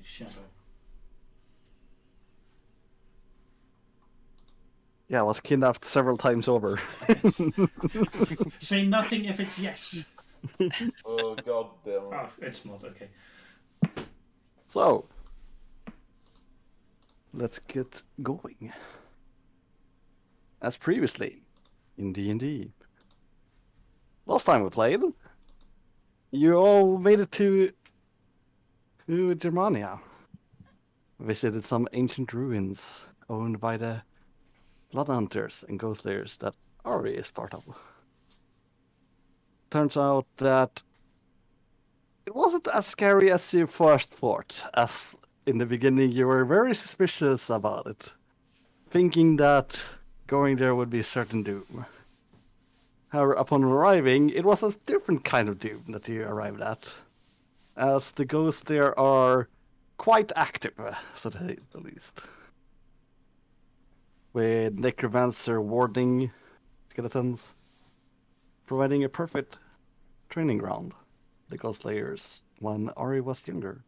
shadow. Yeah, I was kidnapped several times over. Yes. Say nothing if it's yes. Oh god damn it. Oh, it's not okay. So, let's get going. As previously, in D&D. Last time we played, you all made it to Germania. Visited some ancient ruins owned by the blood hunters and ghost layers that Ari is part of. Turns out that it wasn't as scary as you first thought, as in the beginning you were very suspicious about it, thinking that going there would be certain doom. However, upon arriving, it was a different kind of doom that you arrived at, as the ghosts there are quite active, so to say the least. With necromancer warding skeletons, providing a perfect training ground. The ghost layers when Ari was younger.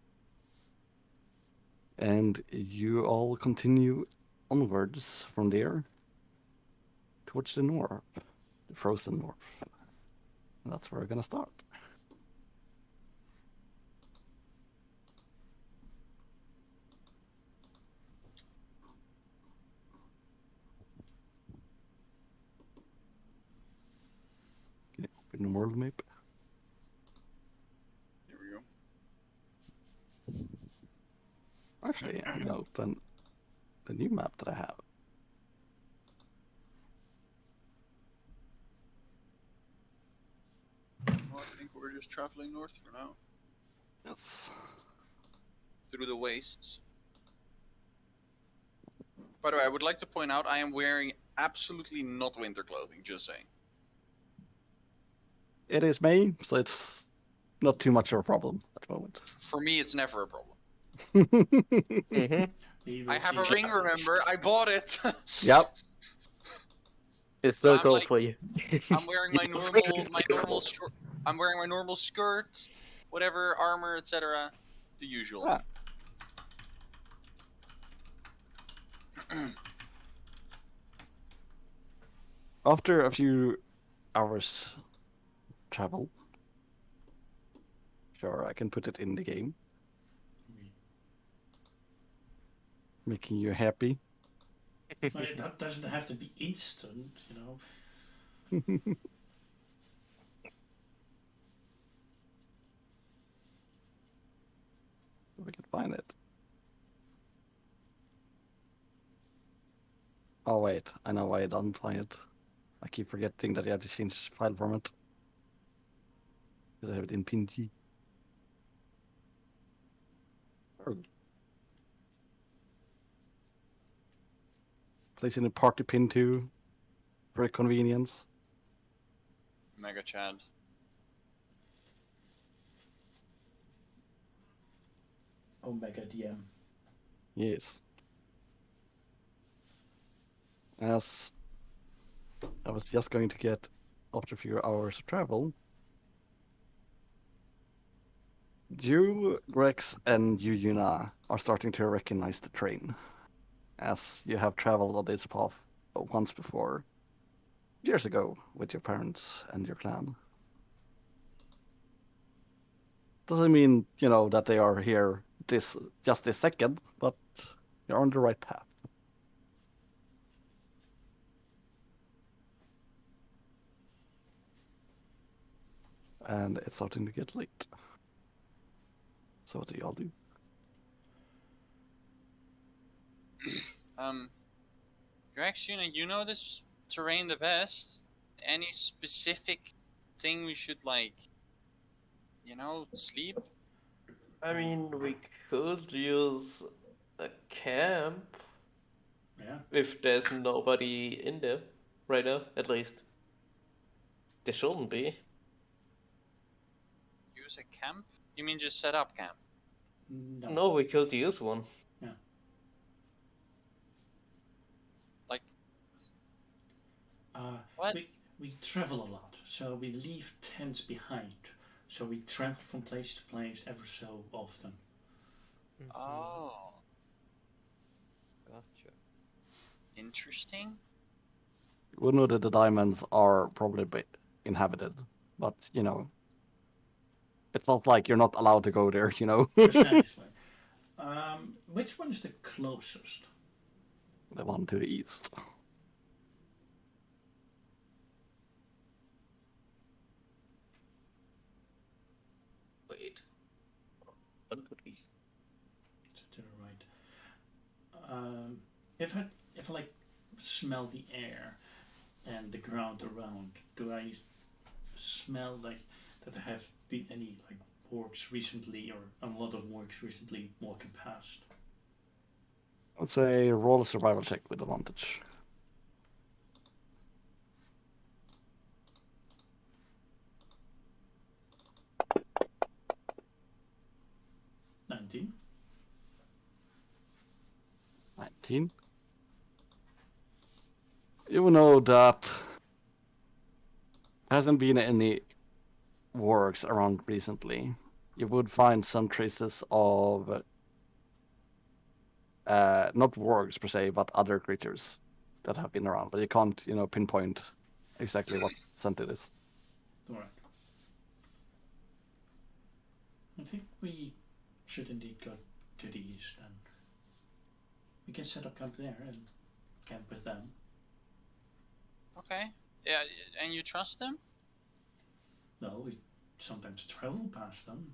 And you all continue onwards from there towards the north, the frozen north. And that's where we're gonna start. Okay, open the world map. Here we go. Actually, I'm gonna open the new map that I have. Well, I think we're just traveling north for now. Yes. Through the wastes. By the way, I would like to point out I am wearing absolutely not winter clothing, just saying. It is May, so it's not too much of a problem at the moment. For me, it's never a problem. We will I have a see. ring, remember? I bought it! Yep. It's so I'm cold like- for you. I'm wearing my normal short. I'm wearing my normal skirt, whatever, armor, etc. The usual. Ah. After a few hours travel, sure, I can put it in the game, making you happy. That doesn't have to be instant, you know. We can find it. Oh wait, I know why I don't find it. I keep forgetting that you have to change file format. Because I have it in PNG. Oh. Place in a party pin too, for convenience. Mega Chad. Omega DM. Yes. As I was just going to get, after a few hours of travel, you, Rex, and you, Yuna, are starting to recognize the train, as you have traveled on this path once before, years ago, with your parents and your clan. Doesn't mean, you know, that they are here just this second, but you're on the right path. And it's starting to get late. So what do y'all do? Gregson, you know this terrain the best. Any specific thing we should, like, you know, sleep? I mean, we could use a camp Yeah. if there's nobody in there right now, at least. There shouldn't be. Use a camp? You mean just set up camp? No. No, we could use one. Like, Uh, what? we travel a lot, so we leave tents behind. So we travel from place to place ever so often. Oh, Gotcha. interesting. You would know that the diamonds are probably inhabited, but it's not like you're not allowed to go there. Precisely. Which one is the closest? The one to the east. Wait. One could be. To the right. If I like smell the air and the ground around, do I smell like that there have been any like orcs recently or a lot of orcs recently walking past? I would say roll a survival check with advantage. 19. 19. You will know that there hasn't been any wargs around recently. You would find some traces of not wargs per se, but other creatures that have been around, but you can't, pinpoint exactly what scent it is. Alright. I think we should indeed go to the east and we can set up camp there and camp with them. Okay. Yeah, and you trust them? No, we sometimes travel past them.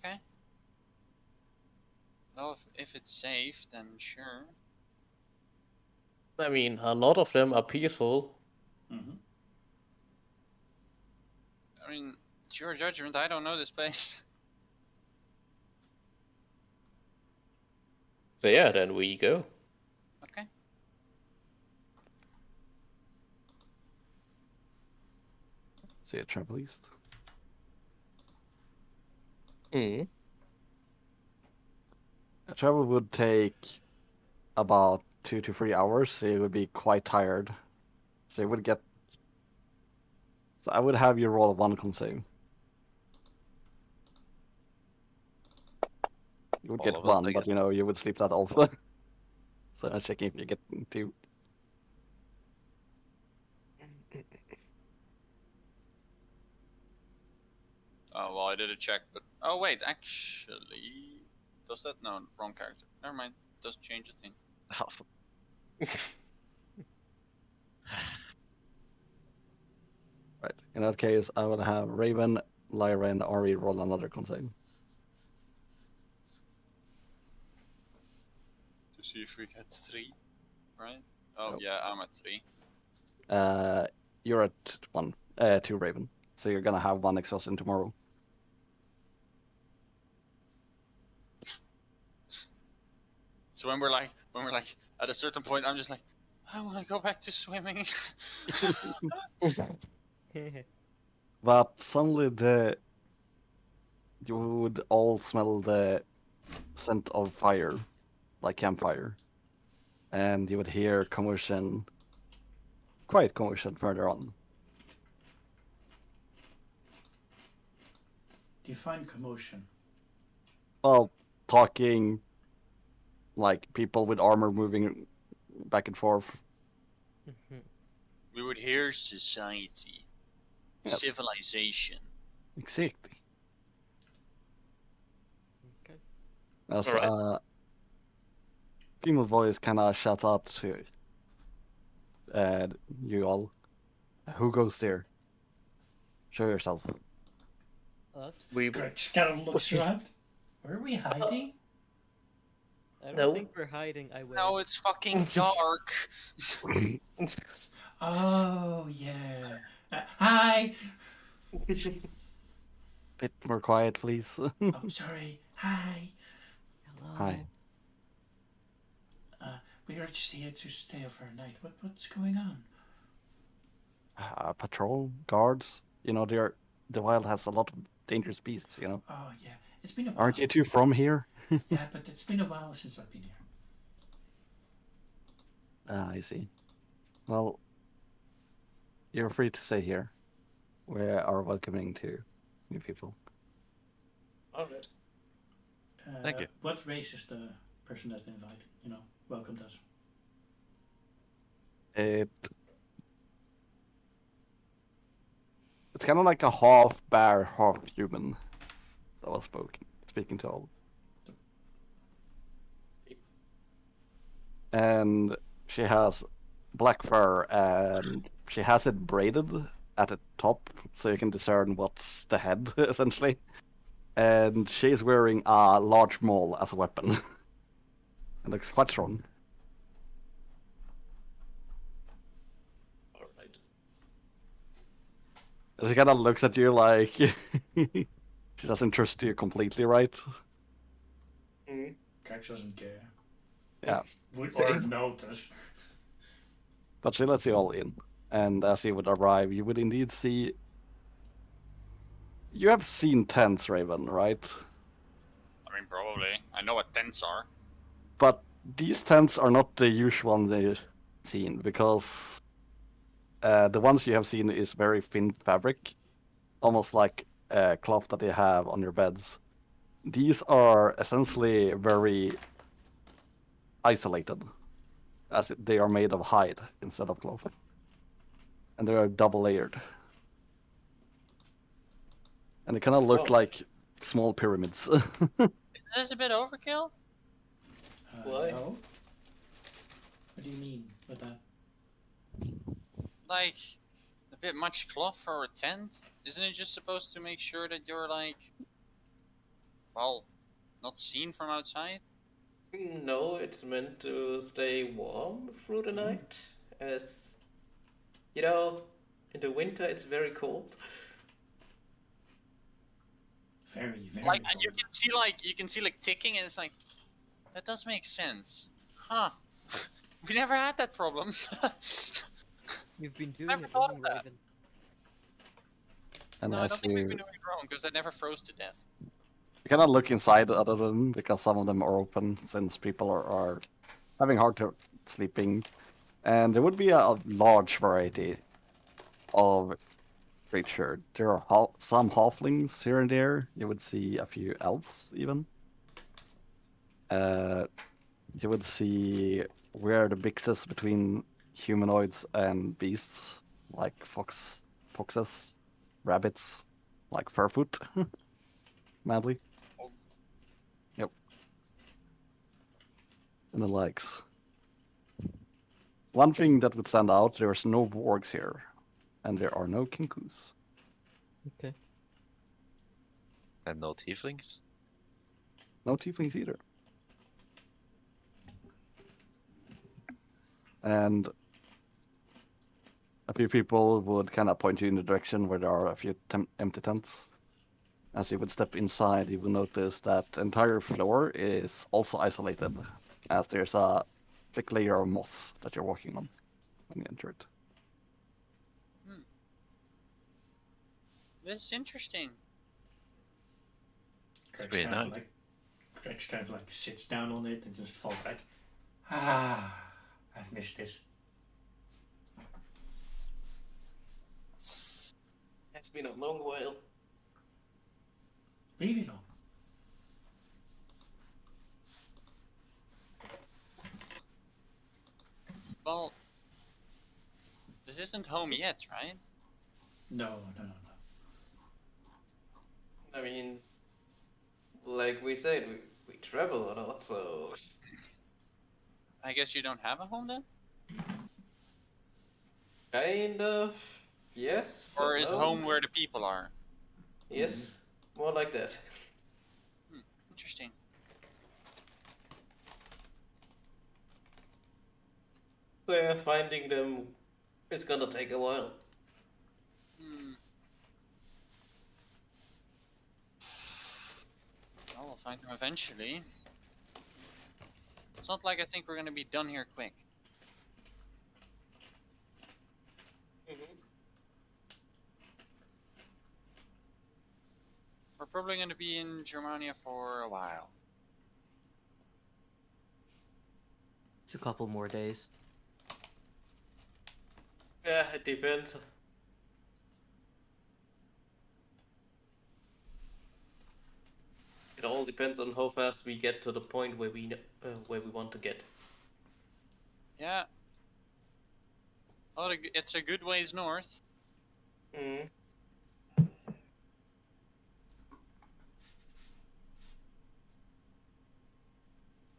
Okay. Well, if it's safe, then sure. I mean, a lot of them are peaceful. Mm-hmm. I mean, it's your judgment. I don't know this place. So yeah, then we go. Okay. So you travel east. Mm. Travel would take about 2 to 3 hours, so you would be quite tired. So you would get. So I would have you roll one con save. You would All get of us, one, I but guess. you would sleep that off. So I'm checking if you get 2. Oh, well, I did a check, but... Oh, wait, actually... Does that? No, wrong character. Never mind. Does change a thing. Right. In that case, I will have Raven, Lyra, and Ari roll another con save. To see if we get 3, right? Oh, Nope. yeah, I'm at 3. You're at 2 Raven. So you're gonna have 1 exhaustion tomorrow. So when we're like at a certain point, I'm just like, I want to go back to swimming. But suddenly you would all smell the scent of fire, like campfire. And you would hear commotion, quiet commotion further on. Define commotion. Well, talking, like people with armor moving back and forth. We would hear society, Yes. civilization. Exactly. Okay. As Alright. female voice kind of shouts out to you all. Who goes there? Show yourself. Us? We Greg just kind of looks around. Where are we hiding? I don't No. think we're hiding. I will. No, it's fucking dark. Oh, yeah. Hi! Bit more quiet, please. Oh, sorry. Hi. Hello. Hi. We are just here to stay overnight. What's going on? Patrol guards. The wild has a lot of dangerous beasts. Oh, yeah. It's been a while. Aren't you two from here? Yeah, but it's been a while since I've been here. I see. Well, you're free to stay here. We are welcoming to new people. Alright. Thank you. What race is the person that invited? Welcomed us. It's kind of like a half bear, half human that was speaking to all. And she has black fur, and she has it braided at the top, so you can discern what's the head, essentially. And she's wearing a large maul as a weapon. It looks quite strong. Alright. She kind of looks at you like she doesn't trust you completely, right? Cax doesn't care. Yeah. Would or Same. notice. But she lets you all in. And as you would arrive, you would indeed see. You have seen tents, Raven, right? I mean, probably. I know what tents are. But these tents are not the usual ones you've seen, because the ones you have seen is very thin fabric, almost like cloth that you have on your beds. These are essentially very isolated, as they are made of hide instead of cloth. And they are double layered. And they kind of look Oh. like small pyramids. Isn't this a bit overkill? Why? No. What do you mean with that? Like, a bit much cloth for a tent? Isn't it just supposed to make sure that you're like, well, not seen from outside? No, it's meant to stay warm through the night, as you know, in the winter it's very cold. Very, very Like, cold. you can see like ticking, and it's like, that does make sense, huh? We never had that problem. You've been doing Never it thought wrong, of that. Raven. And No, I as don't think we've you been doing it wrong because I never froze to death. cannot look inside other than because some of them are open, since people are having hard time sleeping. And there would be a large variety of creature. There are some halflings here and there. You would see a few elves even. You would see weird mixes between humanoids and beasts, like foxes, rabbits, like Furfoot, madly. Yep. And the likes. One thing that would stand out, there's no wargs here, and there are no kinkus. Okay. And no tieflings? No tieflings either. And a few people would kind of point you in the direction where there are a few empty tents. As you would step inside, you will notice that the entire floor is also isolated, as there's a thick layer of moss that you're walking on when you enter it. This is interesting. Greg's pretty kind of nice. like, Greg's kind of like sits down on it and just falls back. Ah, I've missed this. It's been a long while. Really long. Well, this isn't home yet, right? No. I mean, like we said, we travel a lot, so I guess you don't have a home then? kind of yes. but Or is no. home where the people are? Yes, more like that. Interesting. So yeah, finding them is gonna take a while. Well, we'll find them eventually. It's not like I think we're gonna be done here quick. We're probably gonna be in Germania for a while. It's a couple more days. Yeah, it depends. It It all depends on how fast we get to the point where we want to get. Yeah. Oh, it's a good ways north. Mm.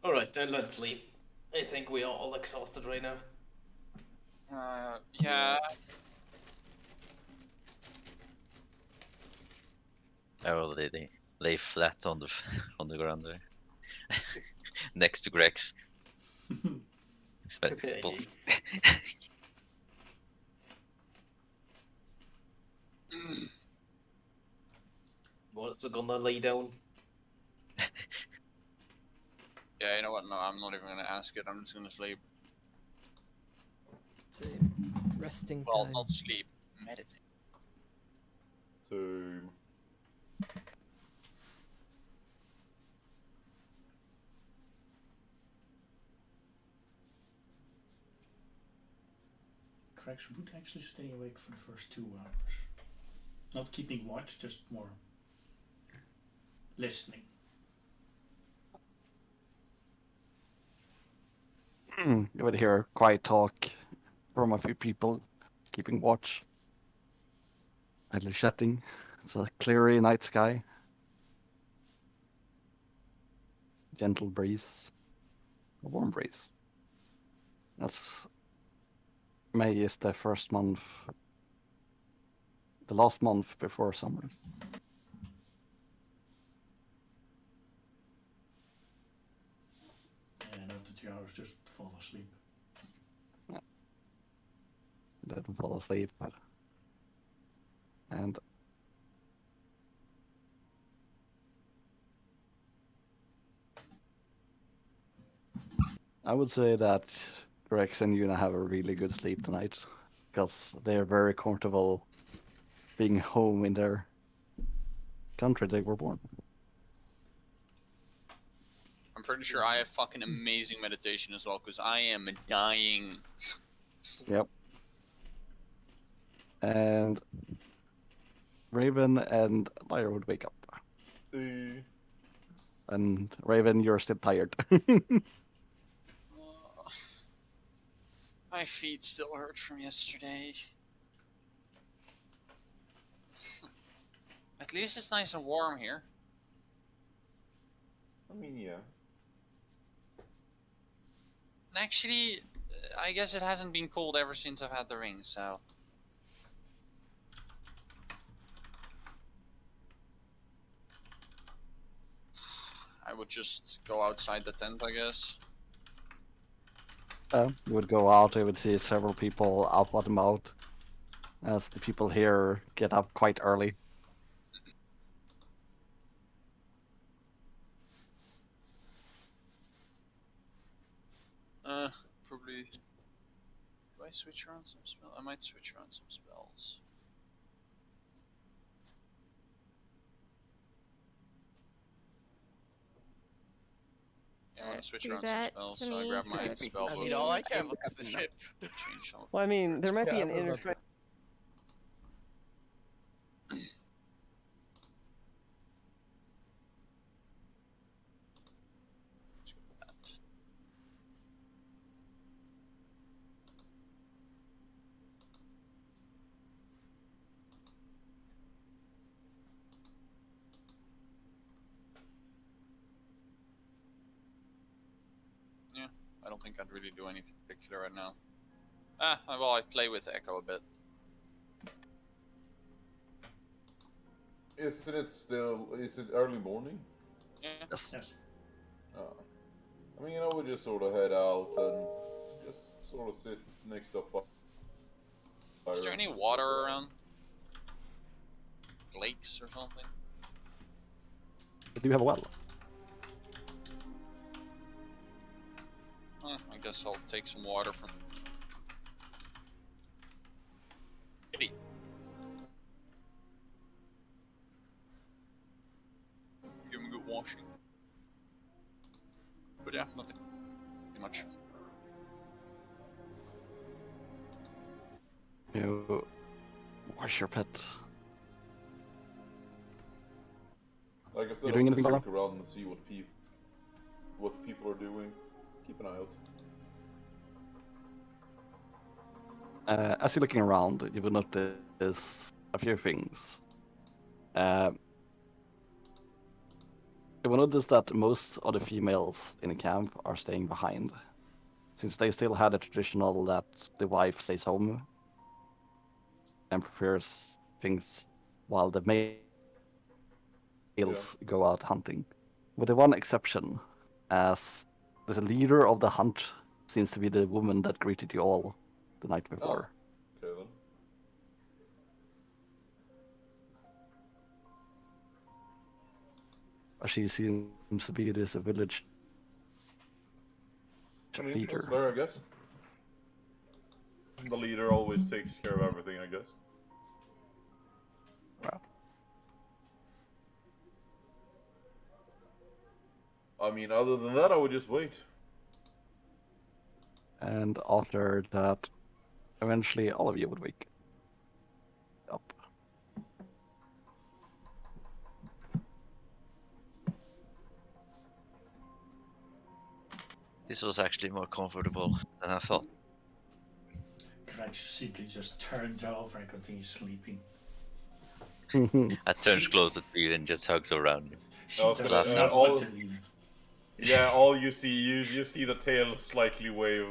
All right, then let's sleep. I think we are all exhausted right now. Yeah. I already lay flat on the on the ground there, next to Greg's. But Okay. both. What's gonna lay down? Yeah, you know what? No, I'm not even gonna ask it. I'm just gonna sleep. Same. Resting Well, time. not sleep. Meditate. Same. Craigs would actually stay awake for the first 2 hours. Not keeping watch, just more listening. You would hear quiet talk from a few people keeping watch. Idly chatting. It's a cleary night sky. Gentle breeze. A warm breeze. That's May is the first month, the last month before summer. And after 2 hours, just fall asleep. Then fall asleep. And I would say that Rex and Yuna have a really good sleep tonight because they are very comfortable being home in their country they were born. I'm pretty sure I have fucking amazing meditation as well, because I am dying. Yep. And Raven and Lyra would wake up. And Raven, you're still tired. My feet still hurt from yesterday. At least it's nice and warm here. I mean, yeah. And actually, I guess it hasn't been cold ever since I've had the ring, so. I would just go outside the tent, I guess. You would go out, you would see several people out and about, as the people here get up quite early. Probably. Do I switch around some spells? I might switch around some spells. Yeah, I'm gonna switch Do around that some spells, to so I me. grab my spell book. You know, I can't look at the ship. Change some of Well, I mean, there might be Yeah, an I remember. interface. that. Yeah, I don't think I'd really do anything particular right now. Well, I play with Echo a bit. Isn't it still? Is it early morning? Yeah. Yes. Yes. I mean, we just sort of head out and just sort of sit next to a fire. Is there any water around? Lakes or something? But do you have a well? I guess I'll take some water from. Kitty. Give him a good washing. But yeah, nothing too much. You wash your pet. Like Like I said, You doing I'll anything, just Laura? look around and see what people are doing. Keep an eye out. As you're looking around, you will notice a few things. You will notice that most of the females in the camp are staying behind, since they still had a traditional that the wife stays home and prepares things while the males go out hunting. With the one exception, as the leader of the hunt seems to be the woman that greeted you all the night before. Okay then. She seems to be this village That's leader. fair, I guess. The leader always takes care of everything, I guess. Wow. I mean, other than that, I would just wait. And after that, eventually all of you would wake up. This was actually more comfortable than I thought. Greg simply just turns over and continues sleeping. I turns closer to you and just hugs around you. She Oh, does so, not all- want to leave. Yeah, all you see, you see the tail slightly wave.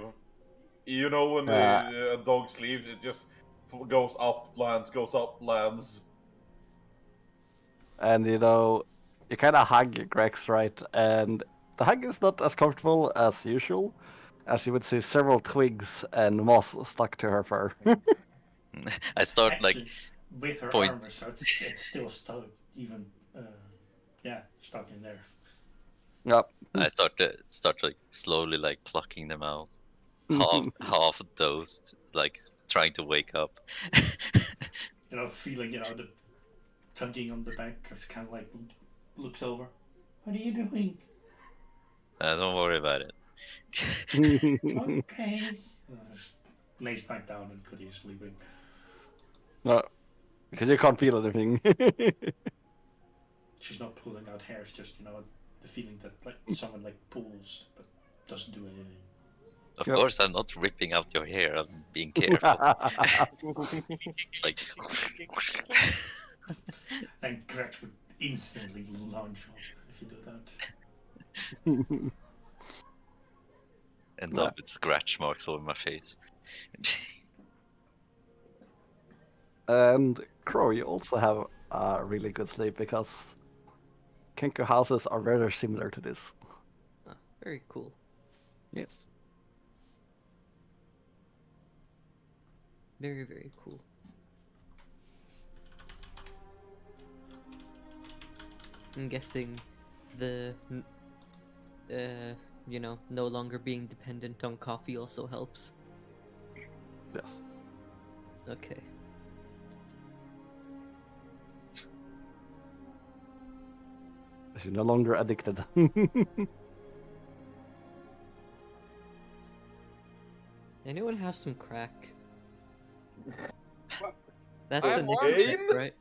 You know when a dog sleeps, it just goes up, lands, goes up, lands. And you know, you kind of hug Grex, right? And the hug is not as comfortable as usual, as you would see several twigs and moss stuck to her fur. I start like Actually, with her point. armor, so it's still stuck, even stuck in there. Yep. I start like slowly like plucking them out. Half dozed, like trying to wake up. Feeling the tugging on the back. It's kind of like looks over. What are you doing? Don't worry about it. Okay. Lays back down and continues sleeping. No, because you can't feel anything. She's not pulling out hair. It's just the feeling that like someone like pulls but doesn't do anything. Of Yep. course, I'm not ripping out your hair. I'm being careful. Like, And Gretch would instantly lunge off if you do that. end up with scratch marks over my face. And Crow, you also have a really good sleep because Kenku houses are very similar to this. Ah, very cool. Yes. Very, very cool. I'm guessing the, no longer being dependent on coffee also helps. Yes. Okay. You're no longer addicted. Anyone have some crack? That's I the have next worm step, leaf. right?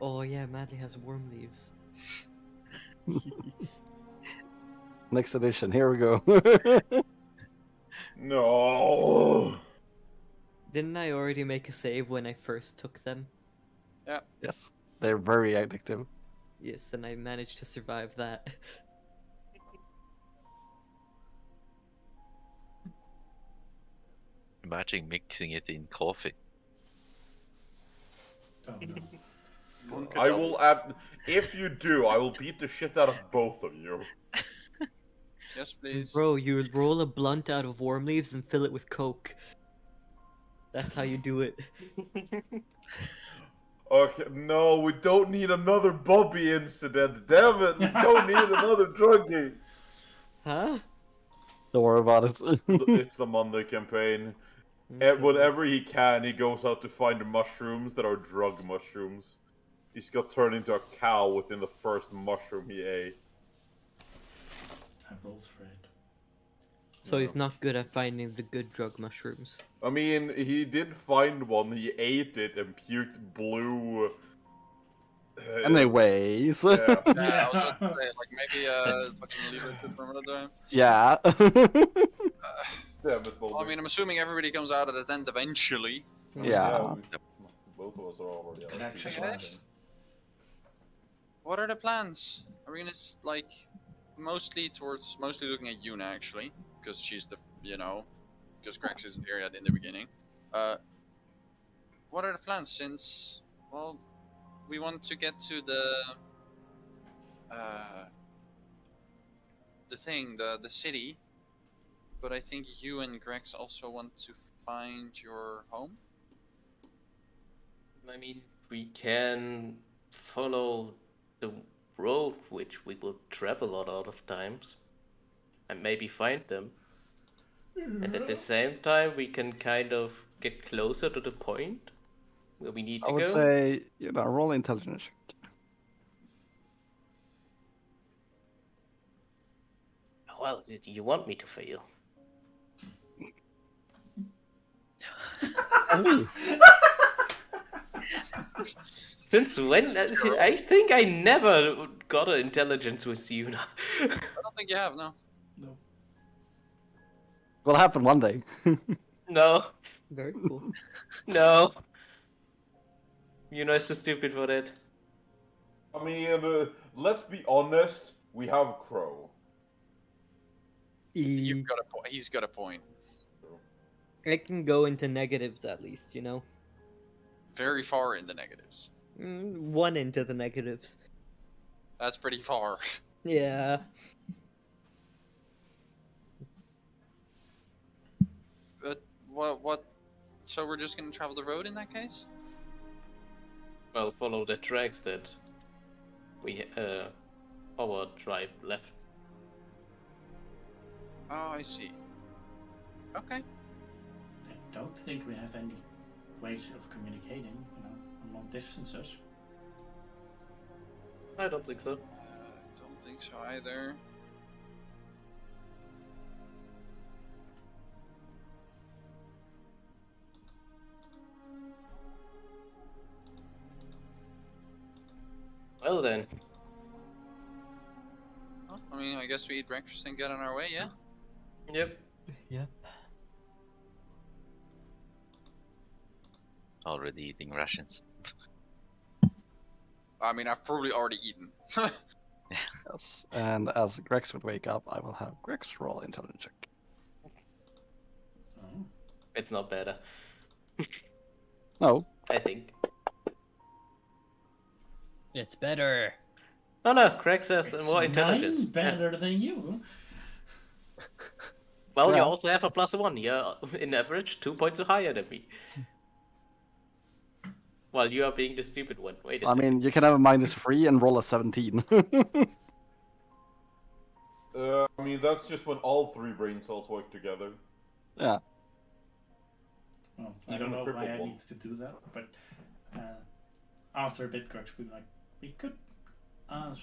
Oh yeah, Madly has worm leaves. Next edition, here we go. No. Didn't I already make a save when I first took them? Yes, they're very addictive. Yes, and I managed to survive that. Imagine mixing it in coffee. Oh no. I will add. If you do, I will beat the shit out of both of you. Yes, please. Bro, you roll a blunt out of worm leaves and fill it with coke. That's how you do it. Okay, no, we don't need another Bobby incident. Damn it, we don't need another druggie. Huh? Don't worry about it. It's the Monday campaign. And whenever he can, he goes out to find mushrooms that are drug mushrooms. He's got turned into a cow within the first mushroom he ate. I rolled for it. So he's not good at finding the good drug mushrooms. I mean, he did find one, he ate it and puked blue Anyways. Yeah. Yeah, I was about to say, like, maybe fucking leave it for another time. Yeah. Damn it, Well, I Boulder. mean, I'm assuming everybody comes out of the tent eventually. Yeah. Both of us are already out. Correct, of okay. the What are the plans? Are we gonna like mostly looking at Yuna actually, because she's the because Grex isn't here yet in the beginning. What are the plans? Since we want to get to the city, but I think you and Grex also want to find your home. I mean, we can follow the road which we will travel a lot of times and maybe find them. And at the same time, we can kind of get closer to the point where we need I to would go. say, roll intelligence. Well, you want me to fail? Since when? I think I never got an intelligence with Yuna. I don't think you have, no. No. Will happen one day. No, Very cool. no. Yuna is too stupid for that. I mean, let's be honest. We have Crow. You've got a point. He's got a point. I can go into negatives at least, Very far in the negatives. One into the negatives. That's pretty far. Yeah. But what? So we're just gonna travel the road in that case? Well, follow the tracks that our tribe left. Oh, I see. Okay. I don't think we have any ways of communicating, long distances. I don't think so. Don't think so either. Well then. Well, I mean, I guess we eat breakfast and get on our way, yeah? Yep. Yep. Already eating rations. I mean, I've probably already eaten. Yes. And as Grex would wake up, I will have Grex roll intelligence check. Oh. It's not better, No. I think. It's better. Oh no, Craig says It's more intelligence. 9 better than you. Well, you Yeah. also have a +1. You're, in average, 2 points higher than me. Well, you are being the stupid one. Wait a I second. mean, you can have a -3 and roll a 17. I mean, that's just when all 3 brain cells work together. Yeah. Well, I Even don't the know why crippled I one. need to do that, but after a bit, Grex would be like, we could ask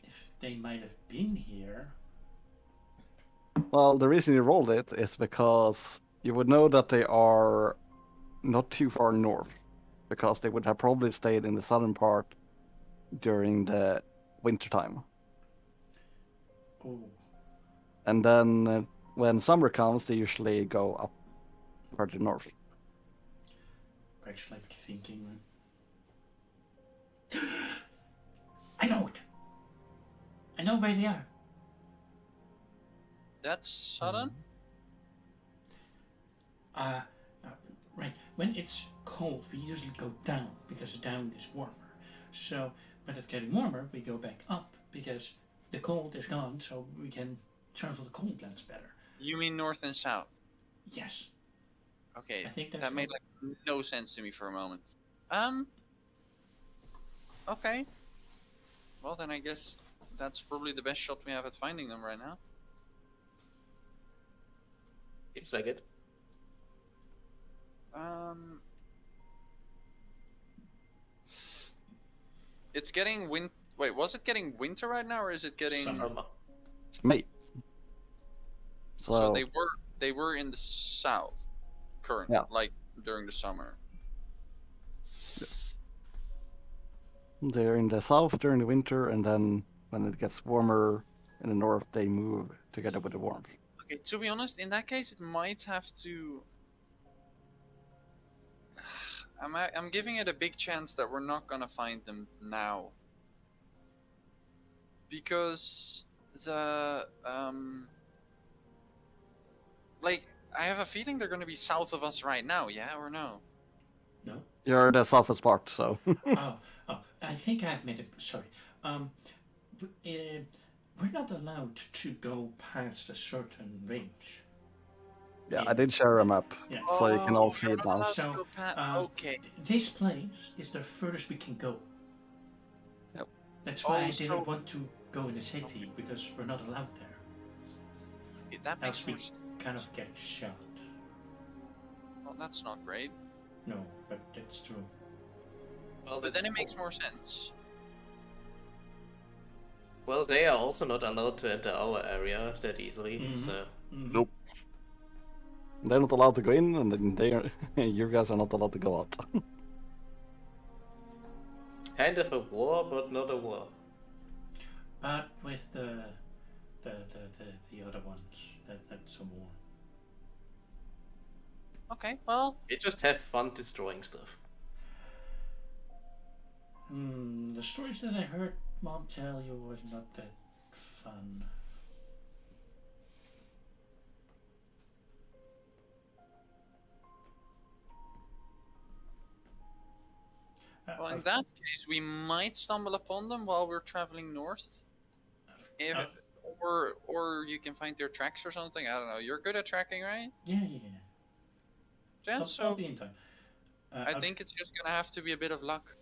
if they might have been here. Well, the reason you rolled it is because you would know that they are not too far north, because they would have probably stayed in the southern part during the winter time. Oh, And then when summer comes, they usually go up further north. Greg's like thinking. I know it. I know where they are. That's sudden? Right. When it's cold, we usually go down because down is warmer. So when it's getting warmer, we go back up because the cold is gone, so we can travel the cold lands better. You mean north and south? Yes, Okay, I think that's that made like no sense to me for a moment. Okay. Well, then I guess that's probably the best shot we have at finding them right now. Seems like it. It's getting Wait, was it getting winter right now, or is it getting? Summer. It's May. So they were in the south, currently, Yeah. like during the summer. They're in the south during the winter, and then when it gets warmer in the north, they move together with the warmth. Okay, to be honest, in that case, it might have to. I'm giving it a big chance that we're not gonna find them now. Because the like I have a feeling they're gonna be south of us right now, yeah or no? No. You're the southest part, so Oh, I think I've made it. Sorry. We're not allowed to go past a certain range. yeah, I did share a map, Yeah. so you can all see you're it not now. allowed to So, go past. Okay. This place is the furthest we can go. Yep. That's why Oh, I didn't so- want to go in the city because we're not allowed there. Okay, that makes Else we more sense. kind of get shot. Well, that's not great. No, but it's true. Well, But then it makes more sense. Well, they are also not allowed to enter our area that easily, Mhm. so Mhm. Nope. They're not allowed to go in, and then you guys are not allowed to go out. it's kind of a war, but not a war. But with the other ones, that's a war. Okay, well, We just have fun destroying stuff. The stories that I heard Mom tell you was not that fun. well, in that case, we might stumble upon them while we're traveling north. If, Uh, or you can find their tracks or something. I don't know. You're good at tracking, right? yeah. Yeah. I'll So be in time. I think it's just gonna have to be a bit of luck.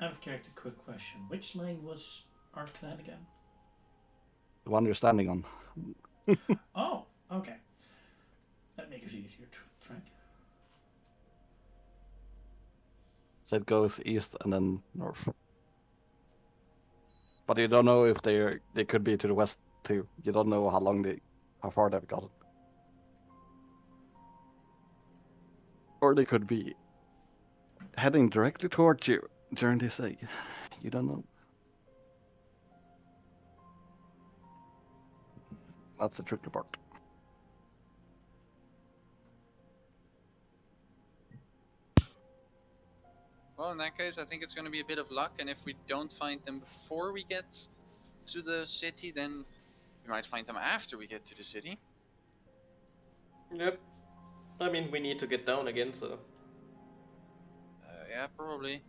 Out of character, quick question: which lane was our clan again? The one you're standing on. Oh, okay. That makes it easier to track. So it goes east and then north. But you don't know if they could be to the west too. You don't know how far they've gotten. Or they could be heading directly towards you during this day. You don't know. That's the tricky part. Well, in that case, I think it's gonna be a bit of luck, and if we don't find them before we get to the city, then we might find them after we get to the city. Yep. I mean, we need to get down again, so Yeah, probably.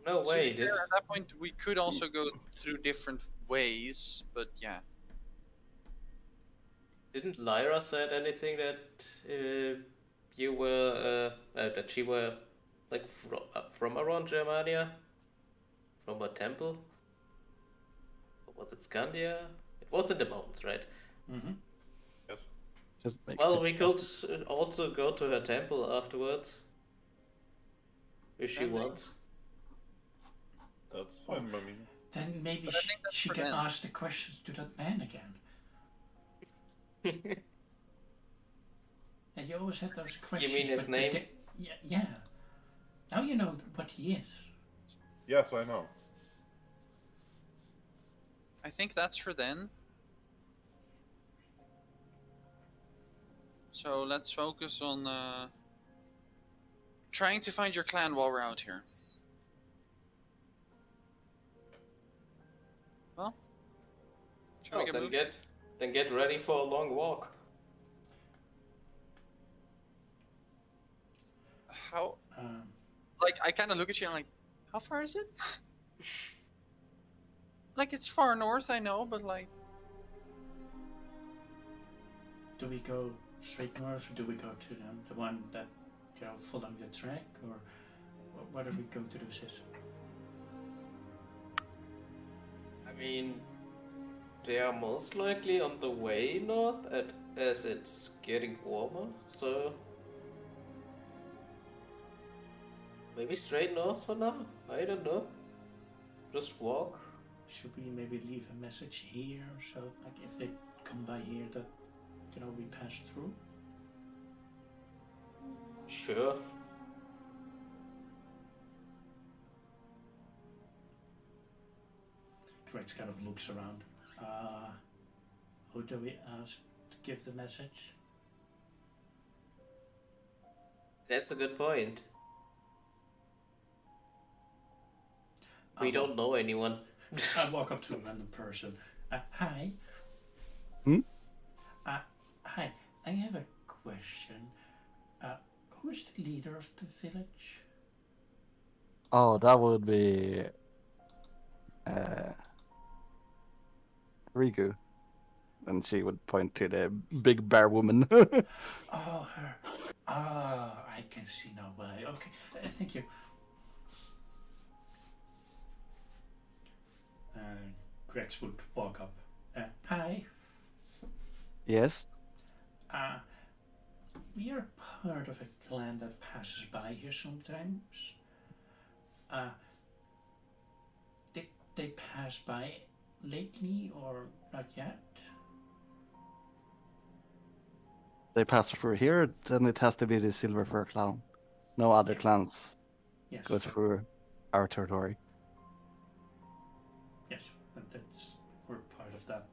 no To way. be fair, at that point, we could also go through different ways, but yeah. Didn't Lyra said anything that you were that she were like from around Germania, from a temple? Or was it Scandia? It was in the mountains, right? Mm-hmm. Yes. Just make Well, we could also go to her temple afterwards, if she Okay. wants. That's fine by me. Then maybe But I think that's she for can them. ask the questions to that man again. And you always had those questions. mean his but they name? Yeah. Now you know what he is. Yes, I know. I think that's for then. So let's focus on trying to find your clan while we're out here. Well, shall we get moving? Then get ready for a long walk. How? Like, I kind of look at you and I'm like, how far is it? Like, it's far north, I know, but like, Do we go straight north or do we go to the one that, following the track, or what are we going to do, sis? I mean, they are most likely on the way north as it's getting warmer, so maybe straight north for now. I don't know. Just walk. Should we maybe leave a message here, so like if they come by here that we pass through? Sure. Grex kind of looks around. Who do we ask to give the message? That's a good point. We I don't know anyone. I walk up to a random person. Hi. Hmm? Hi. I have a question. Who's the leader of the village? Oh, that would be Riku. And she would point to the big bear woman. Oh, her. Ah, I can see now why. Okay, thank you. Grex would walk up. Hi. Yes. We are part of a clan that passes by here sometimes. Did they pass by lately or not yet? They pass through here, then it has to be the Silver Fur clan. No other Yeah. clans Yes. go through our territory. Yes, we're part of that.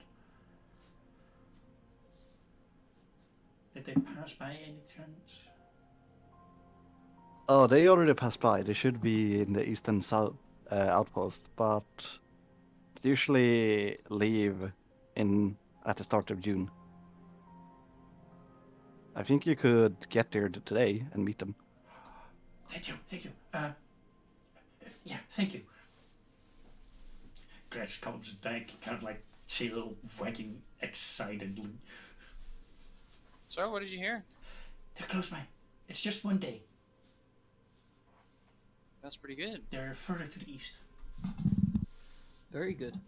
Did they pass by any chance? Oh, they already passed by. They should be in the eastern south outpost, but they usually leave at the start of June. I think you could get there today and meet them. Thank you. Yeah, thank you. Grex comes back, kind of like tail wagging excitedly. So, what did you hear? They're close by. It's just one day. That's pretty good. They're further to the east. Very good.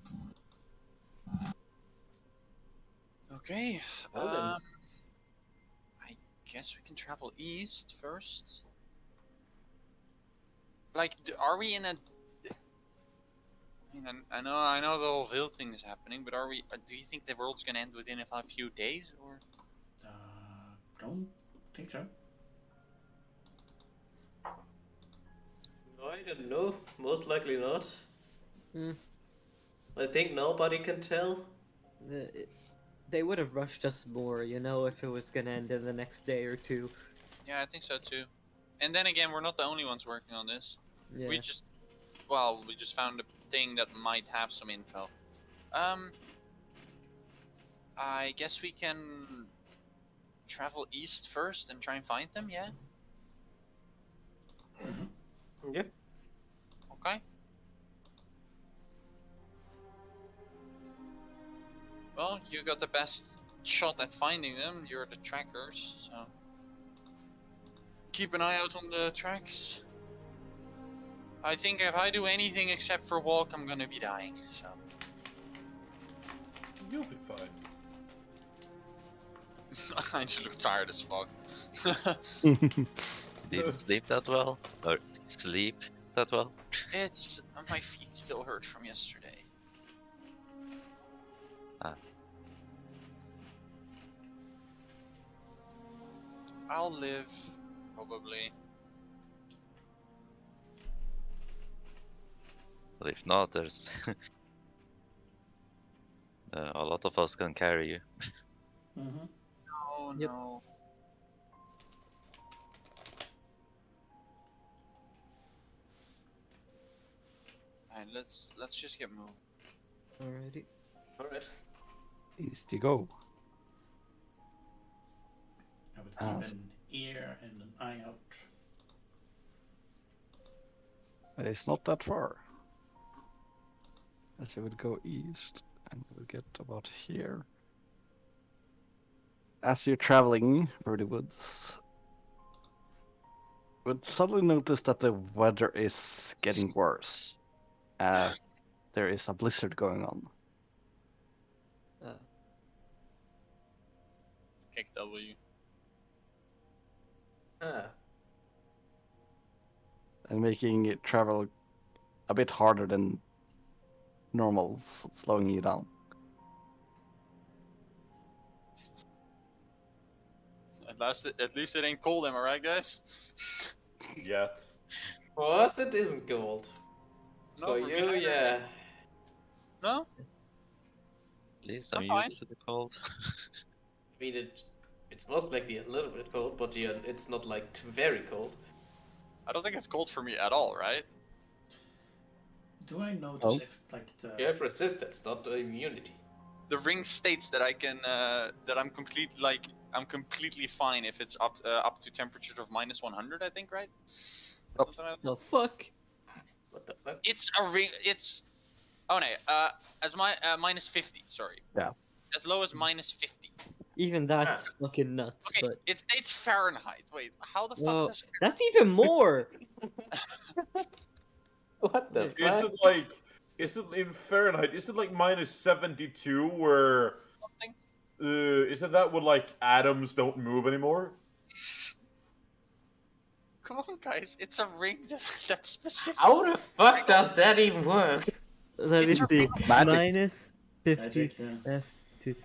Okay. Well then. I guess we can travel east first. Like, are we in a? I mean, I know the whole Veil thing is happening, but are we? Do you think the world's gonna end within a few days, or? Don't think so. I don't know. Most likely not. Hmm. I think nobody can tell. They would have rushed us more, you know, if it was gonna end in the next day or two. Yeah, I think so too. And then again, we're not the only ones working on this. Yeah. We just found a thing that might have some info. I guess we can travel east first and try and find them, yeah? Yeah. Okay. Well, you got the best shot at finding them. You're the trackers, so keep an eye out on the tracks. I think if I do anything except for walk, I'm gonna be dying, so. You'll be fine. I just look tired as fuck. Didn't sleep that well? Or sleep that well? It's my feet still hurt from yesterday. Ah. I'll live, probably. But if not, there's a lot of us can carry you. Mm-hmm. Oh Yep. no. Alright, let's just get moving. Alrighty. Alright. East you go. I would keep Ah, an ear and an eye out. It's not that far. As you would go east, and you would get about here. As you're traveling through the woods, you would suddenly notice that the weather is getting worse, as there is a blizzard going on. Kick W. Ah. And making it travel a bit harder than normal, slowing you down. At least it ain't cold, am I right, guys? Yet. For us, it isn't gold. No, For we're you, good. yeah. No? At least I'm I'm fine. used to the cold. I mean, it's most likely a little bit cold, but yeah, it's not like very cold. I don't think it's cold for me at all, right? Do I notice Oh. if like the You have resistance, not immunity. The ring states that I can that I'm completely fine if it's up to temperatures of minus 100, I think, right? Oh. Something like that. The fuck? What the fuck? It's a ring. It's oh no, as my minus 50. Sorry. Yeah. As low as minus 50. Even that's fucking nuts. Okay, But it states Fahrenheit. Wait, how the fuck well, does? that's even more. What the Is fuck? it like? Is it in Fahrenheit? Is it like minus 72 where? Something? Is it that when like atoms don't move anymore? Come on, guys! It's a ring that's specific. How the fuck does that even work? Let me It's a see. Magic. Minus 50 Magic, yeah. F2.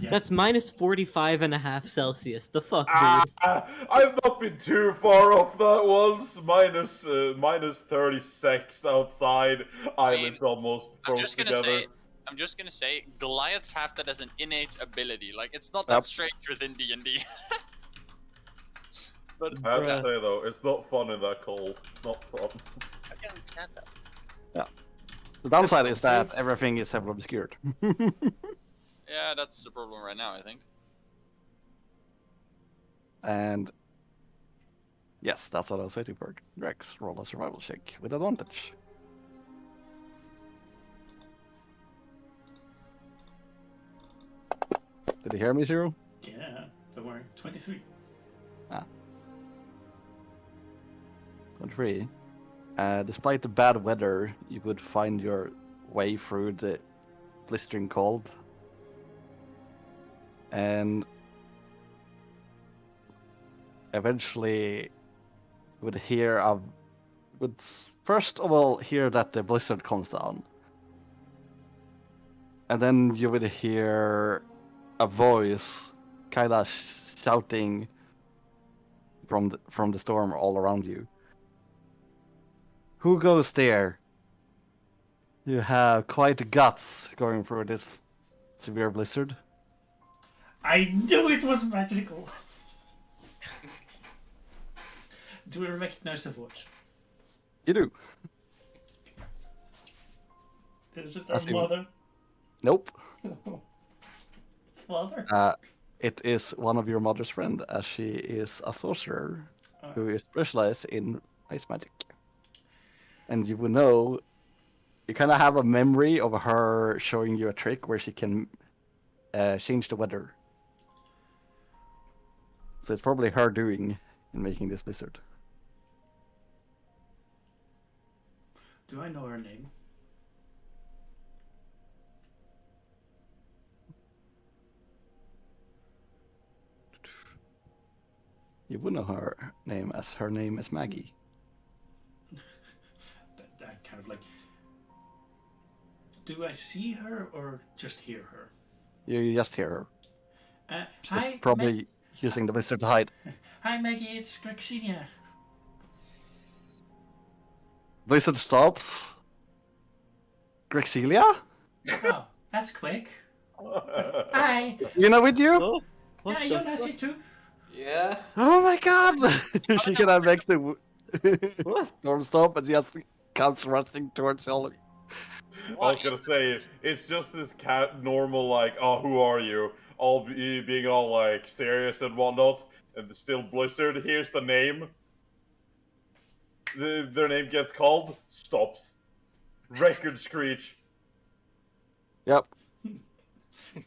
Yeah. That's minus 45.5 Celsius. The fuck, dude? I've not been too far off that once. Minus 36 outside. Islands almost I'm froze just gonna together. say. I'm just gonna say, Goliaths have that as an innate ability. Like, it's not Yep. that strange within D&D. But I have Bruh. to say though, it's not fun in that cold. It's not fun. I can understand that. The downside is something. that everything is heavily obscured. Yeah, that's the problem right now, I think. And yes, that's what I was waiting for. Rex, roll a survival check with advantage. Did you hear me, Zero? Yeah, don't worry. 23. 23. Despite the bad weather, you would find your way through the blistering cold. And eventually would first of all hear that the blizzard comes down. And then you would hear a voice kinda shouting from the storm all around you. Who goes there? You have quite the guts going through this severe blizzard. I knew it was magical! Do we recognize the voice? You do. Is it I our see. mother? Nope. Father? It is one of your mother's friend, as she is a sorcerer who is specialized in ice magic. And you will know, you kind of have a memory of her showing you a trick where she can change the weather. So it's probably her doing in making this blizzard. Do I know her name? You would know her name as Maggie. That kind of like... Do I see her or just hear her? You just hear her. She's Hi, probably using the blizzard to hide. Hi Maggie, it's Grexinia. Blizzard stops. Grexilia? Oh, that's quick. Hi. You know with you? Oh, what Yeah, the you're nice fuck? too. Yeah. Oh my god! She can have makes the What? storm stop and just comes rushing towards Ollie. I was gonna say, it's just this cat normal like, oh, who are you? All being all like serious and whatnot, and it's still Blizzard. Here's the name. Their name gets called, stops. Record screech. Yep.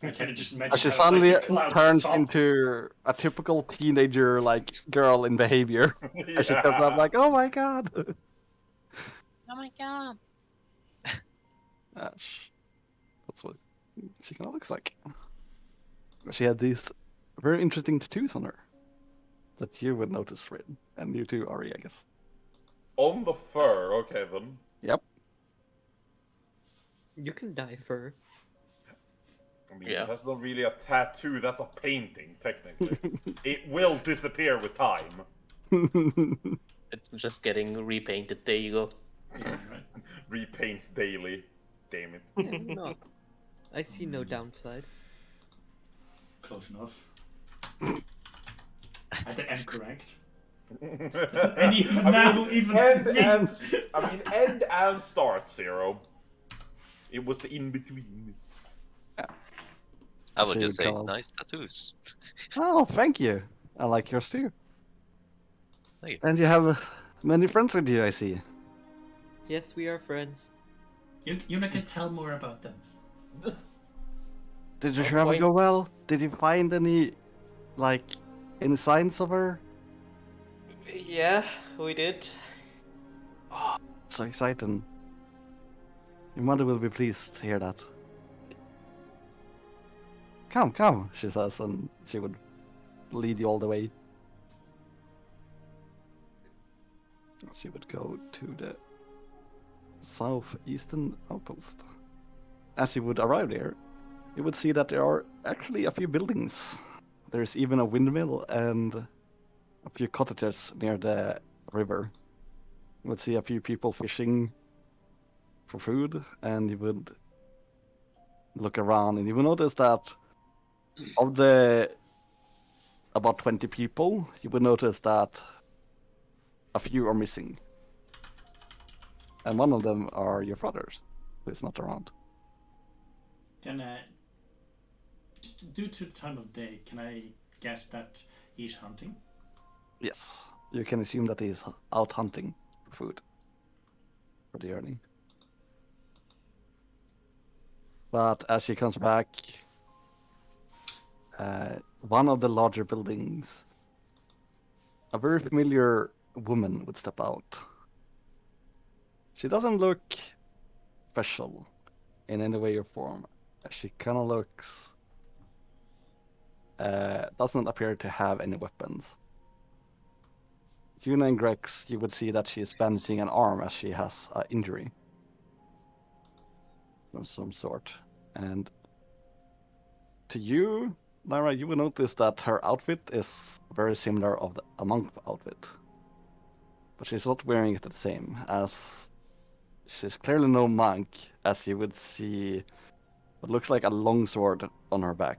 I kind of just imagine And she how, suddenly like, the clouds turns stop. into a typical teenager like girl in behavior. And she comes up like, oh my god. Oh my god. That's what she kind of looks like. She had these very interesting tattoos on her that you would notice, Rin. And you too, Ari, I guess. On the fur, okay then. Yep. You can dye fur. I mean, Yeah. that's not really a tattoo, that's a painting, technically. It will disappear with time. It's just getting repainted. There you go. Yeah, right. Repaints daily. Damn it. Yeah, no. I see no downside. Close enough. I am correct. And even now, even end and start, Zero. It was the in between. I would She just would say call. nice tattoos. Oh, thank you. I like yours too. Thank you. And you have many friends with you, I see. Yes, we are friends. Yuna can tell more about them. Did your I'll travel find- go well? Did you find any, like, any signs of her? Yeah, we did. Oh, so exciting. Your mother will be pleased to hear that. Come, come, she says, and she would lead you all the way. She would go to the southeastern outpost. As you would arrive there, you would see that there are actually a few buildings. There's even a windmill and a few cottages near the river. You would see a few people fishing for food, and you would look around, and you will notice that of the about 20 people, you would notice that a few are missing. And one of them are your brothers, who is not around. Can due to the time of day, can I guess that he's hunting? Yes, you can assume that he's out hunting for food for the earning. But as she comes back, one of the larger buildings, a very familiar woman would step out. She doesn't look special in any way or form. She kind of looks, doesn't appear to have any weapons. Yuna and Grex, you would see that she is bandaging an arm as she has an injury of some sort. And to you, Lyra, you will notice that her outfit is very similar of a monk outfit. But she's not wearing it the same, as she's clearly no monk, as you would see what looks like a longsword on her back.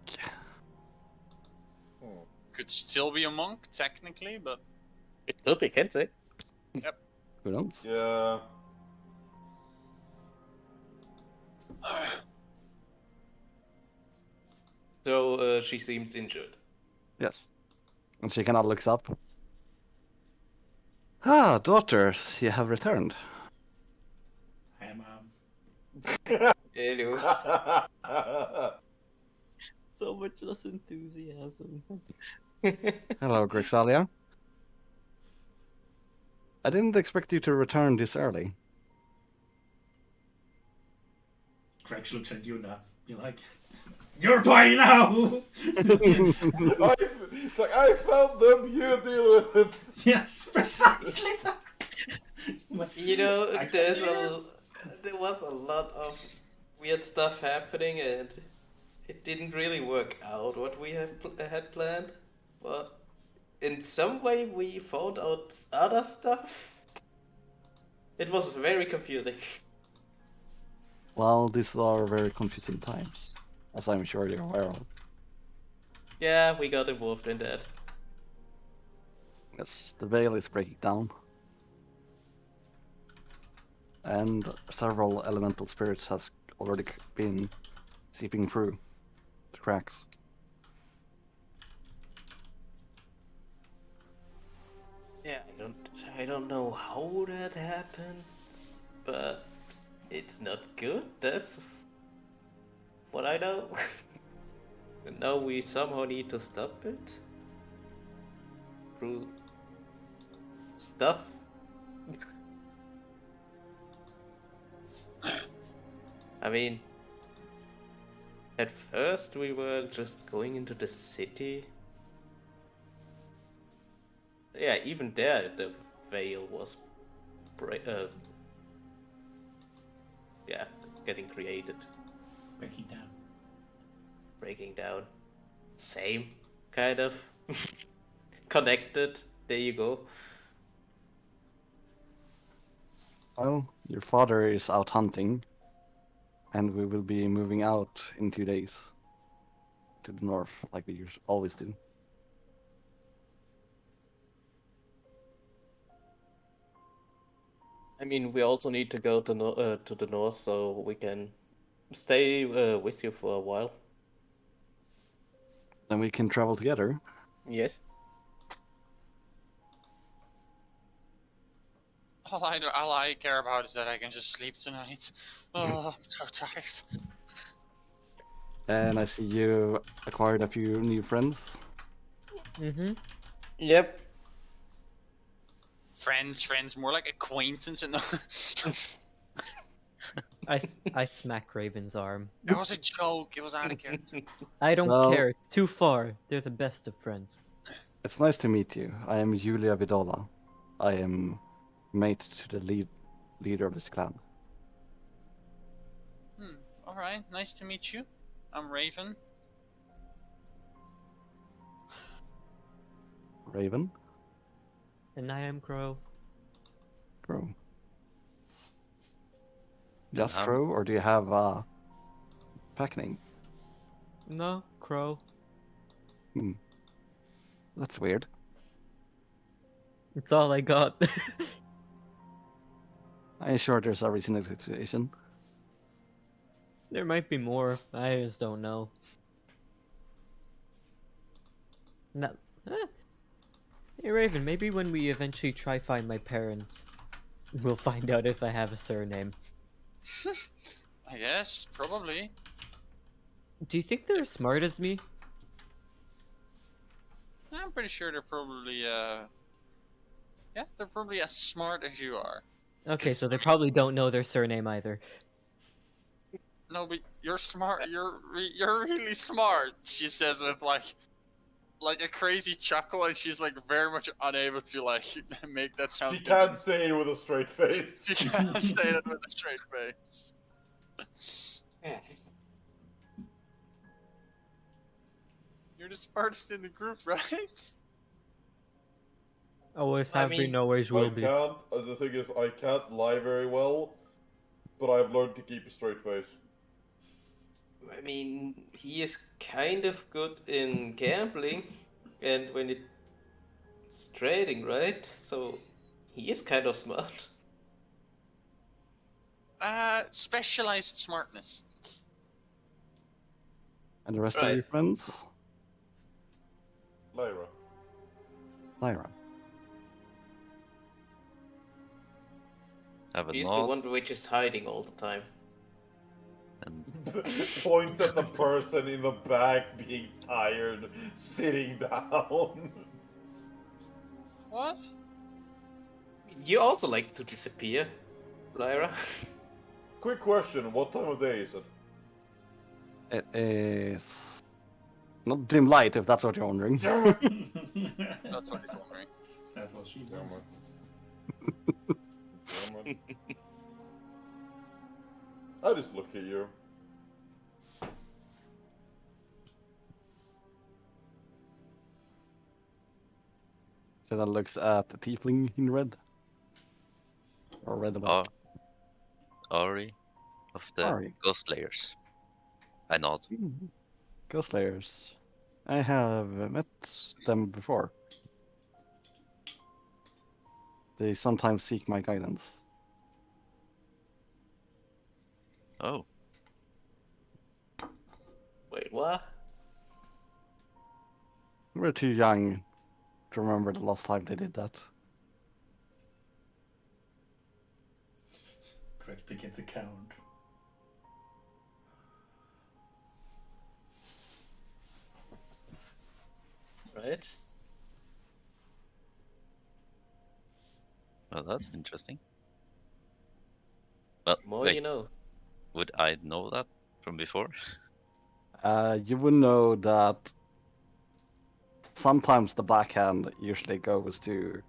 Could still be a monk, technically, but It could be, can't say. Who knows? Yeah. So she seems injured. Yes. And she kind of looks up. Ah, daughters, you have returned. Hi, Mom. Hello. So much less enthusiasm. Hello, Grixalia. I didn't expect you to return this early. Grex looks at Yuna. You're like, your party now! It's like, I found them, you deal with it. Yes, precisely that. You know, I- there was a lot of weird stuff happening, and it didn't really work out what we had planned. But in some way, we found out other stuff. It was very confusing. Well, these are very confusing times, as I'm sure you're aware of. Yeah, we got involved in that. Yes, the veil is breaking down. And several elemental spirits has already been seeping through the cracks. Yeah, I don't know how that happens, but it's not good. That's what I know. And now we somehow need to stop it through stuff. I mean, at first we were just going into the city. Yeah, even there the veil was getting created, Breaking down. breaking down. Same, kind of. Connected. There you go. Well, your father is out hunting, and we will be moving out in 2 days to the north, like we always do. I mean, we also need to go to the north so we can stay with you for a while. Then we can travel together. Yes. All I care about is that I can just sleep tonight. Oh, I'm so tired. And I see you acquired a few new friends. Mm-hmm. Yep. Friends, more like acquaintance. And I smack Raven's arm. it was a joke. It was out of character. I don't Well- care. It's too far. They're the best of friends. It's nice to meet you. I am Julia Vidola. I am mate to the leader of this clan. All right, nice to meet you. I'm Raven. Raven? And I am Crow. Crow. Just Um, Crow, or do you have a pack name? No, Crow. That's weird. It's all I got. I'm sure there's a reason explanation. There might be more. I just don't know. No. Hey Raven, maybe when we eventually try find my parents, we'll find out if I have a surname. I guess, probably. Do you think they're as smart as me? I'm pretty sure they're probably, yeah, they're probably as smart as you are. Okay, Yes, so they I mean- probably don't know their surname either. No, but you're smart. You're really smart. She says with like a crazy chuckle, and she's like very much unable to like make that sound. She can't say it with a straight face. She can't say that with a straight face. You're the smartest in the group, right? Always I have been, mean, always will I be. can't. The thing is, I can't lie very well, but I've learned to keep a straight face. I mean, he is kind of good in gambling, and when it's trading, right? So he is kind of smart. Specialized smartness. And the rest of Right. your friends? Lyra. Lyra. Have a He's the nod one which is hiding all the time. and Points at the person in the back being tired, sitting down. What? You also like to disappear, Lyra. Quick question, what time of day is it? It is not dim light, if that's what you're wondering. Damn it! That's what he's wondering. That was she. Damn it. Damn it. I just look at you. So that looks at the tiefling in red. Or red about. Ari of the Ari. Ghost Layers. I nod. Ghost Layers. I have met them before. They sometimes seek my guidance. Oh, Wait, what? We're too young to remember the last time they did that. Correct, begin to count. Right? well, that's interesting. Well, More wait, you know. would I know that from before? You would know that sometimes the backhand usually goes to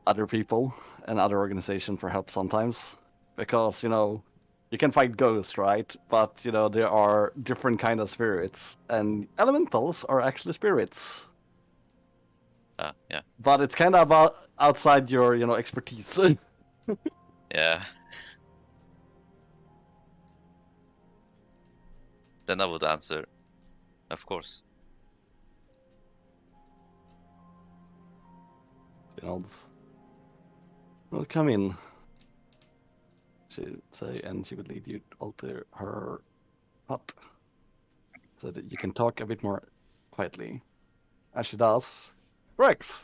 other people and other organizations for help sometimes. Because, you can fight ghosts, right? But, there are different kind of spirits. And elementals are actually spirits. Yeah. But it's kind of about outside your, expertise. Yeah. Then I would answer, of course. Well, come in. She would say, and she would lead you all to her hut, so that you can talk a bit more quietly. As she does, Rex,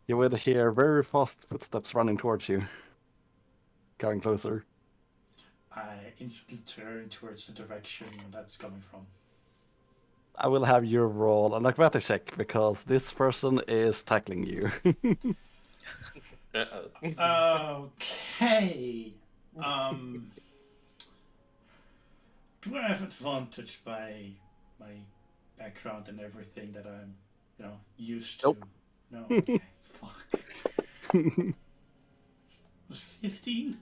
you would hear very fast footsteps running towards you, coming closer. I instantly turn towards the direction that's coming from. I will have you roll an acrobatics check because this person is tackling you. Okay. Do I have advantage by my background and everything that I'm, used to? Nope. No. Okay. Fuck. Was 15?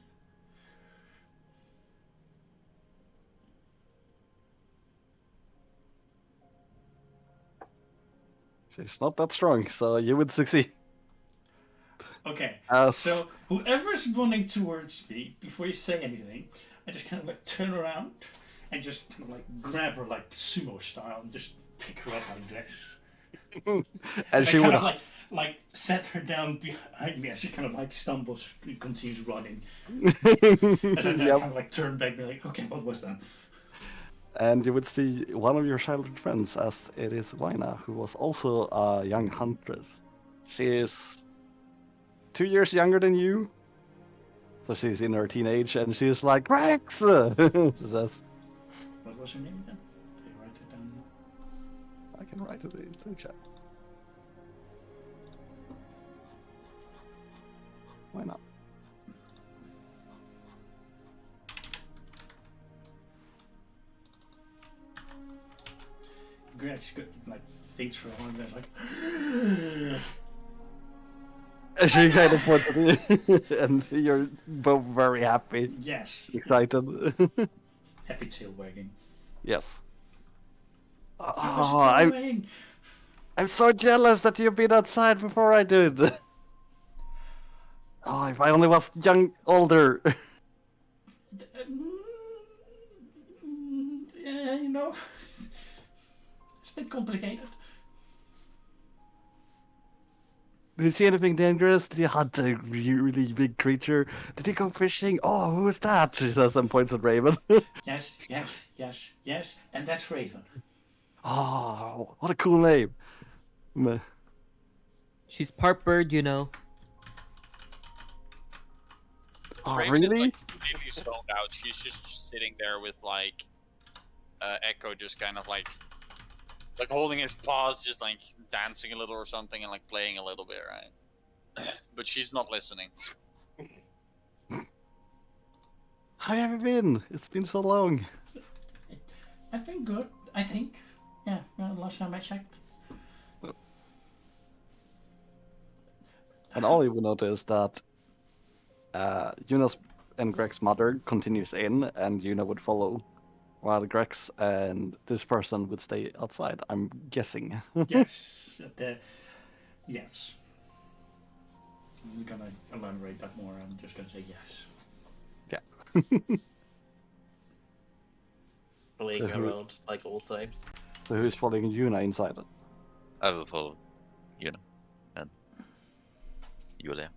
She's not that strong, so you would succeed. Okay. As- So whoever's running towards me, before you say anything, I just kind of like turn around and just kind of like grab her like sumo style and just pick her up like this. and I she kind would of like set her down behind me as she kind of like stumbles and continues running. As I then Yep. kind of like turn back and be like, okay, what was that? And you would see one of your childhood friends, as it is Vina, who was also a young huntress. She is 2 years younger than you, so she's in her teenage, and she's like, Rex! She says, What was her name again? Did I write it down? I can write it in the chat. Why not? Greg's got like thinks for a while and then like And she kind of points at you, and you're both very happy, yes. excited. Happy tail wagging. Yes. How's Oh, it going? I'm so jealous that you've been outside before I did. Oh, if I only was older. Yeah, it's a bit complicated. Did you see anything dangerous? Did you hunt a really big creature? Did you go fishing? Oh, who is that? She says and points at Raven. Yes, and that's Raven. Oh, what a cool name. Meh. She's part bird, Oh, Raven is, really? like, completely zoned out. She's just sitting there with like Echo, just kind of like holding his paws, just like dancing a little or something, and like playing a little bit, right? But she's not listening. How have you been? It's been so long. I've been good, I think. Yeah, last time I checked. And all you will notice that Yuna's and Greg's mother continues in, and Yuna would follow, while Greg's and this person would stay outside. I'm guessing. Yes, yes. I'm gonna elaborate that more. I'm just gonna say yes. Playing So who- around like old times. So who's following Yuna inside? I will follow Yuna and Julia.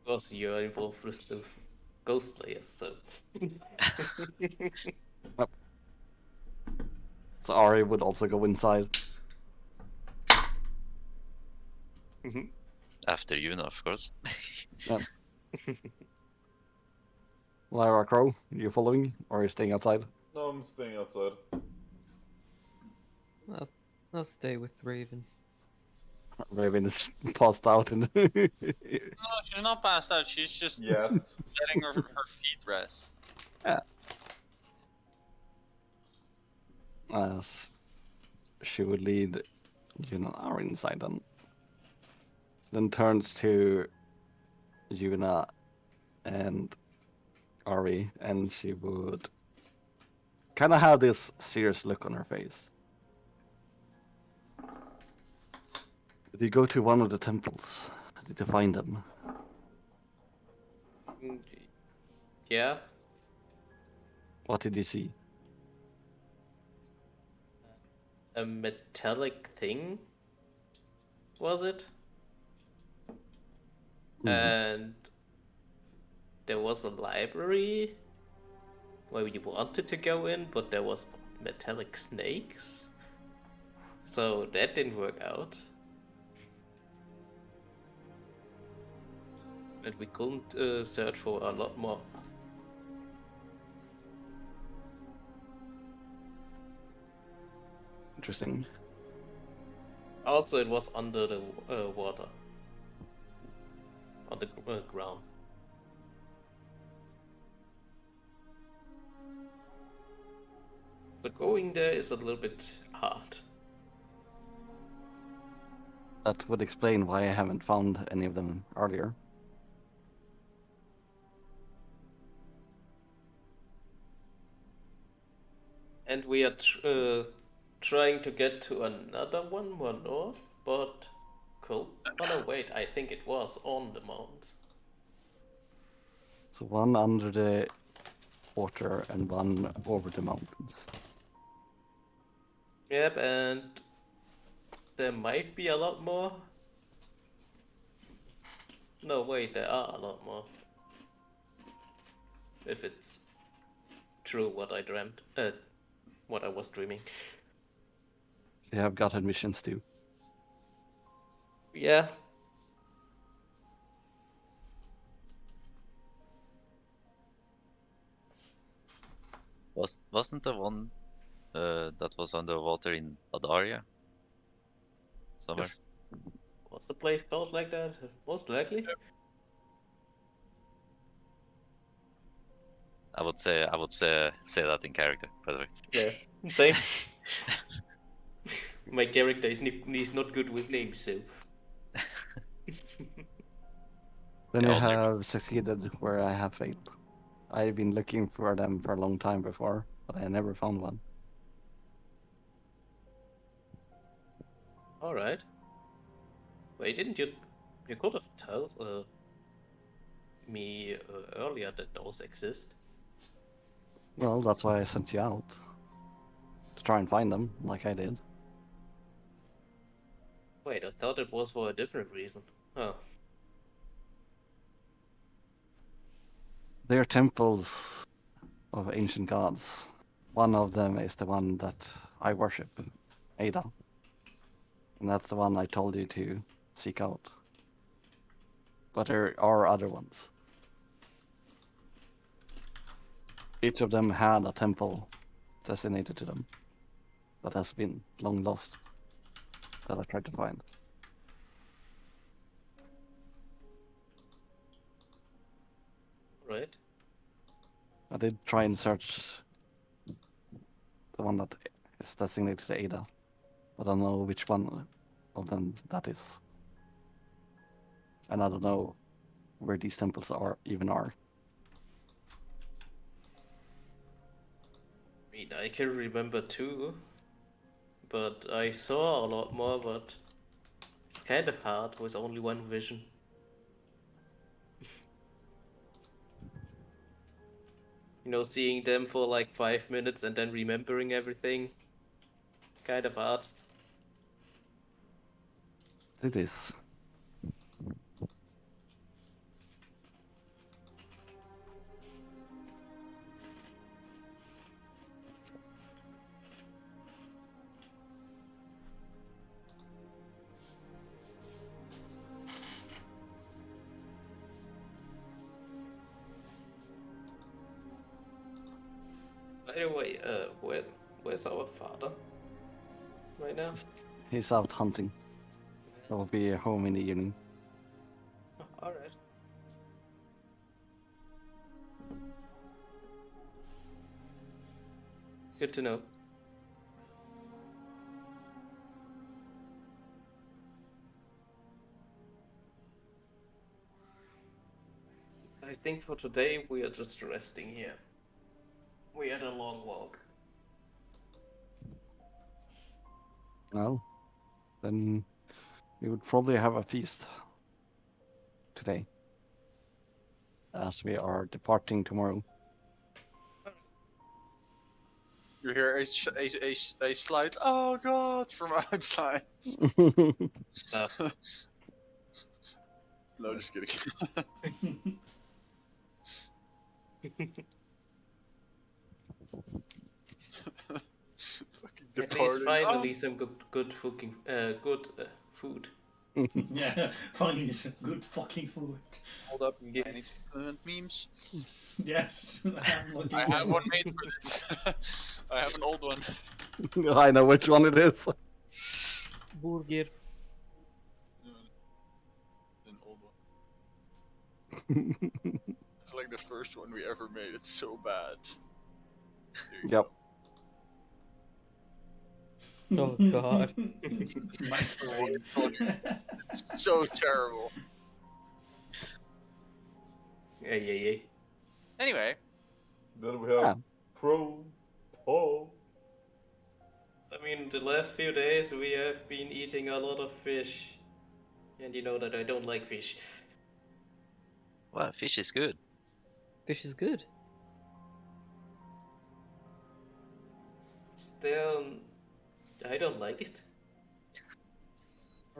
Because you're involved with the ghost layers, so. So Ari would also go inside. After Yuna, of course. Lyra Crow, are you following, or are you staying outside? No, I'm staying outside. I'll stay with Raven. Raven is passed out in. No, she's not passed out. She's just Yet. letting her feet rest. As she would lead Yuna and Ari inside, then turns to Yuna and Ari, and she would kind of have this serious look on her face. Did you go to one of the temples? Did you find them? Mm, Yeah, What did you see? a metallic thing, was it? And there was a library where you wanted to go in, but there was metallic snakes. So that didn't work out. And we couldn't search for a lot more. Interesting. Also, it was under the water. On the ground. But going there is a little bit hard. That would explain why I haven't found any of them earlier. And we are trying to get to another one more north, but cool. Oh no, wait, I think it was on the mount. So one under the water and one over the mountains. Yep, and there might be a lot more. No, wait, there are a lot more. If it's true what I dreamt, what I was dreaming. They have got admissions too. Yeah. Wasn't the one that was underwater in Adaria? Somewhere. Yes. What's the place called like that? Most likely. I would say say that in character, by the way. Yeah, same. My character is not good with names, so. Then Yeah, I I'll do. have succeeded where I have failed. I've been looking for them for a long time before, but I never found one. All right. Wait, didn't you? You could have told me earlier that those exist. Well, that's why I sent you out. To try and find them, like I did. Wait, I thought it was for a different reason. Oh, They're temples of ancient gods. One of them is the one that I worship, Ada. And that's the one I told you to seek out. But there are other ones. Each of them had a temple designated to them that has been long lost, that I tried to find. right. I did try and search the one that is designated to Ada, but I don't know which one of them that is. And I don't know where these temples are. I mean, I can remember too, but I saw a lot more, but it's kind of hard with only one vision. You know, seeing them for like 5 minutes and then remembering everything. Kind of hard. It is. By the way, where's our father right now? He's out hunting. He'll be home in the evening. Oh, all right. Good to know. I think for today we are just resting here. We had a long walk. Well, then We would probably have a feast today, as we are departing tomorrow. You hear a slight "Oh God" from outside. No, just kidding. Fucking At least departing. finally some good food. Yeah, finally some good fucking food. Hold up. I need to Yes. implement memes. Yes, I'm looking I have good. one made for this. I have an old one. I know which one it is. Burger. An old one. It's like the first one we ever made. It's so bad. There you Yep. Oh God. Nice brain. go. It's so terrible. Yeah. Anyway, Then we have Yeah. From Terra. I mean, the last few days we have been eating a lot of fish. And you know that I don't like fish. Wow, fish is good. Fish is good. Still, I don't like it.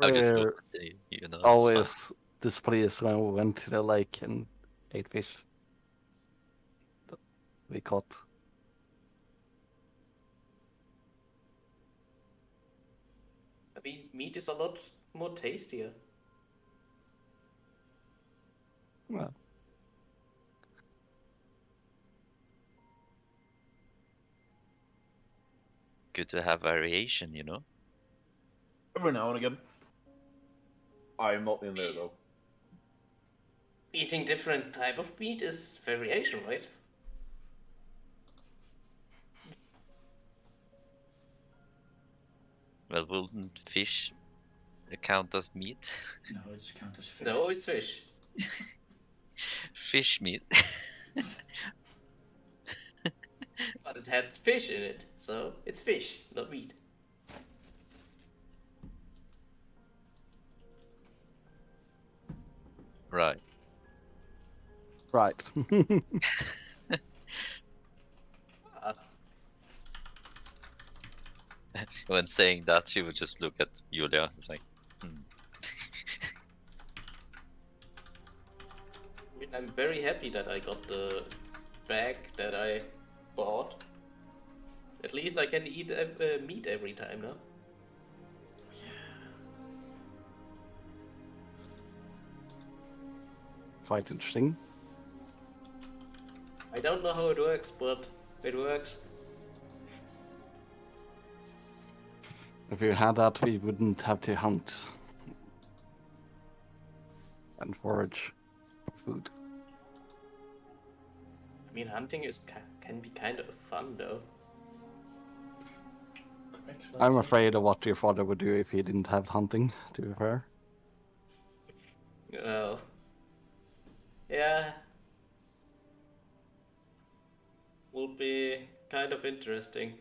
I just We're look at the, you know, always stuff. displeased when we went to the lake and ate fish that we caught. I mean, meat is a lot more tastier. Well, Good to have variation, you know. Every now and again. I am not in there though. Eating different type of meat is variation, right? Well, wouldn't fish count as meat? No, it's count as fish. No, it's fish. Fish meat. But it had fish in it, so it's fish, not meat. Right. right. When saying that, she would just look at Julia. It's like, I mean, I'm very happy that I got the bag that I bought. At least I can eat meat every time now. Quite interesting. I don't know how it works, but it works. If we had that, we wouldn't have to hunt and forage for food. I mean, hunting can be kind of fun though. Correct, I'm Lance. afraid of what your father would do if he didn't have hunting, to be fair. Oh. Yeah. Will be kind of interesting.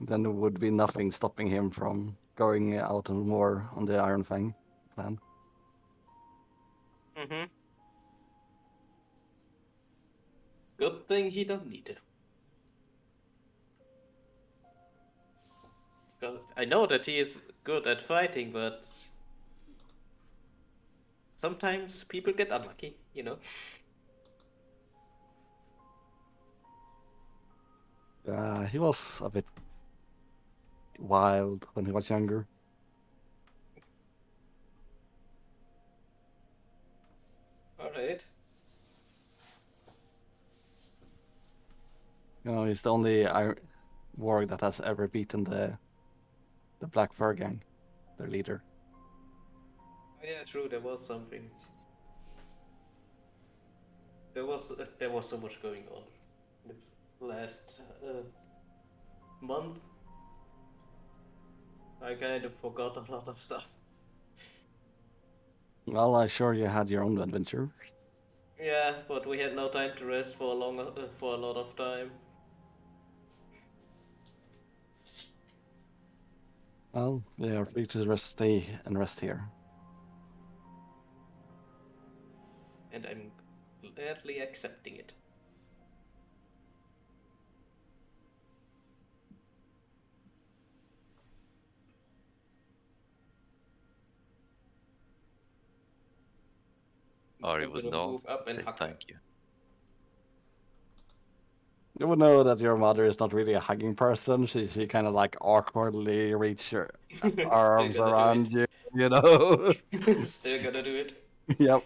Then there would be nothing stopping him from going out on more on the Iron Fang plan. Mm-hmm. Good thing he doesn't need to. 'Cause I know that he is good at fighting, but sometimes people get unlucky, you know. He was a bit wild when he was younger. Alright. You know, he's the only warg that has ever beaten the Black Fur Gang, their leader. Yeah, true, there was something. There was so much going on in the last month. I kind of forgot a lot of stuff. Well, I'm sure you had your own adventure. Yeah, but we had no time to rest for a lot of time. Well, they are free to stay and rest here. And I'm gladly accepting it. Or you I'm would gonna not move up and say hug her. thank you. You would know that your mother is not really a hugging person. She kind of like awkwardly reach her arms Still gonna around do you know? it. Still gonna do it. Yep.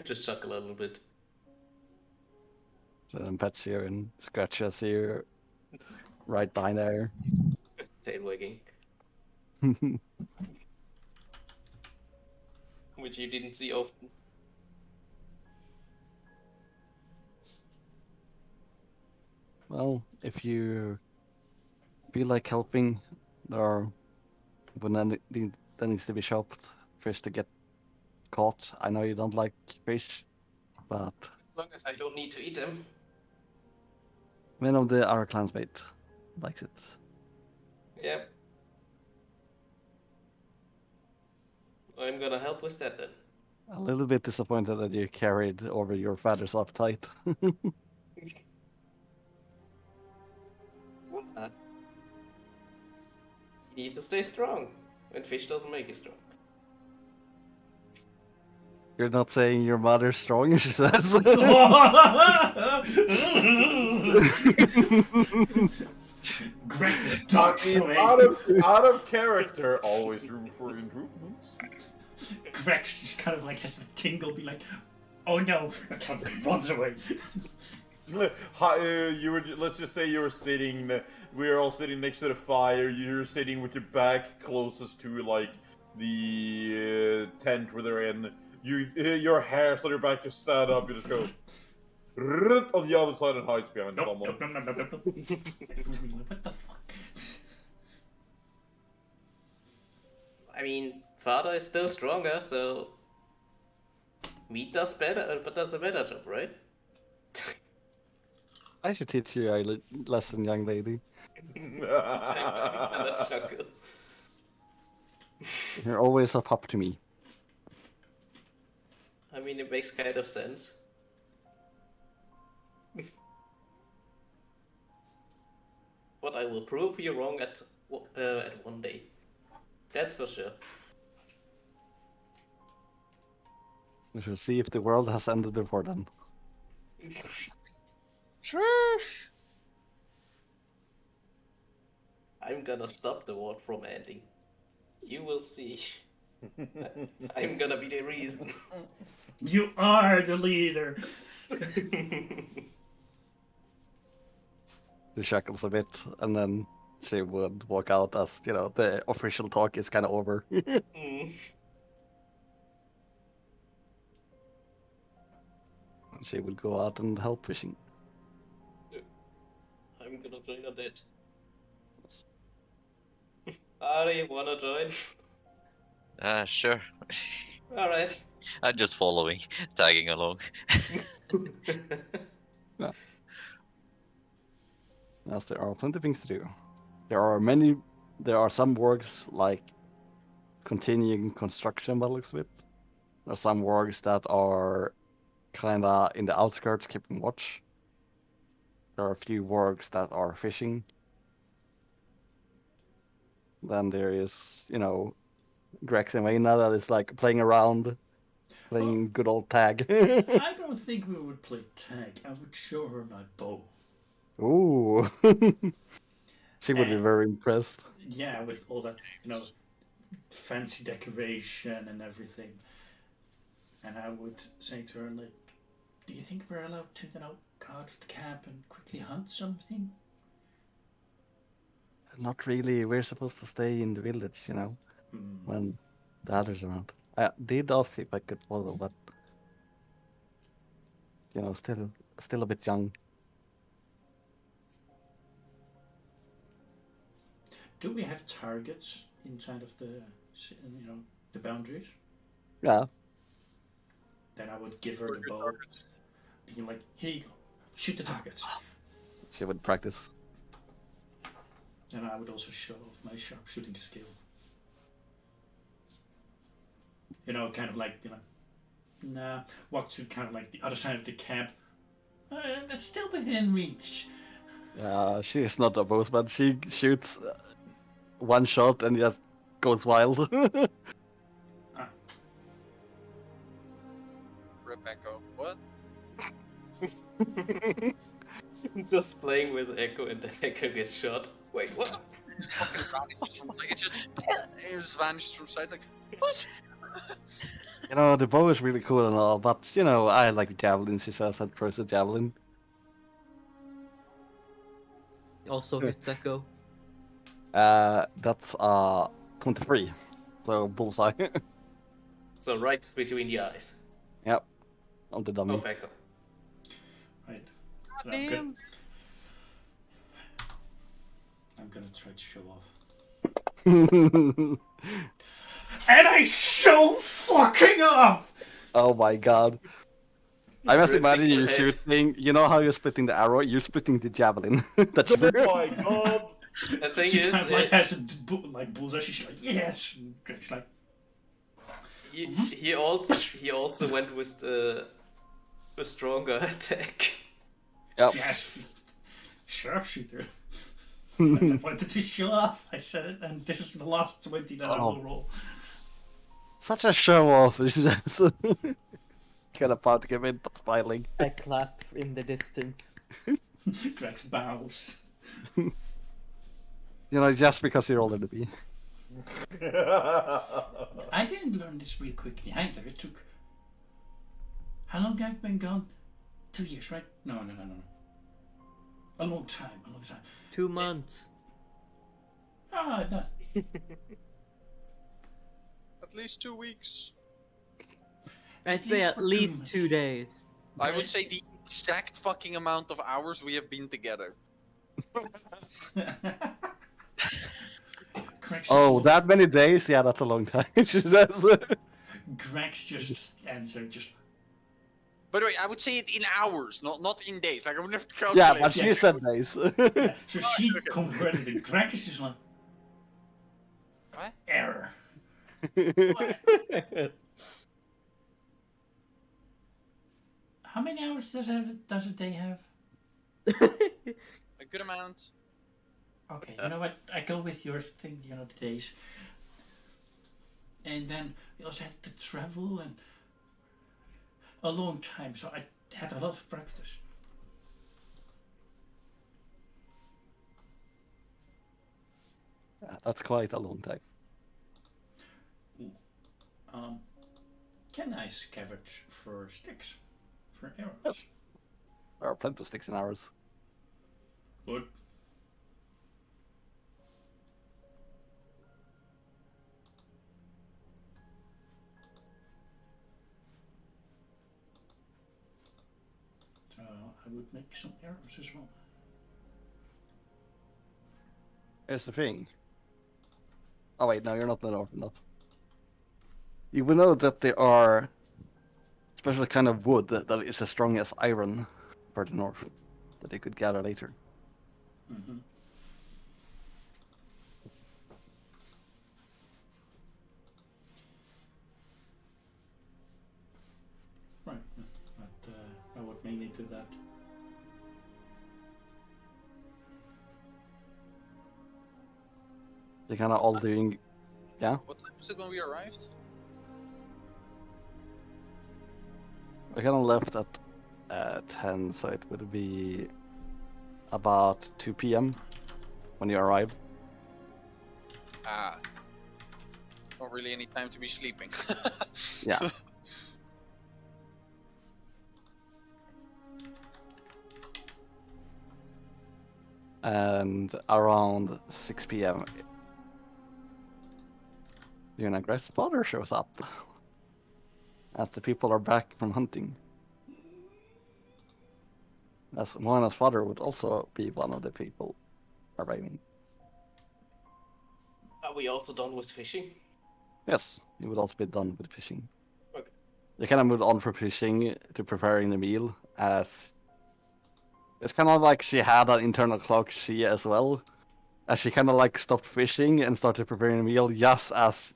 Just chuckle a little bit. Then pets you and scratches you right behind there. Tail wagging. Which you didn't see often. Well, if you feel like helping, there are when there needs to be sharp fish to get caught. I know you don't like fish, but As long as I don't need to eat them. one of our clansmate likes it. Yep. I'm gonna help with that then. A little bit disappointed that you carried over your father's appetite. You need to stay strong. And fish doesn't make you strong. You're not saying your mother's strong, she says. Greg ducks away. Out of character, always room for improvements. Grex just kind of like has a tingle, be like, "Oh no!" and kind of runs away. You were. Let's just say you were sitting. We were all sitting next to the fire. You're sitting with your back closest to like the tent where they're in. Your hair on your back just stand up. You just go on the other side and hides behind someone. What the fuck? I mean, father is still stronger, so meat does better, but does a better job, right? I should teach you a lesson, young lady. That's not good. You're always a pup to me. I mean, it makes kind of sense. But I will prove you wrong at one day. That's for sure. We shall see if the world has ended before then. Shush! I'm gonna stop the war from ending. You will see. I'm gonna be the reason. You are the leader. She shackles a bit, and then she would walk out as, you know, the official talk is kind of over. She would go out and help fishing. I'm gonna join on that. Ari, wanna join? Sure. Alright. I'm just following, tagging along. As there are plenty of things to do. There are some works like continuing construction by the looks of it. There are some works that are kinda in the outskirts keeping watch. There are a few works that are fishing. Then there is, you know, Grex and Vayna that is like playing around, playing good old tag. I don't think we would play tag. I would show her my bow. Ooh. She would be very impressed. Yeah, with all that, you know, fancy decoration and everything. And I would say to her, like, do you think we're allowed to, you know, go out of the camp and quickly hunt something? Not really. We're supposed to stay in the village, you know, when the others are around. I did ask if I could follow, but, you know, still a bit young. Do we have targets inside of the, you know, the boundaries? Yeah. Then I would give her the bow, being like, here you go, shoot the targets. She would practice. then I would also show off my sharpshooting skill. You know, kind of like, walk to kind of like the other side of the camp. That's still within reach. She is not a bossman. She shoots one shot and just goes wild. Rip Echo. What? Just playing with Echo and then Echo gets shot. Wait, what? Fucking vanishes from like, it just vanishes from sight. Like, what? You know, the bow is really cool and all, but you know, I like javelins. She says that throws a javelin. Also hits Echo. That's 23. So bullseye. So right between the eyes Yep. On the dummy. of Echo. Right. So Damn. I'm gonna try to show off. And I show fucking off! Oh my god. I must Ripping imagine your you head. shooting. You know how you're splitting the arrow? You're splitting the javelin. That's Oh my god! The thing She is, kind of like has a like bullseye. She's like, yes! And Greg's like, he also went with the stronger attack. Yep. yes! Sharpshooter. I wanted to show off. I said it, and this is the last 20 that I will roll. Such a show off. It's just kind of about to give in, but smiling. I clap in the distance. Greg's bows. You know, just because you're older than me. I didn't learn this real quickly either. It took. How long I've been gone? 2 years, right? No. A long time. 2 months. Ah, no. At least 2 weeks. I'd At say least at for 2 least months. 2 days. I would say the exact fucking amount of hours we have been together. Greg's Oh, just- that many days? Yeah, that's a long time. She says. Greg's just stands there, just. By the way, I would say it in hours, not in days. Like I would never Yeah, calculate. but she said days. Yeah, so she okay. converted it. Greg is just like. What? Error. How many hours does a day have? A good amount. Okay, you know what? I go with your thing, the days. And then we also had to travel and a long time, so I had a lot of practice. Yeah, that's quite a long time. Can I scavenge for sticks? For arrows? Yes. There are plenty of sticks and arrows. Good. So I would make some arrows as well. Here's the thing. Oh wait, no, you're not north enough. You will know that there are special kind of wood that is as strong as iron for the north that they could gather later. Mm-hmm. Right, but I would mainly do that. They're kind of all doing. Yeah, What time was it when we arrived? we kind of left at 10, so it would be about 2 p.m. when you arrived. Ah. Not really any time to be sleeping. Yeah. And around 6 p.m. Gress's father shows up. As the people are back from hunting. As Moana's father would also be one of the people arriving. Are we also done with fishing? Yes, he would also be done with fishing. Okay. They kind of moved on from fishing to preparing the meal, as it's kind of like she had an internal clock, she as well, as she kind of like stopped fishing and started preparing a meal just as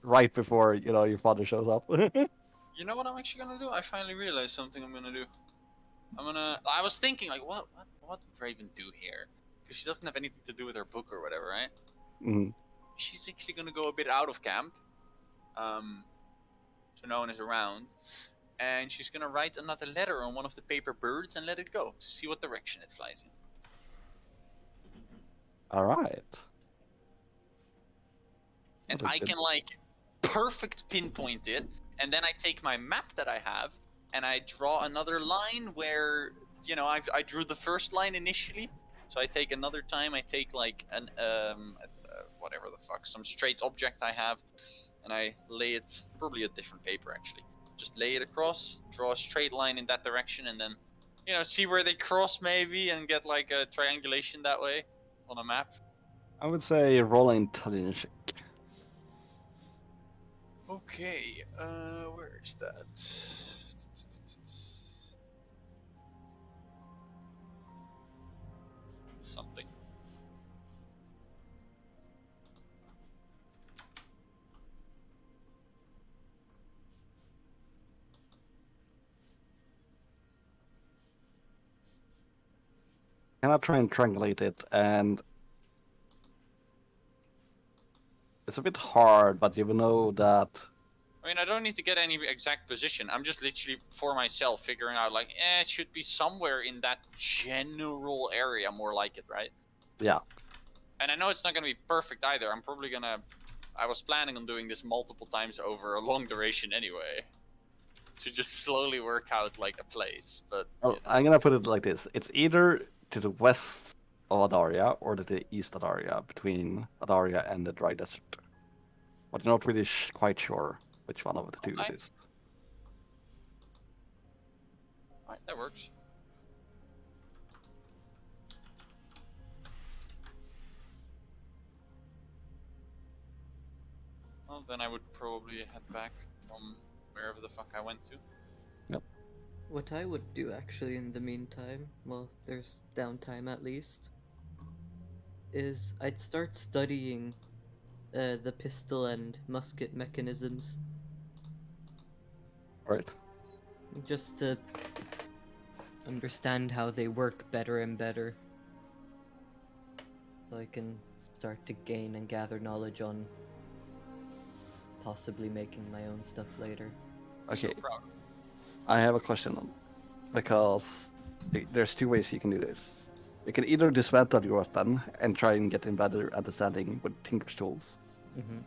right before your father shows up. You know what I'm actually gonna do? I finally realized something I'm gonna do. I was thinking like, what would Raven do here? Because she doesn't have anything to do with her book or whatever, right? Mhm. She's actually gonna go a bit out of camp, so no one is around, and she's gonna write another letter on one of the paper birds and let it go to see what direction it flies in. All right. And That's a I good- can like perfect pinpoint it, and then I take my map that I have and I draw another line where I drew the first line initially. So I take another time. I take like an whatever the fuck, some straight object I have, and I lay it, probably a different paper actually. Just lay it across, draw a straight line in that direction, and then see where they cross maybe, and get like a triangulation that way on a map. I would say roll an intelligence check. Okay, where is that? Something. Cannot try and triangulate it, and it's a bit hard, but you will know that. I mean, I don't need to get any exact position. I'm just literally, for myself, figuring out, like, it should be somewhere in that general area, more like it, right? Yeah. And I know it's not going to be perfect either. I was planning on doing this multiple times over a long duration anyway. To just slowly work out, like, a place, but... Well, I'm gonna put it like this. It's either to the west of Adaria or to the east of Adaria, between Adaria and the dry desert. But you're not really quite sure which one of the two Okay. it is. Alright, that works. Well, then I would probably head back from wherever the fuck I went to. What I would do actually in the meantime, well, there's downtime at least, is I'd start studying the pistol and musket mechanisms, Right. just to understand how they work better and better, so I can start to gain and gather knowledge on possibly making my own stuff later. Okay. So proud. I have a question on, because there's two ways you can do this. You can either dismantle your weapon and try and get a better understanding with Tinker's tools, Mm-hmm.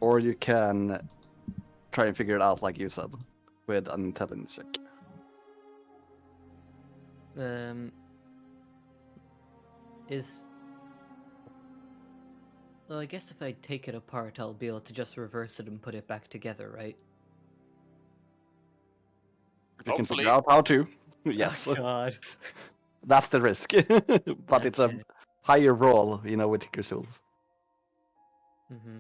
or you can try and figure it out, like you said, with an intelligence check. Is... Well, I guess if I take it apart, I'll be able to just reverse it and put it back together, right? If you can Hopefully. figure out how to, yes, Oh, God. that's the risk. But it's a Okay. higher roll, with Tinker's tools. Mm-hmm.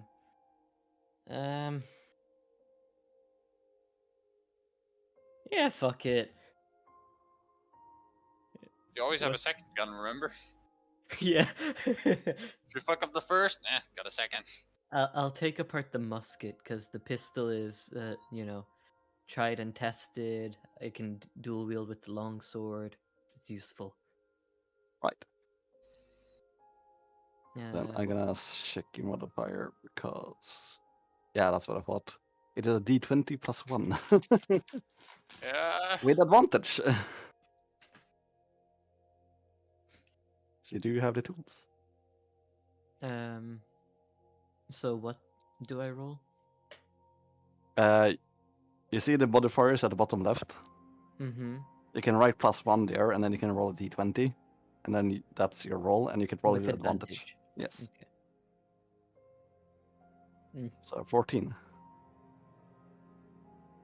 Yeah, fuck it. You always have a second gun, remember? Yeah. If you fuck up the first, got a second. I'll take apart the musket, because the pistol is, tried and tested. I can dual wield with the long sword. It's useful. Right. Then Uh, I'm gonna check your modifier because, yeah, that's what I thought. It is a D20 plus 1 Yeah. with advantage. So you do have the tools. so what do I roll? You see the modifiers at the bottom left? Mm-hmm. You can write plus 1 there, and then you can roll a D20, and then that's your roll, and you can roll it With with advantage. Yes. Okay. So 14.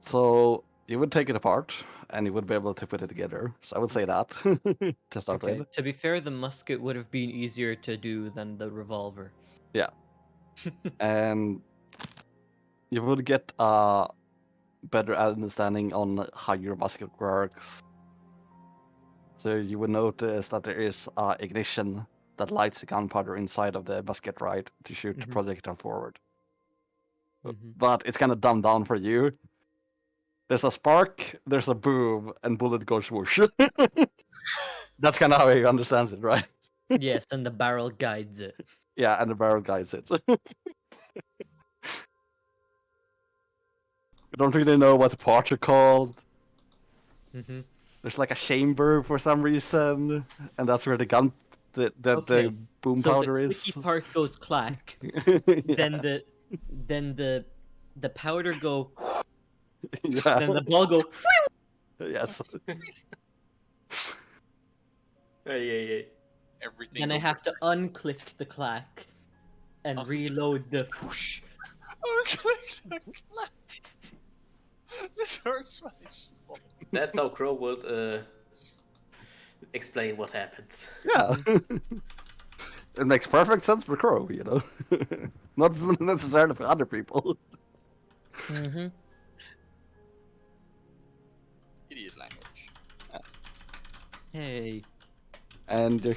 So you would take it apart, and you would be able to put it together. So I would say that to start Okay. with. To be fair, the musket would have been easier to do than the revolver. Yeah. And you would get a better understanding on how your musket works. So you would notice that there is ignition that lights the gunpowder inside of the basket, right, to shoot the Mhm. projectile forward. Mhm. But it's kind of dumbed down for you. There's a spark, there's a boom, and bullet goes whoosh. That's kind of how he understands it, right? Yes, and the barrel guides it. Yeah, and the barrel guides it. You don't really know what the parts are called. Mm-hmm. There's like a chamber for some reason, and that's where the Okay, the boom So powder the is. clicky part goes clack, Yeah, then the powder go, yeah. then the ball go. Yes. Hey. Everything. Then I over- have to unclick the clack and reload the whoosh. Oh, click the clap. This hurts my soul. That's how Crow would explain what happens. Yeah. It makes perfect sense for Crow, you know. Not necessarily for other people. Mm-hmm. Idiot language. Hey. And you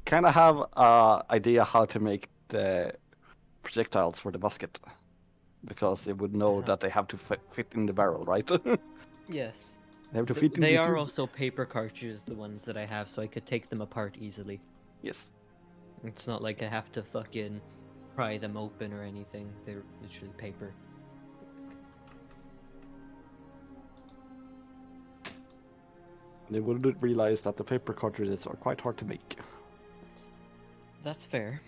kind of have an idea how to make the projectiles for the basket. Because they would know that they have to fit in the barrel, right? Yes. They have to fit in They the are tube. also paper cartridges, the ones that I have, so I could take them apart easily. Yes. It's not like I have to fucking pry them open or anything. They're literally paper. They wouldn't realize that the paper cartridges are quite hard to make. That's fair.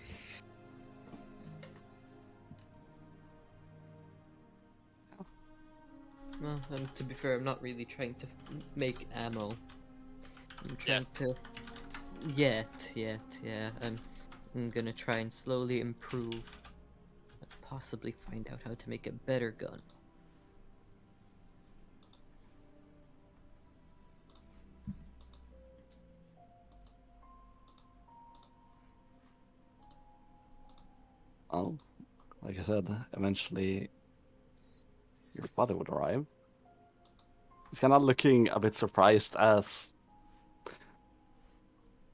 Well, and to be fair, I'm not really trying to make ammo. I'm trying to... Yet, yeah. I'm gonna try and slowly improve. And possibly find out how to make a better gun. Well, like I said, eventually your father would arrive. He's kind of looking a bit surprised as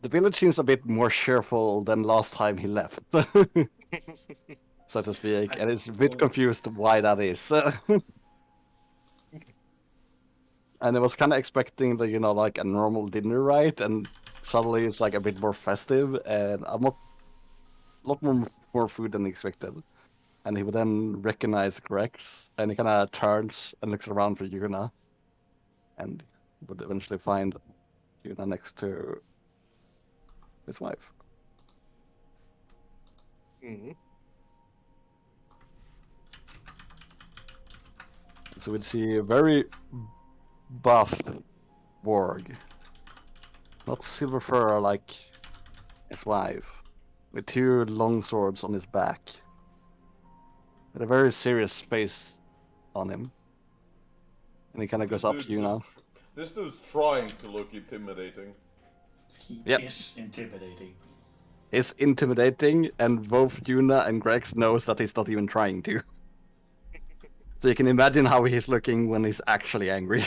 the village seems a bit more cheerful than last time he left, so to speak, and he's a bit confused why that is. And I was kind of expecting the, you know, like a normal dinner, right? And suddenly it's like a bit more festive and a lot more food than expected. And he would then recognize Grex, and he kind of turns and looks around for Yuna, and would eventually find Yuna next to his wife. Mm-hmm. So we'd see a very buff warg, not silver fur like his wife, with two long swords on his back, with a very serious face on him. And he kind of goes up to Yuna. This dude's trying to look intimidating. He Yep. is intimidating. It's intimidating, and both Yuna and Grex knows that he's not even trying to. So you can imagine how he's looking when he's actually angry.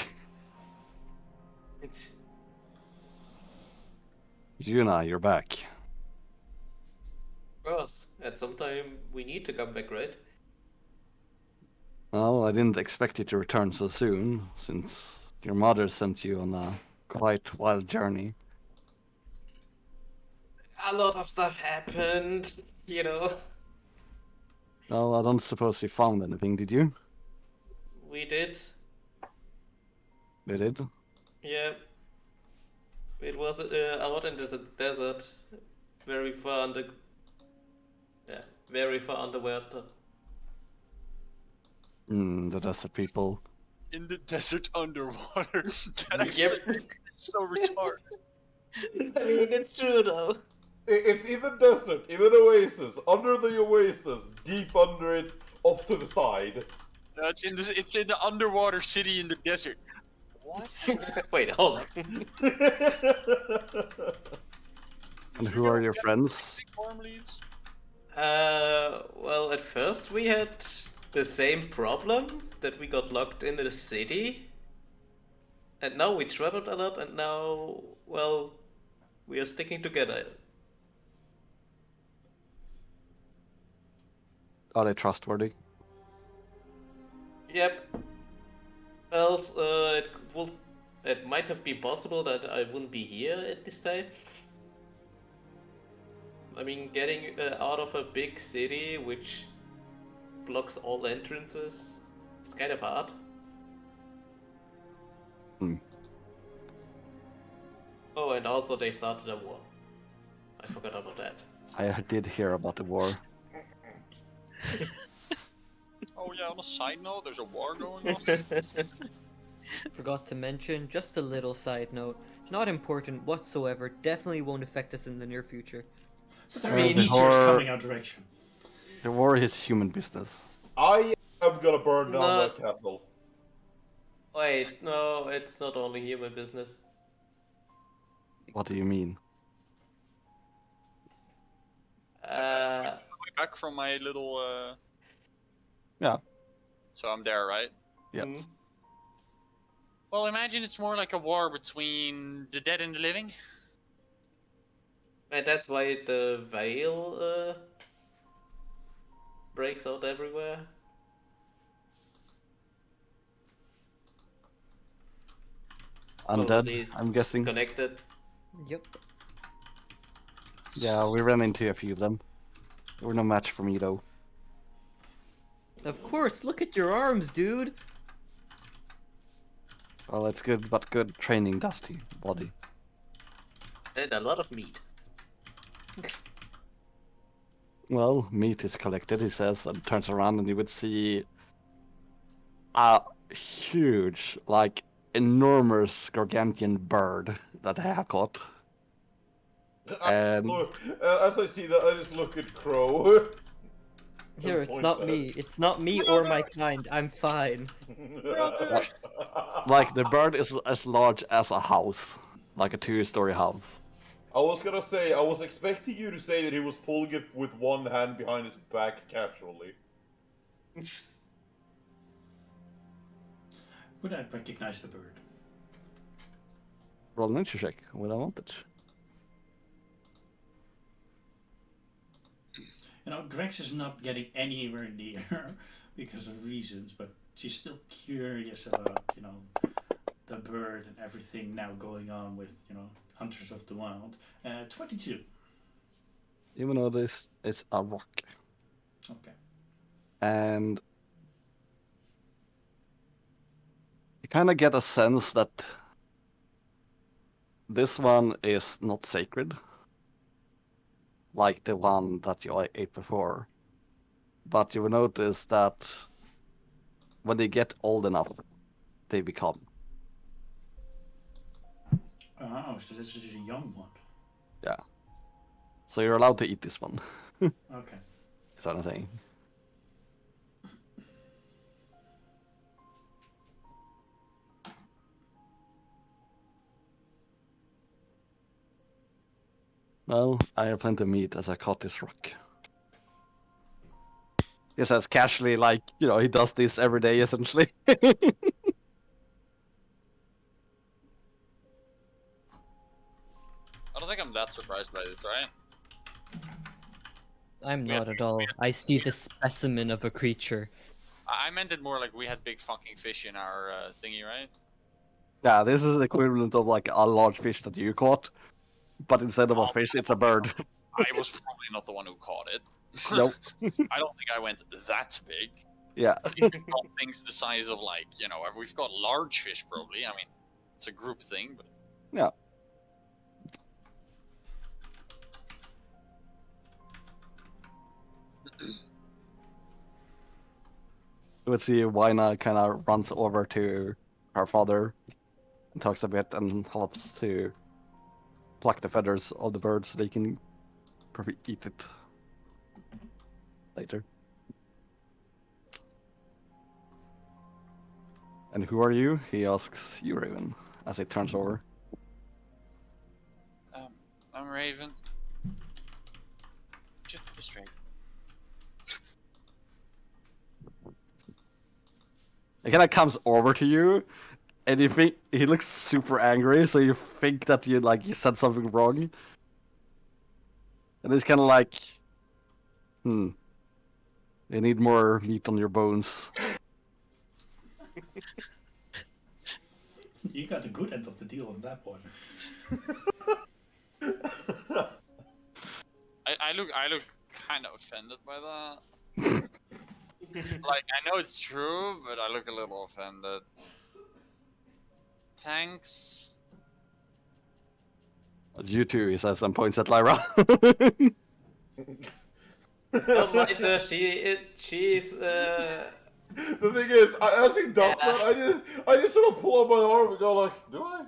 Yuna, you're back. Of course, at some time we need to come back, right? Well, I didn't expect you to return so soon, since your mother sent you on a quite wild journey. A lot of stuff happened, you know. Well, I don't suppose you found anything, did you? We did. You did? Yeah. It was out in the desert, very far under. Yeah, very far underwater. The desert people. In the desert underwater. That Yep. explanation is so retarded. I mean, it's true though. It's in the desert, in an oasis, under the oasis, deep under it, off to the side. No, it's in the underwater city in the desert. What? Wait, hold on. And who are your friends? Worm leaves? Well, at first we had the same problem that we got locked in the city. And now we traveled a lot, and now, well, we are sticking together. Are they trustworthy? Yep. Else, it might have been possible that I wouldn't be here at this time. I mean, getting out of a big city which blocks all entrances, it's kind of hard. Hmm. Oh, and also they started a war. I forgot about that. I did hear about the war. Oh yeah, on a side note, there's a war going on. Forgot to mention, just a little side note. Not important whatsoever, definitely won't affect us in the near future. But there are the meteors horror- coming our direction. The war is human business. I am gonna burn down Not- that castle. Wait, no, it's not only human business. What do you mean? Back from my little. Yeah. So I'm there, right? Yes. Well, imagine it's more like a war between the dead and the living. And that's why the veil breaks out everywhere. Undead, these- I'm guessing. Connected. Yep. Yeah, we ran into a few of them. They were no match for me though. Of course, look at your arms, dude! Well, it's good, but good training, Dusty body. And a lot of meat. Well, meat is collected, he says, and turns around and you would see a huge, like, enormous gargantuan bird that they have caught. And Look, as I see that, I just look at Crow. Here, it's point not that. me. It's not me or my kind. I'm fine. like the bird is as large as a house, like a 2-story house. I was gonna say, I was expecting you to say that he was pulling it with one hand behind his back casually. Would I recognize the bird? Roll nature check with advantage. You know, Grex is not getting anywhere near because of reasons, but she's still curious about, you know, the bird and everything now going on with, you know, Hunters of the Wild. 22. Even though this is a rock. Okay. And you kind of get a sense that this one is not sacred, like the one that you ate before. But you will notice that when they get old enough, they become. Oh, so this is a young one. Yeah. So you're allowed to eat this one. Okay. That's what I'm saying. Well, I have plenty of meat as I caught this rock. He says casually, like, you know, he does this every day essentially. I don't think I'm that surprised by this, right? I'm We had- not at all. I see the specimen of a creature. I meant it more like we had big fucking fish in our thingy, right? Yeah, this is the equivalent of like a large fish that you caught, but instead of a fish, it's a bird. I was probably not the one who caught it. Nope. I don't think I went that big. Yeah. We've got things the size of, like, you know, we've got large fish probably. I mean, it's a group thing, but Yeah. Let's see, Wina kind of runs over to her father and talks a bit and helps to pluck the feathers of the bird so they can probably eat it later. And who are you? He asks you, Raven, as he turns over. I'm Raven. Just Raven. He kind of comes over to you, and you think he looks super angry, so you think that you said something wrong. And he's kind of like, You need more meat on your bones. You got the good end of the deal on that one. I look kind of offended by that. Like, I know it's true, but I look a little offended. Thanks. As you two, he says, and points at Lyra. Oh my god, she's The thing is, as he does that, I just sort of pull up my arm and go like, do I?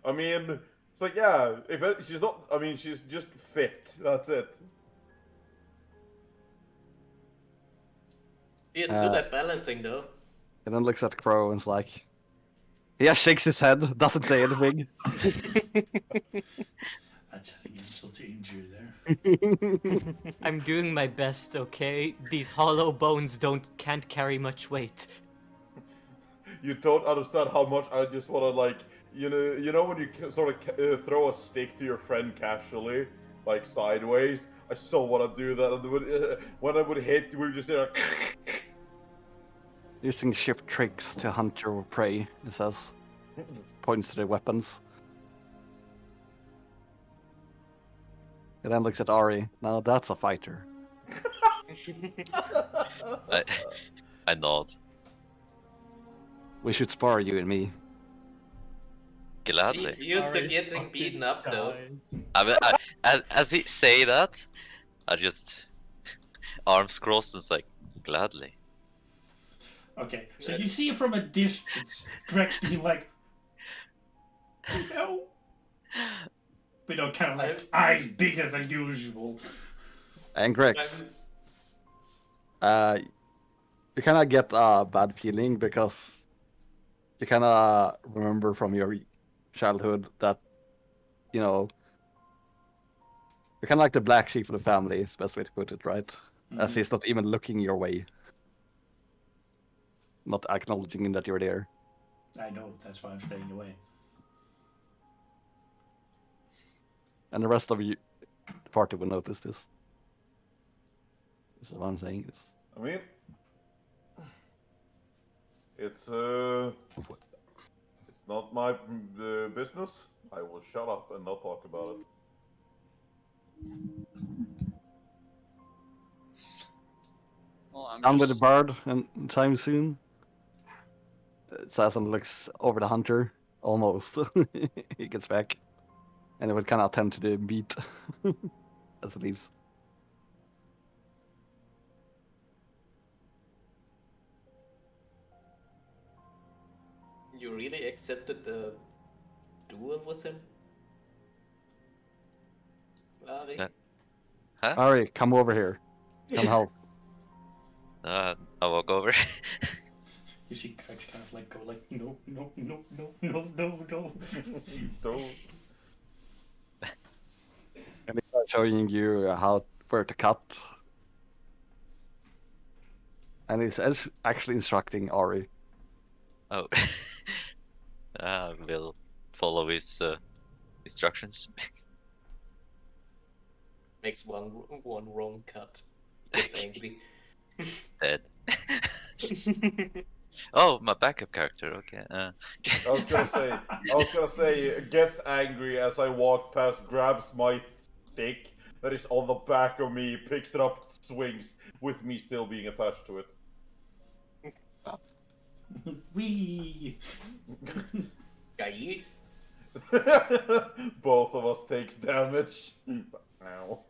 I mean, it's like, yeah, she's not, I mean, she's just fit, that's it. she's good at balancing though. And then looks at Crow and is like, he just shakes his head, doesn't say anything. That's an insult to injury there. I'm doing my best, okay? These hollow bones can't carry much weight. You don't understand how much I just want to, like, you know when you sort of throw a stick to your friend casually, like sideways. I so want to do that, and when I would hit, we would just say, Using shift tricks to hunt your prey, he says. Points to the weapons. And then looks at Ari. Now that's a fighter. I nod. We should spar, you and me. Gladly. She's used to getting beaten up though. I mean, as he say that, I just arms crossed and it's like, gladly. Okay, so you see from a distance, Greg's being like, no. But no, kind of like, eyes bigger than usual. And Grex, you kind of get a bad feeling because you kind of remember from your childhood that, you know, you're kind of like the black sheep of the family, is the best way to put it, right? As he's not even looking your way. Not acknowledging that you're there. I know, that's why I'm staying away. And the rest of you, the party will notice this. This is what I'm saying. I mean, it's not my business. I will shut up and not talk about it. Well, I'm Down with the just- bird and time soon. Sasson looks over the hunter, almost. He gets back. And it would kind of attend to the beat as it leaves. You really accepted the duel with him? Larry? Huh? Ari, come over here. Come help. I walk over. You see Greg's kind of like go like, no, no, no, no, no, no, no. Don't. And they start showing you where to cut. And he's actually instructing Ari. Oh. We'll follow his instructions. Makes one wrong cut. Gets angry. Dead. Oh, my backup character. Okay. I was gonna say, gets angry as I walk past, grabs my stick that is on the back of me, picks it up, swings, with me still being attached to it. Wee. Guy. Both of us takes damage. Ow.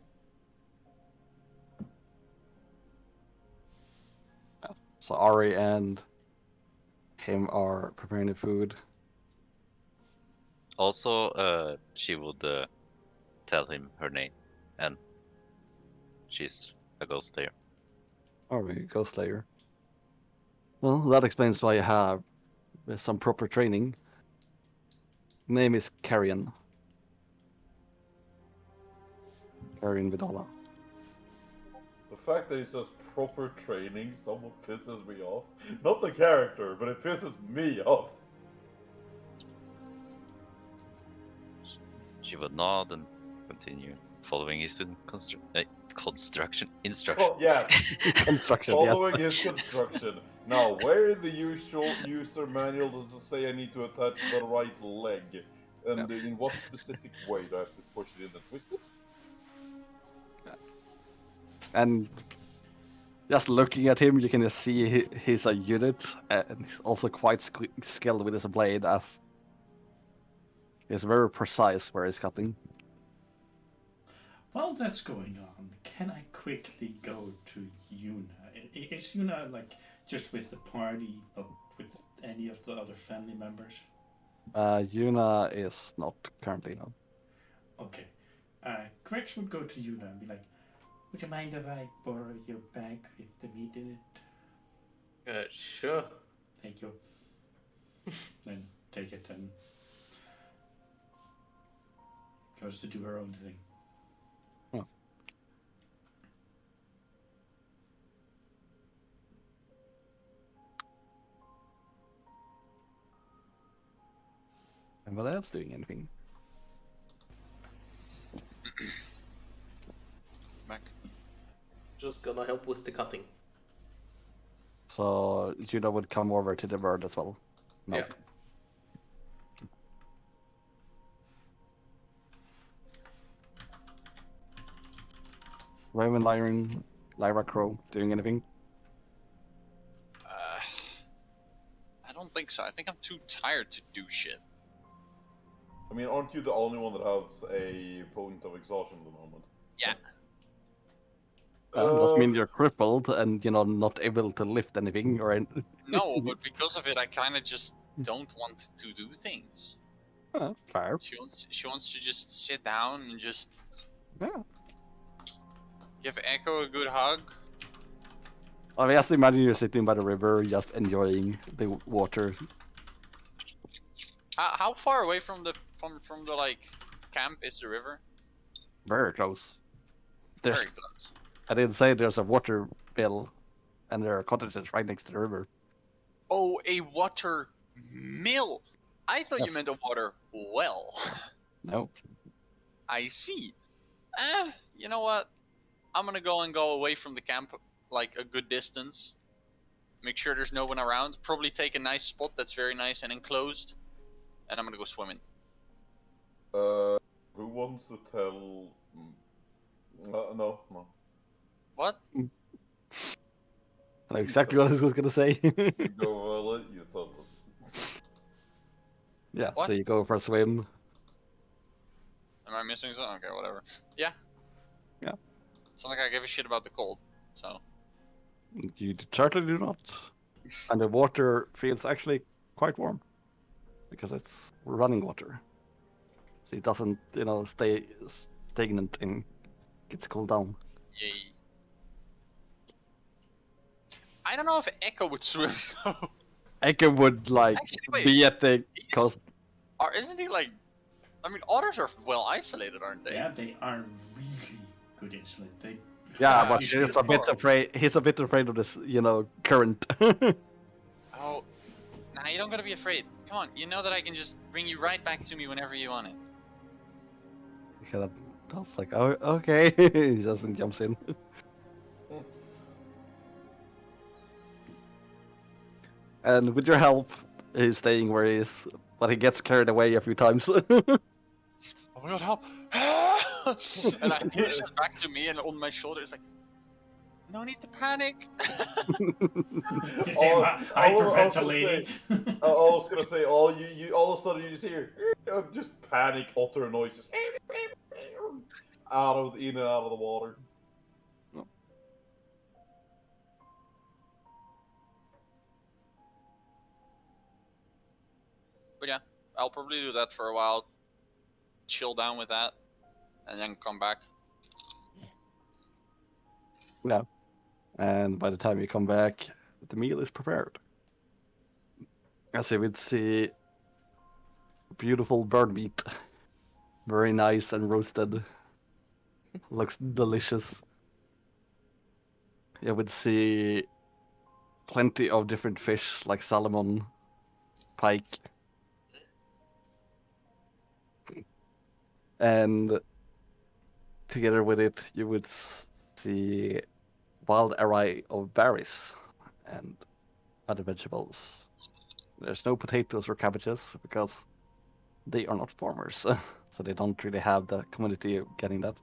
So Ari and him are preparing the food. Also, she would tell him her name, and she's a ghost slayer. Ari, Ghost Slayer. Well, that explains why you have some proper training. Name is Carrion. Carrion Vidala. The fact that he says proper training somewhat pisses me off. Not the character, but it pisses me off. She would nod and continue following his instruction. Oh, yes. Construction, Following yes. his construction. Now, where in the usual user manual does it say I need to attach the right leg? And in what specific way do I have to push it in and twist it? And just looking at him, you can just see he's a unit, and he's also quite skilled with his blade, as he's very precise where he's cutting. While that's going on, can I quickly go to Yuna? Is Yuna like just with the party, or with any of the other family members? Yuna is not currently, no. Okay. Grex would go to Yuna and be like, would you mind if I borrow your bag with the meat in it? Sure. Thank you. Then take it and goes to do her own thing. Oh. Anybody else doing anything? Back. Just gonna help with the cutting. So Yuna would come over to the bird as well. No. Yeah. Raven, Lyra, Crow, doing anything? I don't think so. I think I'm too tired to do shit. I mean, aren't you the only one that has a point of exhaustion at the moment? Yeah. Does mean you're crippled and not able to lift anything or No, but because of it, I kind of just don't want to do things. fair. She wants to just sit down and just Yeah. give Echo a good hug. I mean, just imagine you're sitting by the river, just enjoying the water. How far away from the like camp is the river? Very close. There's, Very close. I didn't say there's a water mill, and there are cottages right next to the river. Oh, a water mill. I thought you Yes. meant a water well. No. I see. You know what? I'm gonna go away from the camp like a good distance. Make sure there's no one around. Probably take a nice spot that's very nice and enclosed. And I'm gonna go swimming. Who wants to tell? No. What? I know exactly what I was gonna say. You go, I'll let you tell them. Yeah, What? so you go for a swim. Am I missing something? Okay, whatever. Yeah. Yeah. It's not like I give a shit about the cold, so. You certainly do not. And the water feels actually quite warm. Because it's running water. So it doesn't, stay stagnant and gets cooled down. Yay. I don't know if Echo would swim though. Echo would, Actually, wait. be at the coast. Or isn't he like? I mean, otters are well isolated, aren't they? Yeah, they are really good insulated. They Yeah, Yeah, but he's he's a bit far. afraid. He's a bit afraid of this, current. Oh, nah, you don't gotta be afraid. Come on, you know that I can just bring you right back to me whenever you want it. He kind of does like, oh, okay. He doesn't jumps in. And with your help, he's staying where he is, but he gets carried away a few times. Oh my god, help! And he pushes back to me and on my shoulder. It's like, no need to panic. hyperventilating. I was gonna say, all all of a sudden you just hear just panic otter noises in and out of the water. But yeah, I'll probably do that for a while. Chill down with that, and then come back. Yeah. And by the time you come back, the meal is prepared. As you would see, beautiful bird meat. Very nice and roasted. Looks delicious. You would see plenty of different fish like salmon, pike. And together with it, you would see wild array of berries and other vegetables. There's no potatoes or cabbages because they are not farmers, so they don't really have the commodity of getting that.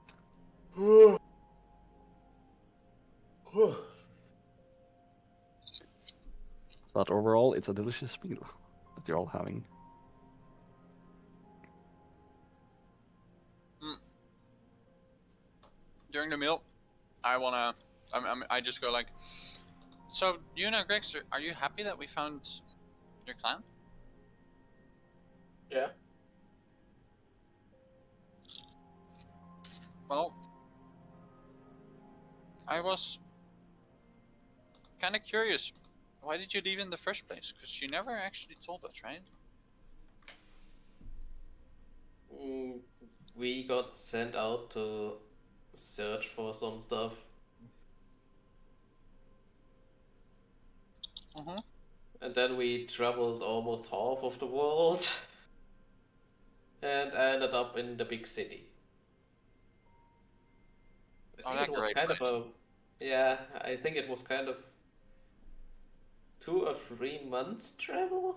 But overall, it's a delicious meal that you're all having. During the meal, I just go like, so you know, Greg, are you happy that we found your clan? Yeah. Well, I was kind of curious. Why did you leave in the first place? Because you never actually told us, right? We got sent out to search for some stuff. Mm-hmm. And then we traveled almost half of the world. And I ended up in the big city. I think that it was great kind place. of yeah, I think it was kind of 2 or 3 months travel.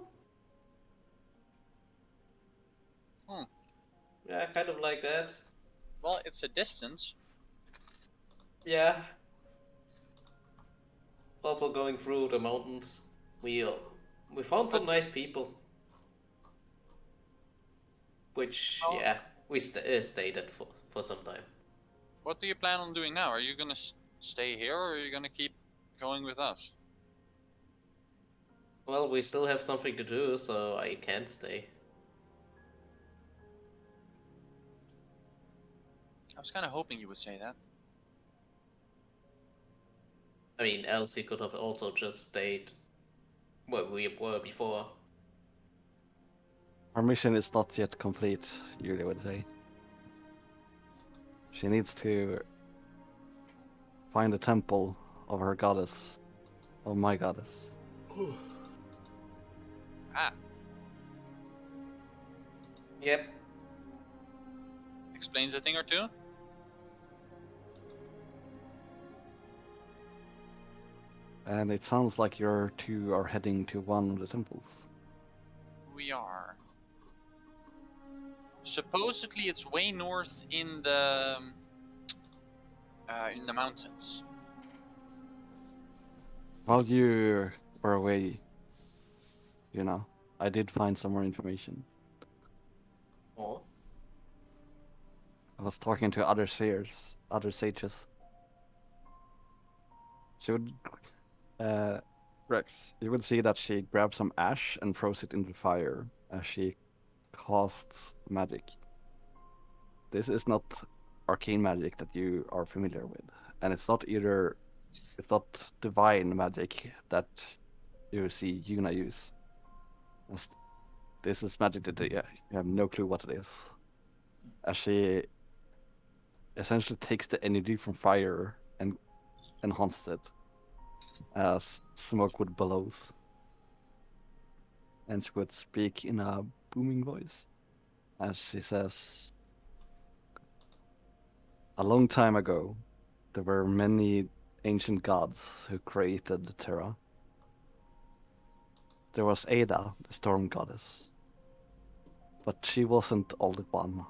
Yeah, kind of like that. Well, it's a distance. Yeah. Also going through the mountains. We found some nice people. Which, Oh. yeah, we stayed at for some time. What do you plan on doing now? Are you gonna stay here, or are you gonna keep going with us? Well, we still have something to do, so I can't stay. I was kind of hoping you would say that. I mean, Elsie could have also just stayed where we were before. Her mission is not yet complete, Julia would say. She needs to find a temple of her goddess, of my goddess. Ah, Yep. explains a thing or two. And it sounds like you two are heading to one of the temples. We are. Supposedly, it's way north in the mountains. While you were away, I did find some more information. Oh. I was talking to other sages. She would, Rex, you would see that she grabbed some ash and throws it into fire as she casts magic. This is not arcane magic that you are familiar with, and it's not divine magic that you see Yuna use. This is magic that you have no clue what it is. As she essentially takes the energy from fire and enhances it as smoke would bellows. And she would speak in a booming voice as she says, a long time ago, there were many ancient gods who created the Terra. There was Ada, the storm goddess, but she wasn't all the one.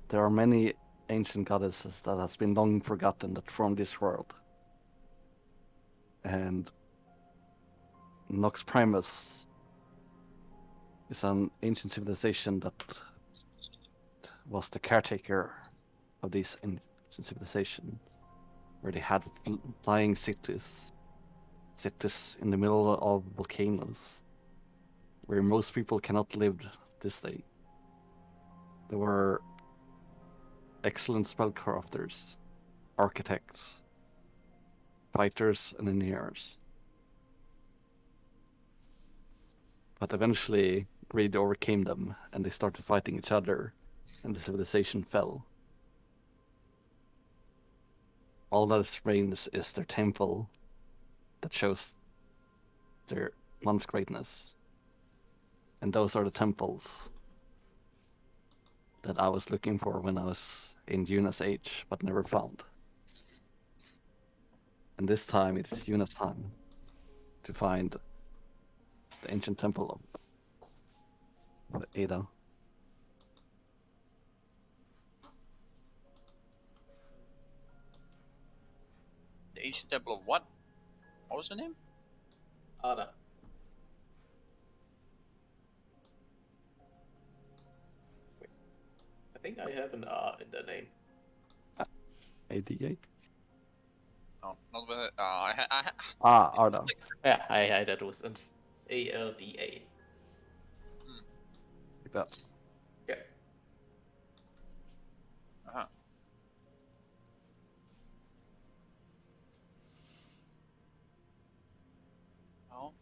There are many ancient goddesses that has been long forgotten that formed this world. And Nox Primus is an ancient civilization that was the caretaker of this ancient civilization, where they had flying cities in the middle of volcanoes, where most people cannot live this day. There were excellent spellcrafters, architects, fighters, and engineers. But eventually, greed overcame them, and they started fighting each other, and the civilization fell. All that remains is their temple that shows their once greatness. And those are the temples that I was looking for when I was in Yuna's age, but never found. And this time it's Yuna's time to find the ancient temple of Ada. The ancient temple of what? What was the name? Ada. I think I have an R in the name. ADA? No, not with it. I Arda. Yeah, that was an ALDA. Like that. Yeah. Uh-huh. Well,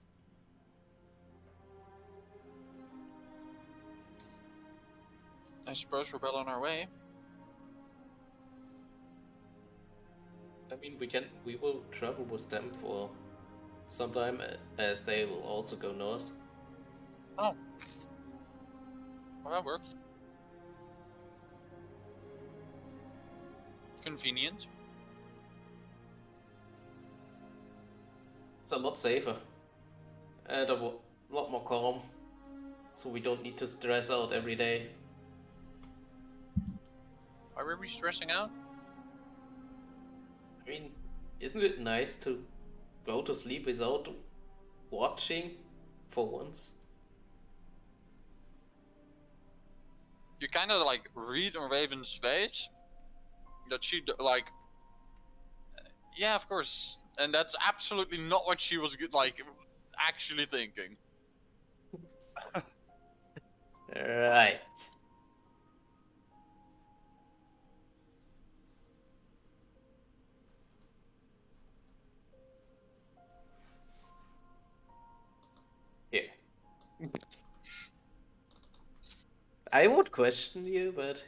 I suppose we're well on our way. I mean, we will travel with them for some time, as they will also go north. Oh. Well, that works. Convenient. It's a lot safer and a lot more calm, so we don't need to stress out every day. Why were we stressing out? I mean, isn't it nice to go to sleep without watching for once? You kind of like read on Raven's face that she like, yeah, of course, and that's absolutely not what she was like actually thinking. Right. Yeah. I would question you, but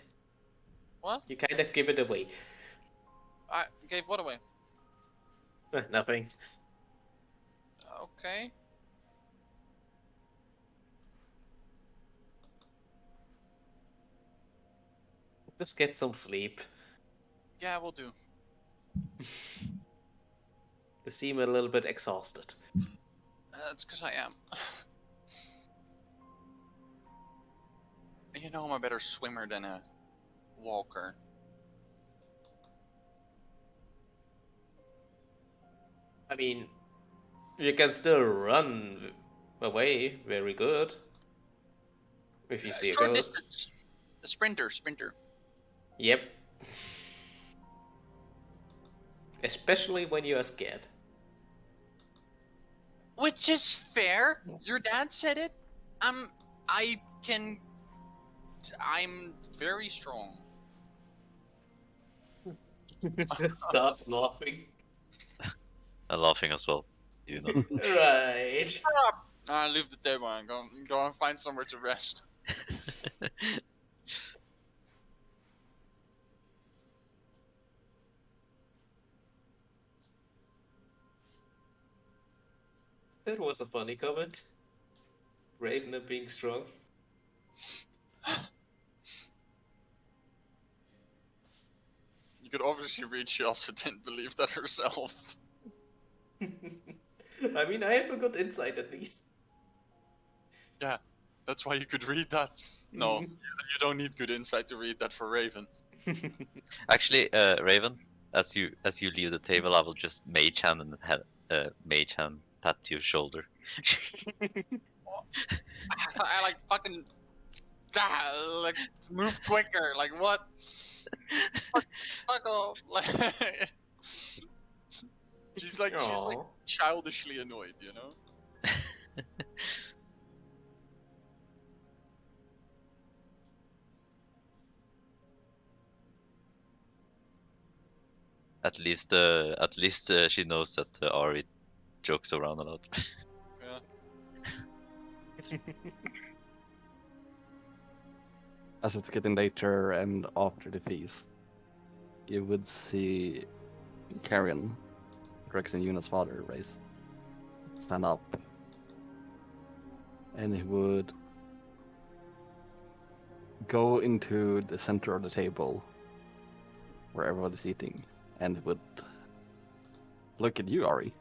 What? you kind of give it away. I gave what away? Nothing. Okay. Just get some sleep. Yeah, we'll do. You seem a little bit exhausted. That's because I am. You know, I'm a better swimmer than a walker. I mean, you can still run away very good. If you see a Short ghost. distance. A sprinter. Yep. Especially when you are scared. Which is fair. Your dad said it. I'm very strong. Starts laughing. I'm laughing as well. You know. Right. I leave the table and go and find somewhere to rest. That was a funny comment. Raven and being strong. You could obviously read she also didn't believe that herself. I mean, I have a good insight at least. Yeah, that's why you could read that. No, you don't need good insight to read that for Raven. Actually, Raven, as you leave the table, I will just mage hand pat your shoulder. I like fucking like move quicker. Like what? Fuck off. Like, she's like childishly annoyed, you know. At least she knows that Ari jokes around a lot. Yeah. As it's getting later and after the feast, you would see Carrion, Grex and Yuna's father, raise, stand up, and he would go into the center of the table where everybody's eating, and would look at you, Ari.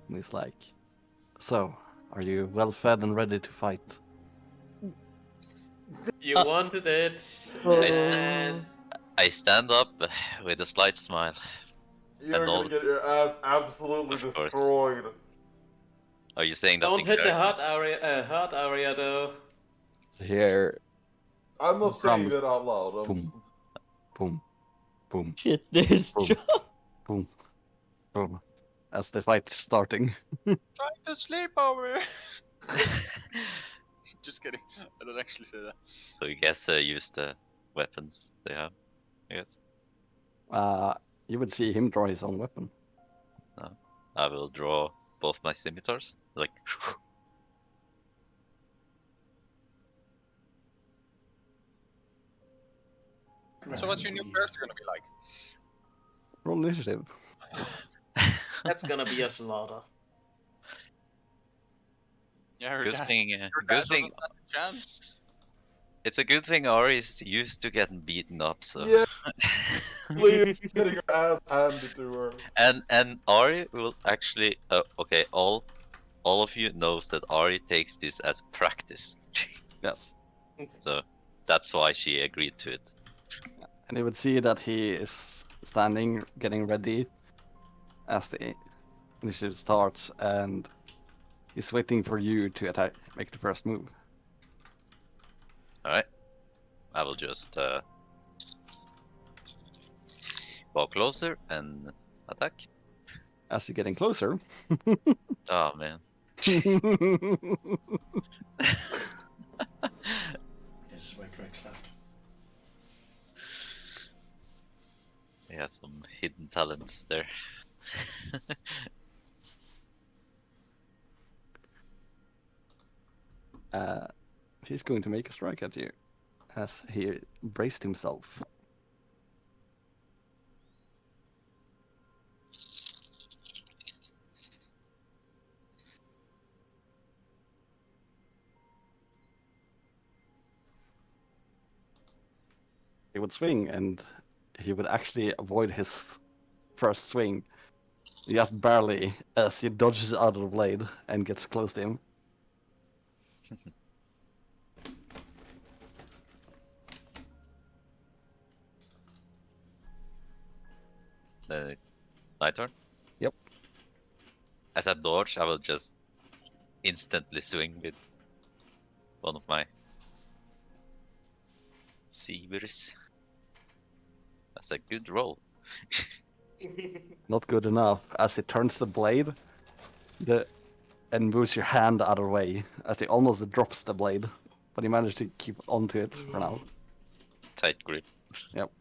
And he's like, "So, are you well fed and ready to fight?" You wanted it. And I stand up with a slight smile. You're all- gonna get your ass absolutely Of course. destroyed. Are you saying that don't in hit the character? heart area though. So here, I'm not saying Drums. that out loud. boom, boom, boom, Shit, there's Boom. boom, boom, as the fight is starting. Trying to sleep over. Just kidding. I don't actually say that. So you guess use the weapons they have, I guess. You would see him draw his own weapon. I will draw both my scimitars. Like, So what's your new character gonna be like? Roll initiative. That's gonna be a slaughter. Yeah, her good dad, thing. your Good dad thing. doesn't stand a chance. It's a good thing Ari is used to getting beaten up. So. Yeah, please, getting your ass handed to her. And Ari will actually. Okay, all of you knows that Ari takes this as practice. Yes. So that's why she agreed to it. And you would see that he is standing, getting ready as the initiative starts, and he's waiting for you to attack, make the first move. Alright. I will just walk closer and attack. As you're getting closer, Oh man. This is where Greg's left. He has some hidden talents there. he's going to make a strike at you as he braced himself. He would swing, and he would actually avoid his first swing just barely as he dodges out of the blade and gets close to him. My turn? Yep. As I dodge, I will just instantly swing with one of my Seavers. That's a good roll. Not good enough, as he turns the blade and moves your hand out of the way, as he almost drops the blade, but he managed to keep onto it for now. Tight grip. Yep.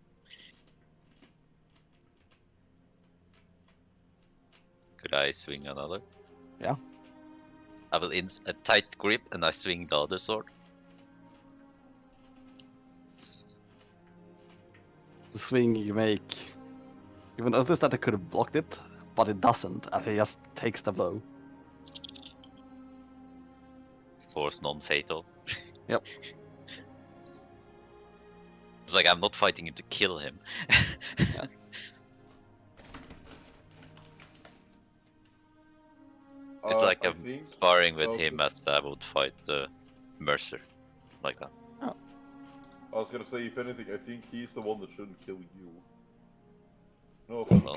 Could I swing another? Yeah. I will a tight grip and I swing the other sword. The swing you make, you will notice that it could have blocked it, but it doesn't, as he just takes the blow. Force non-fatal. Yep. It's like I'm not fighting him to kill him. Yeah. It's like I I'm think- sparring with okay. him as I would fight the Mercer. Like that. I was gonna say, if anything, I think he's the one that shouldn't kill you. No, Well,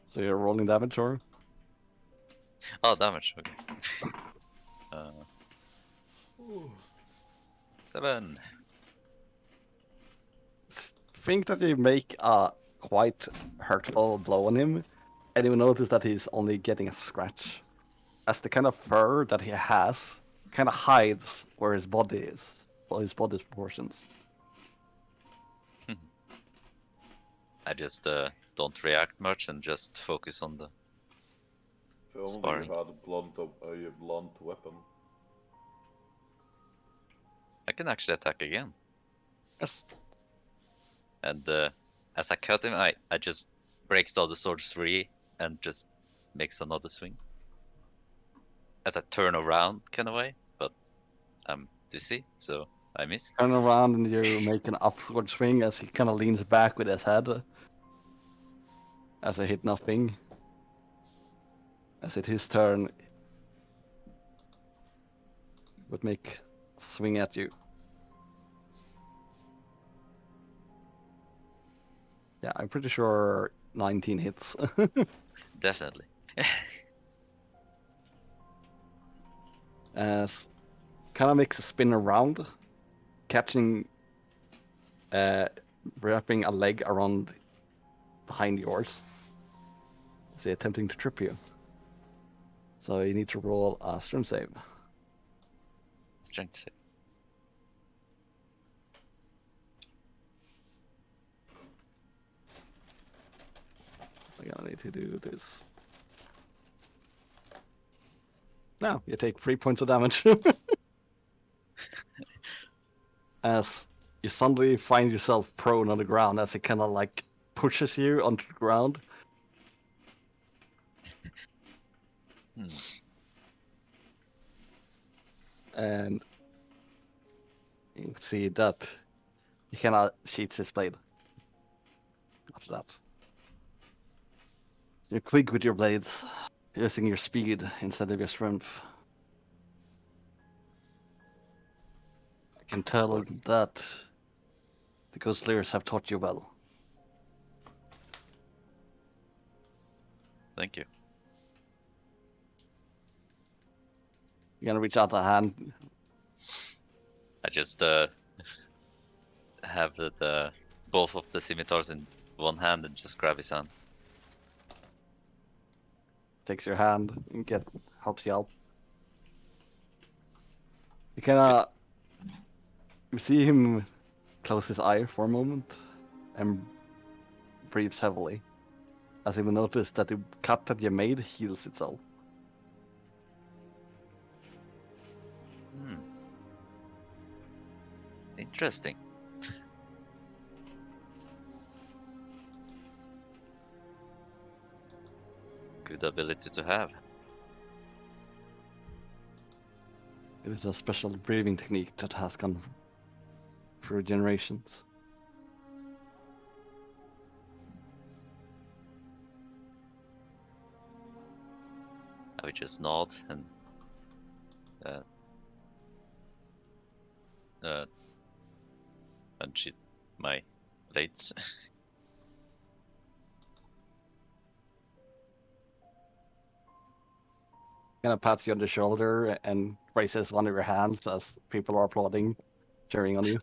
So you're rolling damage, or? oh, damage. Okay. 7. Think that you make a quite hurtful blow on him, and you will notice that he's only getting a scratch, as the kind of fur that he has kind of hides where his body is, or his body's proportions. I just don't react much and just focus on the. if only Sparring. you had a blunt weapon. I can actually attack again. Yes. And as I cut him, I just breaks the other swords free and just makes another swing. As I turn around kind of way, but I'm dizzy, so I miss. Turn around and you make an upward swing as he kind of leans back with his head. As I hit nothing. As it his turn, would make swing at you. Yeah, I'm pretty sure 19 hits. Definitely. As kind of makes a spin around, catching, wrapping a leg around behind yours. Is he attempting to trip you? So you need to roll a strength save. Strength save. I'm gonna need to do this. Now you take 3 points of damage. As you suddenly find yourself prone on the ground as it kind of like pushes you onto the ground. Hmm. And you can see that he cannot sheath his blade. After that. You're quick with your blades, using your speed instead of your strength. I can tell that the Ghost Slayers have taught you well. Thank you. You're gonna reach out a hand. I just have the both of the scimitars in one hand and just grab his hand. Takes your hand and helps you out. You kinda you see him close his eye for a moment and breathes heavily. As he will notice that the cut that you made heals itself. Hmm. Interesting. Good ability to have. It is a special breathing technique that has gone through generations. I would just nod and unsheath my blades. Kind of pats you on the shoulder and raises one of your hands as people are applauding, cheering on you.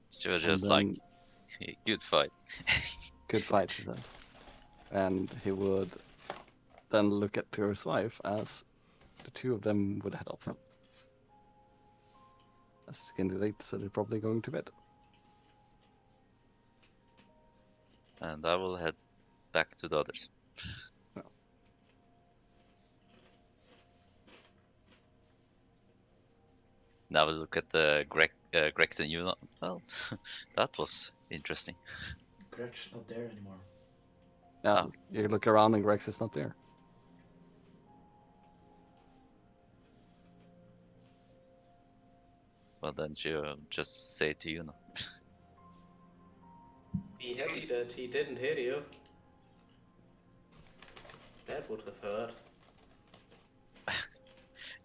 She was And just like, then- "Hey, good fight." Good fight, he says. And he would then look at to his wife as the two of them would head off. As it's getting late, so they're probably going to bed. And I will head back to the others. Well. Now we'll look at the Grex and Yuna. Well, that was interesting. Greg's not there anymore. Yeah, you look around and Grex is not there. Well, then she'll just say to Yuna. Be happy that he didn't hit you. That would have hurt.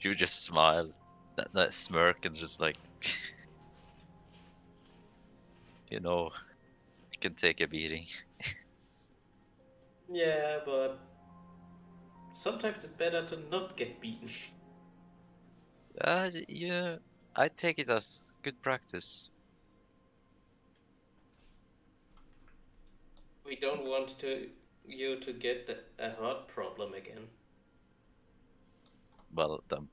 You just smile, that smirk, and just like, you know, you can take a beating. Yeah, but sometimes it's better to not get beaten. Yeah, I take it as good practice. We don't want you to get a heart problem again. Well, I'm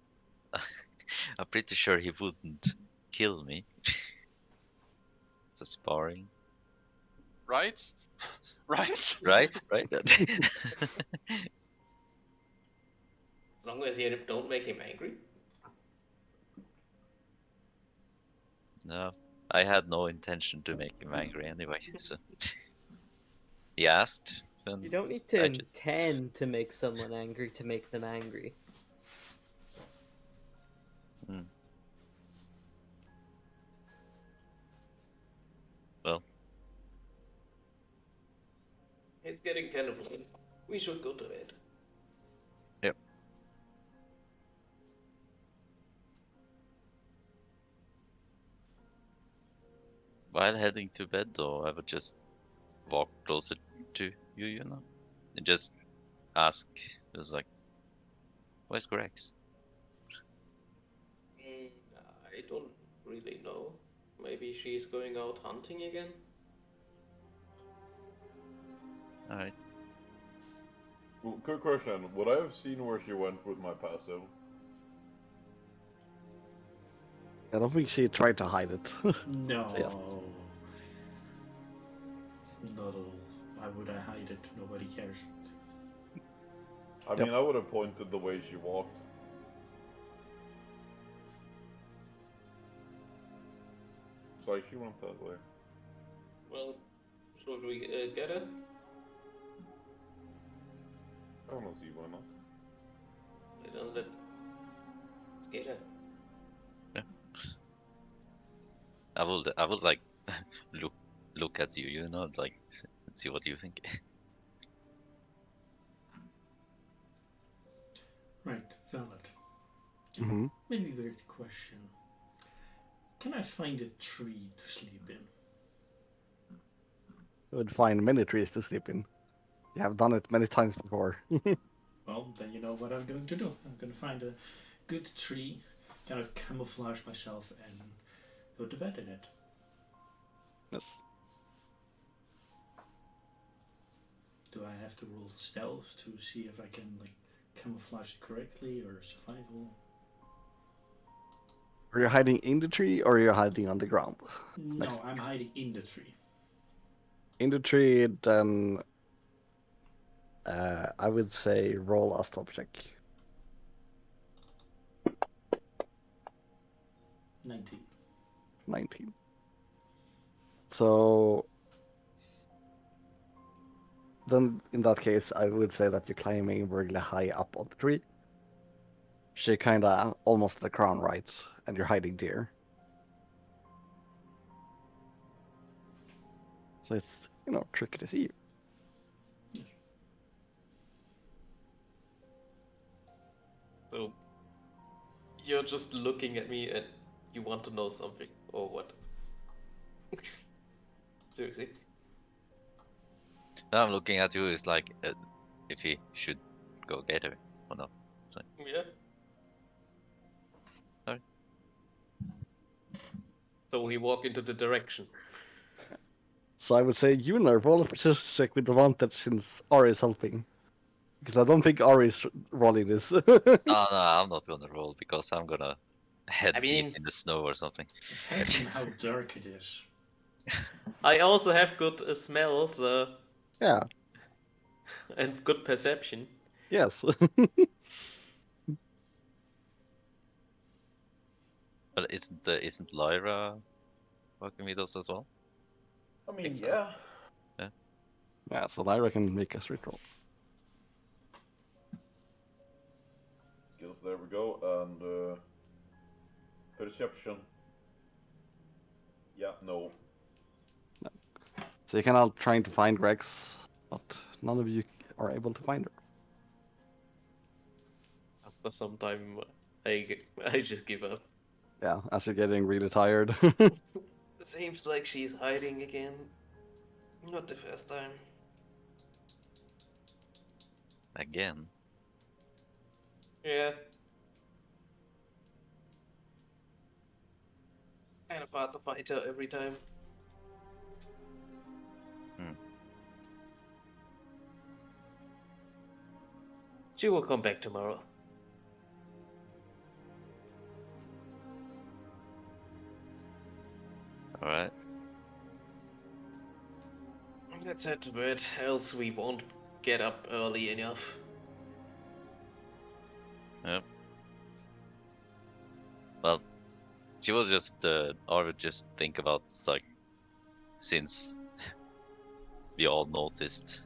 pretty sure he wouldn't kill me. It's a sparring, Right? Right? right? Right? As long as you don't make him angry. No, I had no intention to make him angry anyway, so he asked. Then You don't need to I ju- intend to make someone angry to make them angry. Hmm. Well, It's getting kind of late. We should go to bed. yep. While heading to bed, though, I would just walk closer to you, you know, and just ask, just like, where's Grex? I don't really know. Maybe she's going out hunting again? All right. Well, quick question. Would I have seen where she went with my passive? I don't think she tried to hide it. No. So, yes. Not at all. Why would I hide it? Nobody cares. I mean, I would have pointed the way she walked. It's like she went that way. Well, should we get her? I don't see why not. Then let's get her. I will like look at you, you know, like see what you think. Right, valid. Mm-hmm. Maybe weird question. Can I find a tree to sleep in? You would find many trees to sleep in. You have done it many times before. Well, then you know what I'm going to do. I'm going to find a good tree, kind of camouflage myself, and go to bed in it. Yes. Do I have to roll stealth to see if I can like camouflage it correctly or survival? Are you hiding in the tree or are you hiding on the ground? No, I'm hiding in the tree. In the tree, then I would say roll a stop check. 19. 19. So then in that case, I would say that you're climbing really high up on the tree. So you're kinda almost at the crown, right? And you're hiding there. So it's, tricky to see you. So, you're just looking at me and you want to know something, or what? Seriously? Now I'm looking at you. It's like if he should go get her or not. Yeah. Sorry. So we walk into the direction. So I would say roll a precision check with advantage since Ari is helping. Because I don't think Ari is rolling this. Oh no, I'm not gonna roll because I'm gonna head I mean- deep in the snow or something. Depends on how dark it is. I also have good smell, so Yeah, and good perception. yes. But isn't Lyra working with us as well? I mean, Think so. yeah. Yeah, so Lyra can make a street roll. Skills, there we go. And perception. Yeah, no. So you can all trying to find Rex, but none of you are able to find her. After some time, I just give up. Yeah, as you're getting really tired. Seems like she's hiding again. Not the first time. Again. Yeah. Kind of hard to fight her every time. She will come back tomorrow. Alright. Let's head to bed, else we won't get up early enough. Yep. Well, she was just, I would just think about, it's like, since we all noticed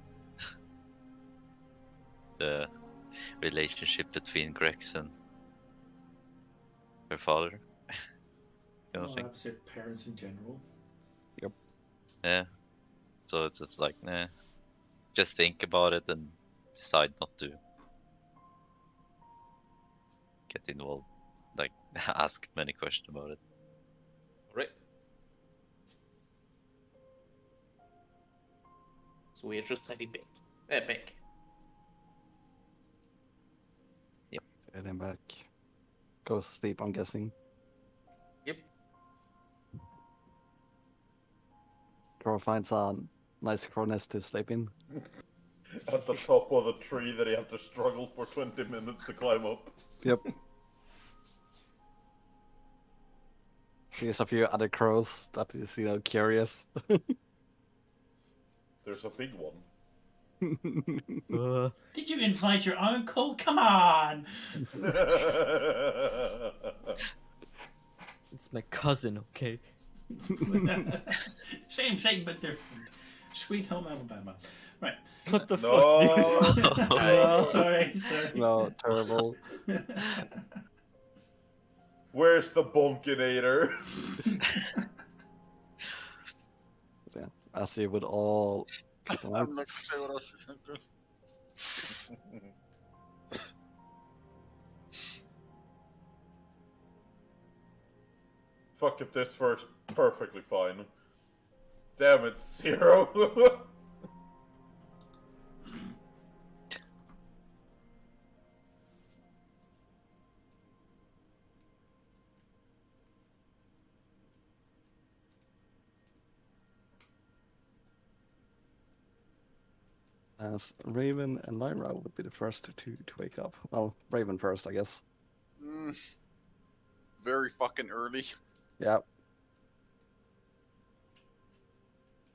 the relationship between Grex and her father. Kind of Well, thing. I'd say parents in general. Yeah. So it's just like, nah. Just think about it and decide not to get involved. Like, ask many questions about it. Right. So we're just heading back. Back. Get him back. Go sleep, I'm guessing. Yep. Crow finds a nice crow nest to sleep in. At the top of the tree that he had to struggle for 20 minutes to climb up. Yep. Sees a few other crows that is, curious. There's a big one. Did you invite your uncle? Come on! It's my cousin, okay? Same, but different. Sweet Home Alabama. Right. What the No. Sorry. No, terrible. Where's the Bunkinator? Yeah, as you would all. I'm not sure what else to think. Fuck if this works perfectly fine. Damn it, Zero. As Raven and Lyra would be the first to wake up. Well, Raven first, I guess. Very fucking early. Yeah.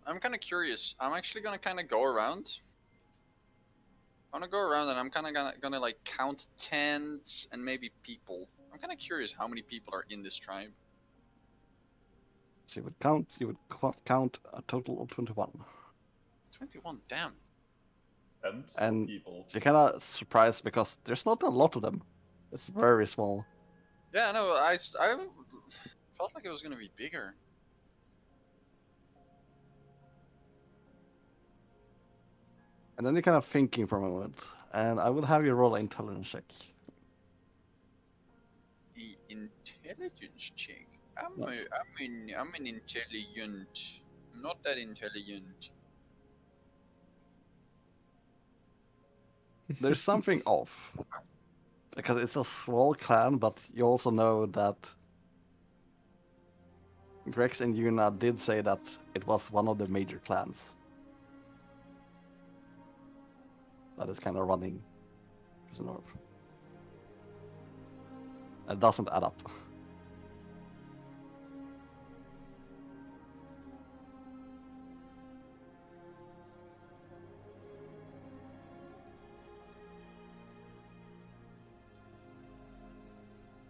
I'm kind of curious. I'm actually gonna kind of go around. I'm gonna go around and I'm kind of gonna like count tents and maybe people. I'm kind of curious how many people are in this tribe. So you would count a total of 21. 21. Damn. And people. you're kind of surprised because there's not a lot of them. It's very small. Yeah, no, I felt like it was gonna be bigger. And then you're kind of thinking for a moment. And I will have you roll an intelligence check. The intelligence check. I'm Yes. an intelligent. I'm not that intelligent. There's something off. Because it's a small clan, but you also know that Grex and Yuna did say that it was one of the major clans that is kind of running to the north. It doesn't add up.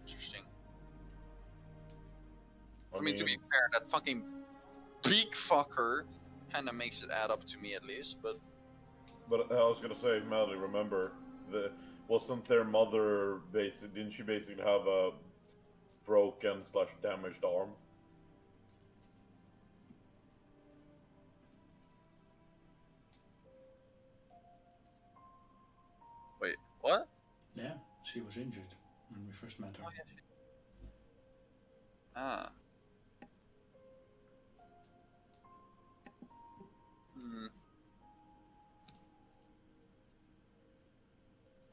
Interesting. I mean, to be fair, that fucking big fucker kind of makes it add up to me at least, but But I was gonna say, Melody, remember, wasn't their mother didn't she basically have a broken / damaged arm? wait, what? Yeah, she was injured when we first met her. Oh, yeah. Ah. Hmm.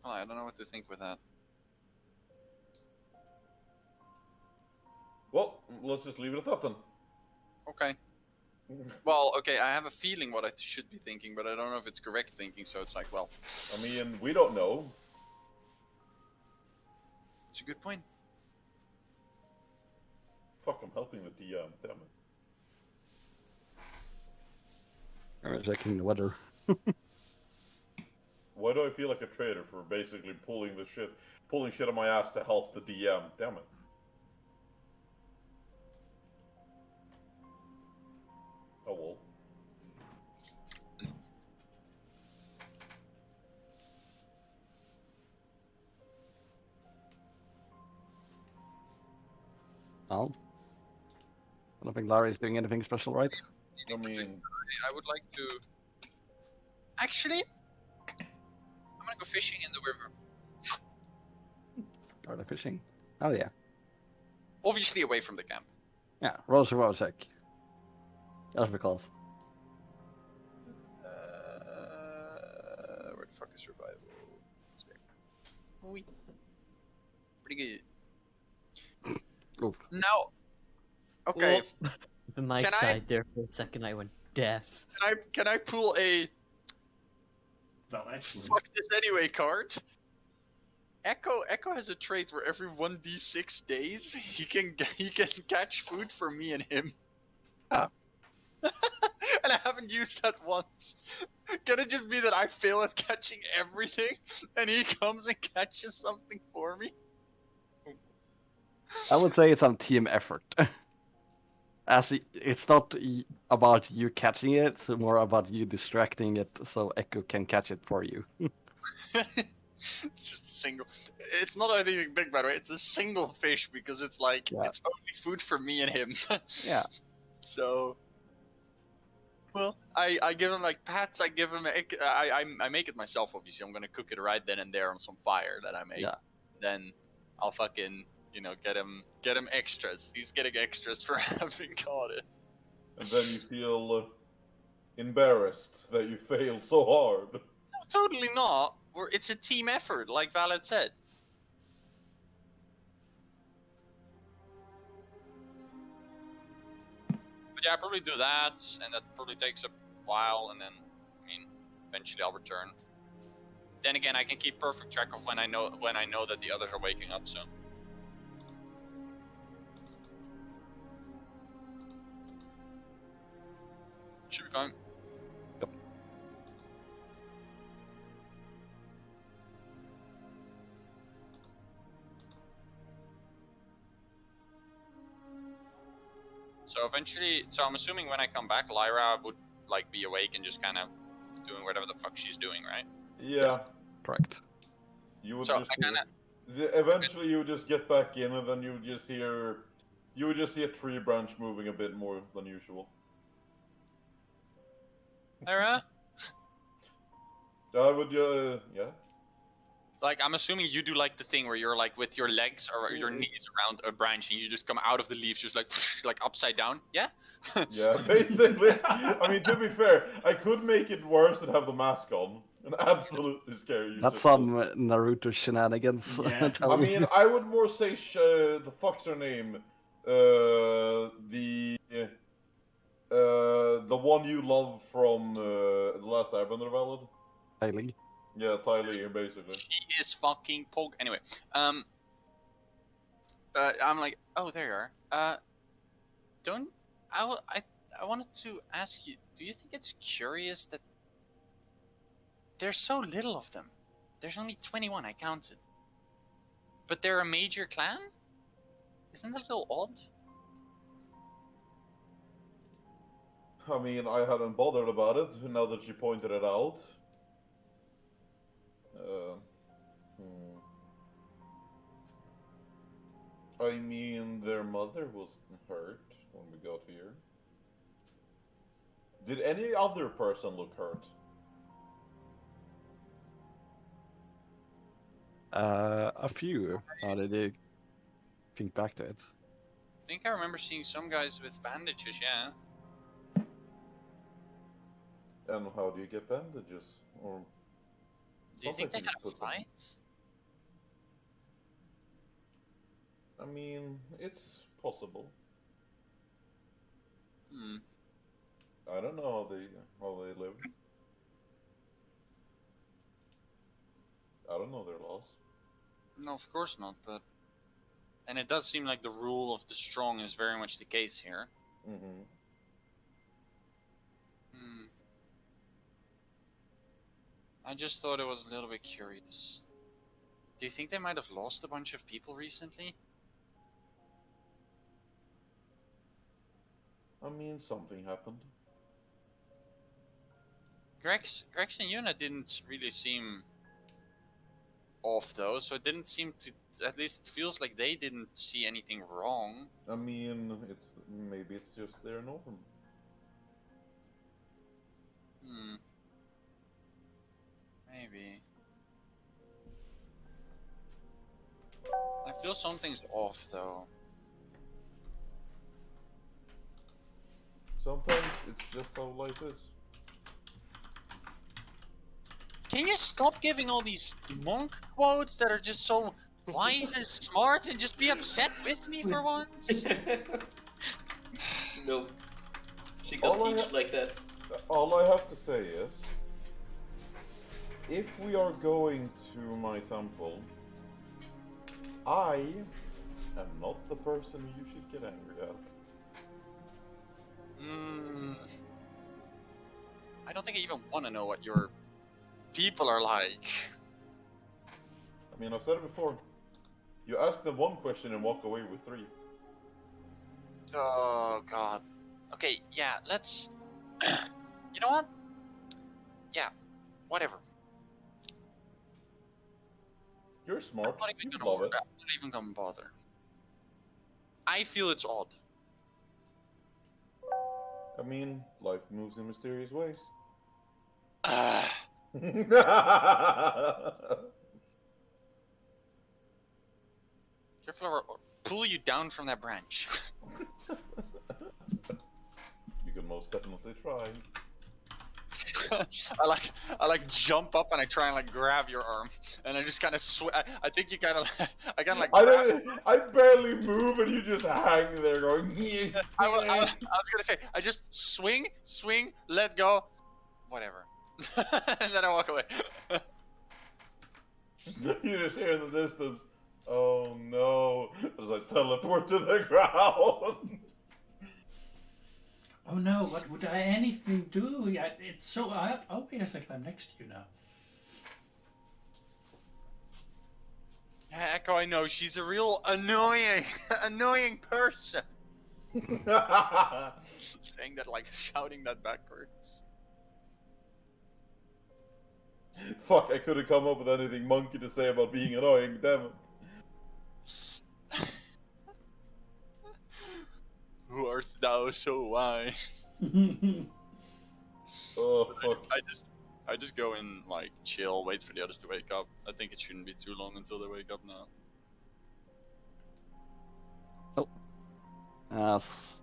Oh, I don't know what to think with that. Well, let's just leave it at that then. Okay. Well, okay, I have a feeling what I should be thinking, but I don't know if it's correct thinking, so it's like, well, I mean, we don't know. it's a good point. Fuck, I'm helping the DM, damn it. I'm checking the weather. Why do I feel like a traitor for basically pulling shit on my ass to help the DM? Damn it. Oh well. Oh. I don't think Larry's doing anything special, right? I mean, I would like to. Actually, I'm gonna go fishing in the river. Are they fishing? Oh yeah. Obviously away from the camp. Yeah, roll survival check. Just because. Where the fuck is survival? It's there. Oui. Pretty good. Oof. Now, okay. The mic Can I- died there for a second. I went deaf. Can I pull a Well, actually, fuck this anyway card? Echo has a trait where every 1d6 days he can catch food for me and him. Ah. And I haven't used that once. Can it just be that I fail at catching everything and he comes and catches something for me? I would say it's a team effort. It's not about you catching it, it's more about you distracting it so Echo can catch it for you. It's just a single. It's not anything big, by the way. It's a single fish because it's like Yeah. it's only food for me and him. Yeah. So, well, I give him like pats. I give him. I make it myself. Obviously, I'm gonna cook it right then and there on some fire that I make. Yeah. Then I'll fucking get him extras. He's getting extras for having caught it. and then you feel embarrassed that you failed so hard. No, totally not. It's a team effort, like Valid said. But yeah, I probably do that, and that probably takes a while, and then, I mean, eventually I'll return. Then again, I can keep perfect track of when I know that the others are waking up soon. Should be fine. Yep. So eventually, I'm assuming when I come back, Lyra would like be awake and just kind of doing whatever the fuck she's doing, right? Yeah, Correct. you would So just I kinda, eventually you would just get back in, and then you would just see a tree branch moving a bit more than usual. Lyra, I would, yeah. like I'm assuming you do like the thing where you're like with your legs or your knees around a branch and you just come out of the leaves just like upside down, yeah? Yeah, basically. I mean, to be fair, I could make it worse and have the mask on and absolutely scare you. That's to some death. Naruto shenanigans. Yeah. I'm I telling mean, you. I would more say the fuck's her name? The one you love from the last Airbender Valid. Kylie. Yeah, Tyler, basically. He is fucking pog. Anyway, I'm like, oh, there you are. I wanted to ask you, do you think it's curious that there's so little of them? There's only 21, I counted. But they're a major clan? Isn't that a little odd? I mean, I hadn't bothered about it now that she pointed it out. I mean, their mother was hurt when we got here. Did any other person look hurt? A few. Now that you think back to it. I think I remember seeing some guys with bandages, yeah. And how do you get bandages? Or Do you think they something had a to put them- fight? I mean, it's possible. Hmm. I don't know how they live. I don't know their laws. No, of course not, but... And it does seem like the rule of the strong is very much the case here. Mm-hmm. Hmm. I just thought it was a little bit curious. Do you think they might have lost a bunch of people recently? I mean, something happened. Grex and Yuna didn't really seem off though, so it didn't seem to. At least it feels like they didn't see anything wrong. I mean, maybe it's just their norm. Maybe. I feel something's off though. Sometimes it's just how life is. Can you stop giving all these monk quotes that are just so wise and smart and just be upset with me for once? No. She got All I teach like that. All I have to say is, if we are going to my temple, I am not the person you should get angry at. I don't think I even want to know what your people are like. I mean, I've said it before. You ask them one question and walk away with 3. Oh god. Okay, yeah, let's. You know what? Yeah, whatever. You're smart. I'm not even You gonna. love it. I'm not even gonna bother. I feel it's odd. I mean, life moves in mysterious ways. Careful or pull you down from that branch. You can most definitely try. I like jump up and I try and like grab your arm and I just kind of I think you kind of I kind of like I barely move and you just hang there going. I was gonna say I just swing, let go, whatever, and then I walk away. You just hear in the distance, oh no, as I teleport to the ground. Oh no, what would anything do? It's so... Oh, wait a second, I'm next to you now. Yeah, Echo, I know, she's a real annoying person. Saying that, like, shouting that backwards. Fuck, I couldn't come up with anything monkey to say about being annoying, damn it. Who art thou so wise? Oh, fuck. I just go in, like, chill, wait for the others to wake up. I think it shouldn't be too long until they wake up now. As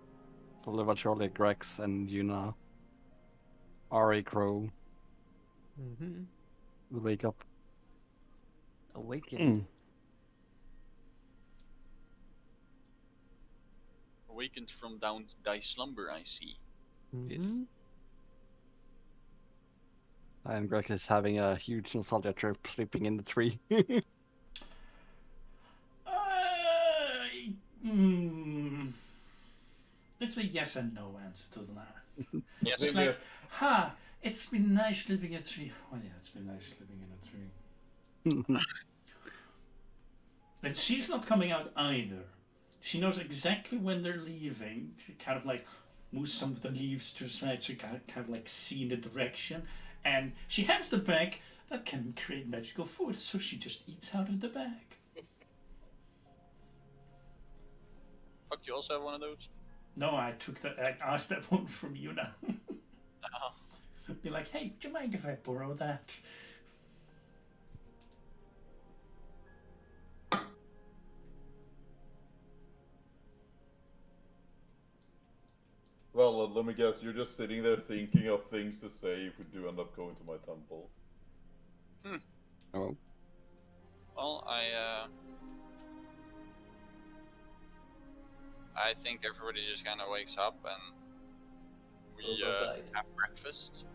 slowly but surely Grex and Yuna, Ari Crow will wake up. Awakened. Awakened from down thy slumber, I see. Yes. And Greg is having a huge nostalgia trip sleeping in the tree. It's a yes and no answer to that. Yes, It's like, it's been nice sleeping in a tree. Well, yeah, it's been nice sleeping in a tree. And she's not coming out either. She knows exactly when they're leaving. She kind of like moves some of the leaves to the side so you kind of like see the direction. And she has the bag that can create magical food, so she just eats out of the bag. Fuck, you also have one of those? No, I asked that one from you now. Oh. Be like, hey, would you mind if I borrow that? Well, let me guess, you're just sitting there thinking of things to say if we do end up going to my temple. Oh. Well, I think everybody just kind of wakes up and we have breakfast.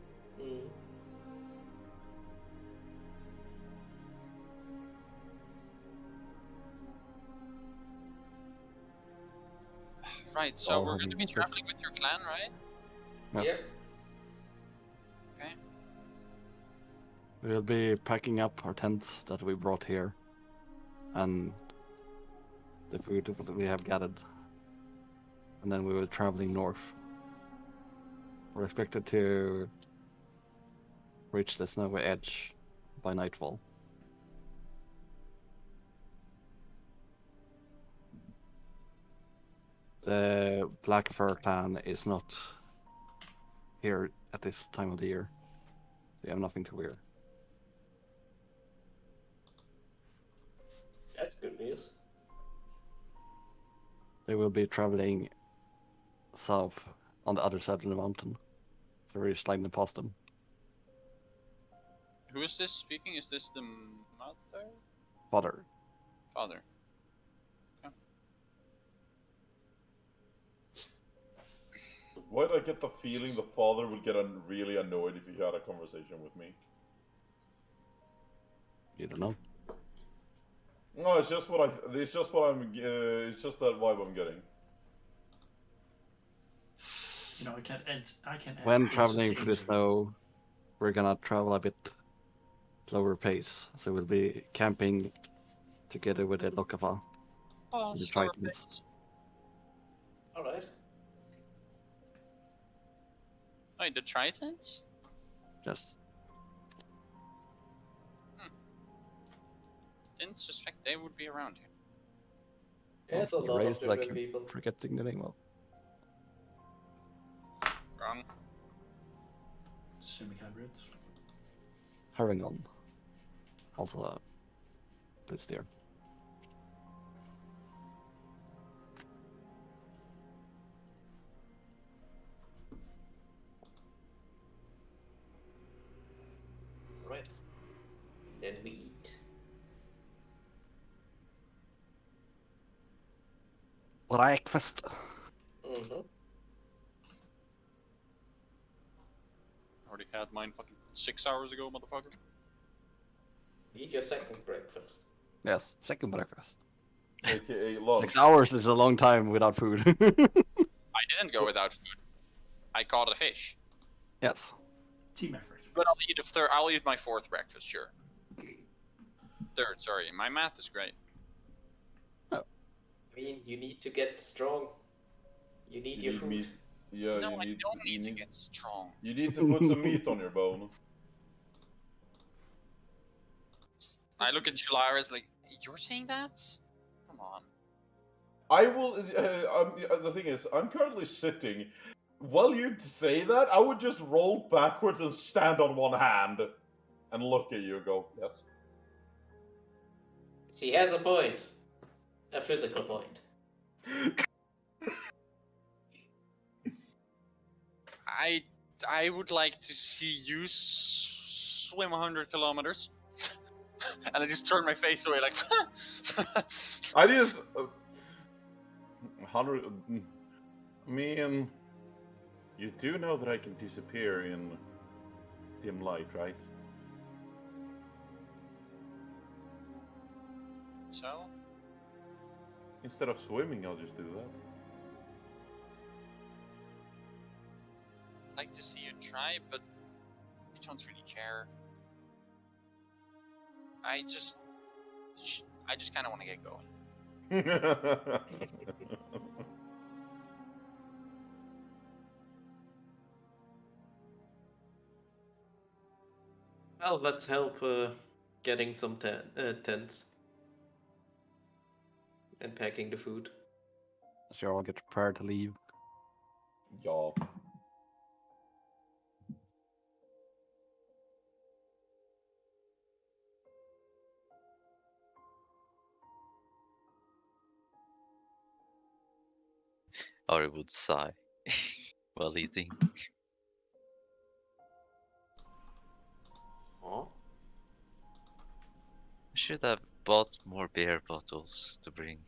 Right, so we're going to be traveling with your clan, right? Yes. Okay. We'll be packing up our tents that we brought here and the food that we have gathered. And then we were traveling north. We're expected to reach the snowy edge by nightfall. the Black Fur clan is not here at this time of the year. They have nothing to wear. That's good news. They will be traveling south on the other side of the mountain. So we're sliding past them. Who is this speaking? Is this the mother? Father. Father. Why do I get the feeling the father would get really annoyed if he had a conversation with me? You don't know. No, it's just what it's just what I'm. It's just that vibe I'm getting. You know, I can add When traveling instant through the injury. snow, we're gonna travel a bit slower pace. So we'll be camping together with the Lokafa. Oh, The slower Tritons. pace. Alright. Wait, the Tritons? Yes. Didn't suspect they would be around here. There's a You lot of raised like different people. forgetting the name of. Wrong. Semi-hybrids. Harangon. Also a good steer. Right. Then we eat. Breakfast. Mm-hmm. Already had mine fucking 6 hours ago, motherfucker. Eat your second breakfast. Yes, second breakfast. AKA lunch. 6 hours is a long time without food. I didn't go without food. I caught a fish. Yes. Team effort. But I'll eat my fourth breakfast, sure. Third, sorry. My math is great. I mean, you need to get strong. You need your food. meat. Yeah, No, you I need. don't need to get strong. You need to put some meat on your bone. I look at you, Lyra, it's like, you're saying that? Come on. I will. The thing is, I'm currently sitting. While you say that, I would just roll backwards and stand on one hand, and look at you and go, yes. She has a point. A physical point. I would like to see you swim 100 kilometers. And I just turn my face away like, I just 100. I mean, you do know that I can disappear in dim light, right? So? Instead of swimming, I'll just do that. I'd like to see you try, but you don't really care. I just kind of want to get going. Well, let's help getting some tents. And packing the food. So you'll get prepared to leave. Yeah. Ari would sigh while eating. Oh. I should have bought more beer bottles to bring.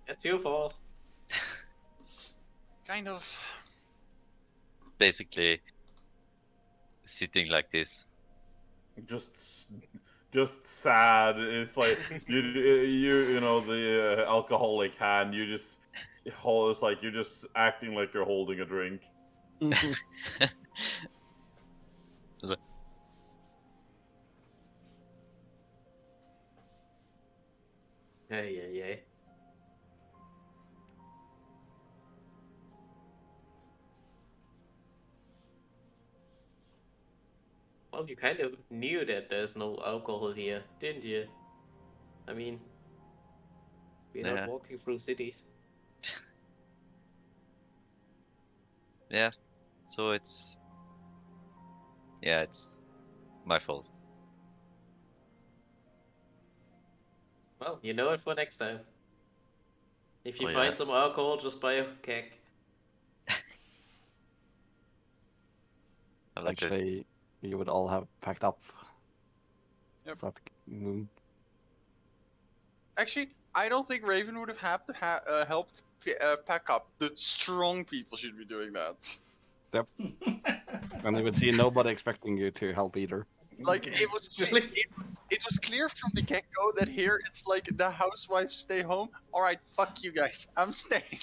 It's your fault. Kind of. Basically, sitting like this. Just sad. It's like you know the alcoholic hand. You just it's like you're just acting like you're holding a drink. Yeah. Well, you kind of knew that there's no alcohol here, didn't you? I mean, we're Yeah. not walking through cities. Yeah. So it's my fault. Well, you know it for next time. If you Oh, find yeah. some alcohol, just buy a keg. I like that. Eventually, you would all have packed up. Yep. Start moving. Actually, I don't think Raven would have helped pack up. The strong people should be doing that. And you would see nobody expecting you to help either. Like it was clear from the get-go that here it's like the housewives stay home. All right, fuck you guys, I'm staying.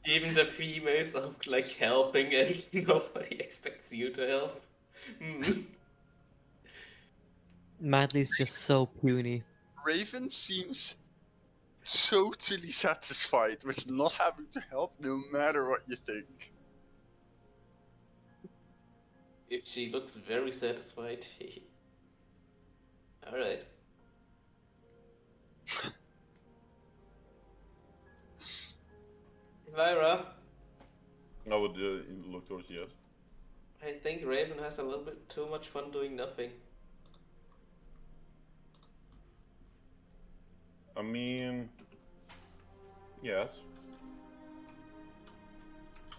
Even the females are like helping and nobody expects you to help. Madly's just so puny. Raven seems totally satisfied with not having to help, no matter what you think. If she looks very satisfied. Alright. Lyra, I would look towards yes. I think Raven has a little bit too much fun doing nothing. I mean, yes.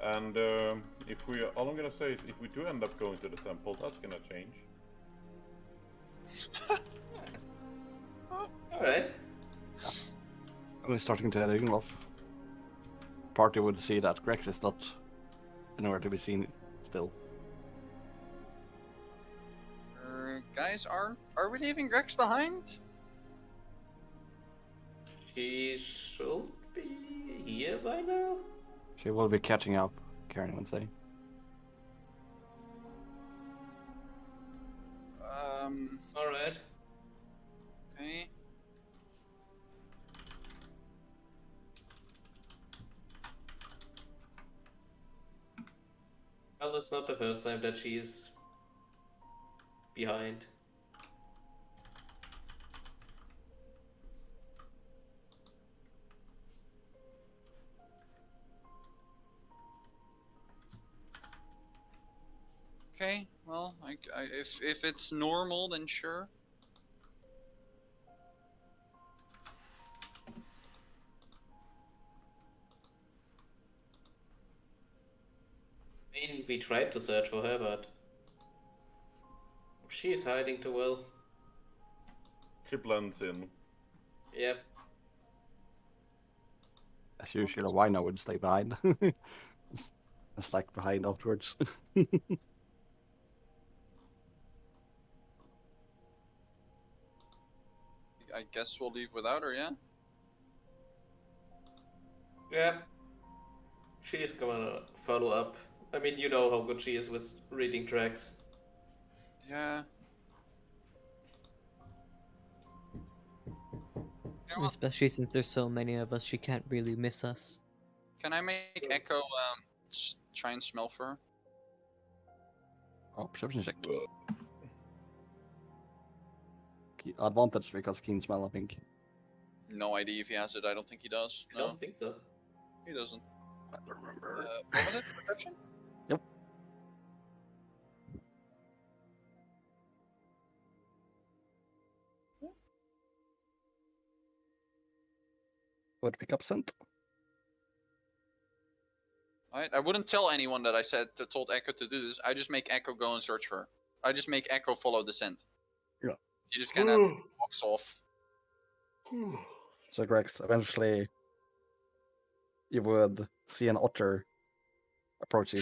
And all I'm gonna say is, if we do end up going to the temple, that's gonna change. Alright. Only starting to heading off. Party would see that Grex is not anywhere to be seen still. Guys, are we leaving Grex behind? She should be here by now. She will be catching up, Karen would say. Alright. Okay. Well, it's not the first time that she's behind. Okay. Well, if it's normal, then sure. I mean, we tried to search for her, but she's hiding too well. She blends in. Yep. As usual, a wino would stay behind. It's like behind afterwards. I guess we'll leave without her, yeah? Yep. She is gonna follow up. I mean, you know how good she is with reading tracks. Yeah. You know what? Especially since there's so many of us, she can't really miss us. Can I make Echo try and smell for her? Oh, perception check. Advantage because keen smell, I think. No idea if he has it. I don't think he does. I No, don't think so. he doesn't. I don't remember. What was it? Perception? Yep. Would pick up scent. Alright, I wouldn't tell anyone that I told Echo to do this. I just make Echo go and search for her. I just make Echo follow the scent. Yeah. He just kind of walks off. So Grex, eventually you would see an otter approach you.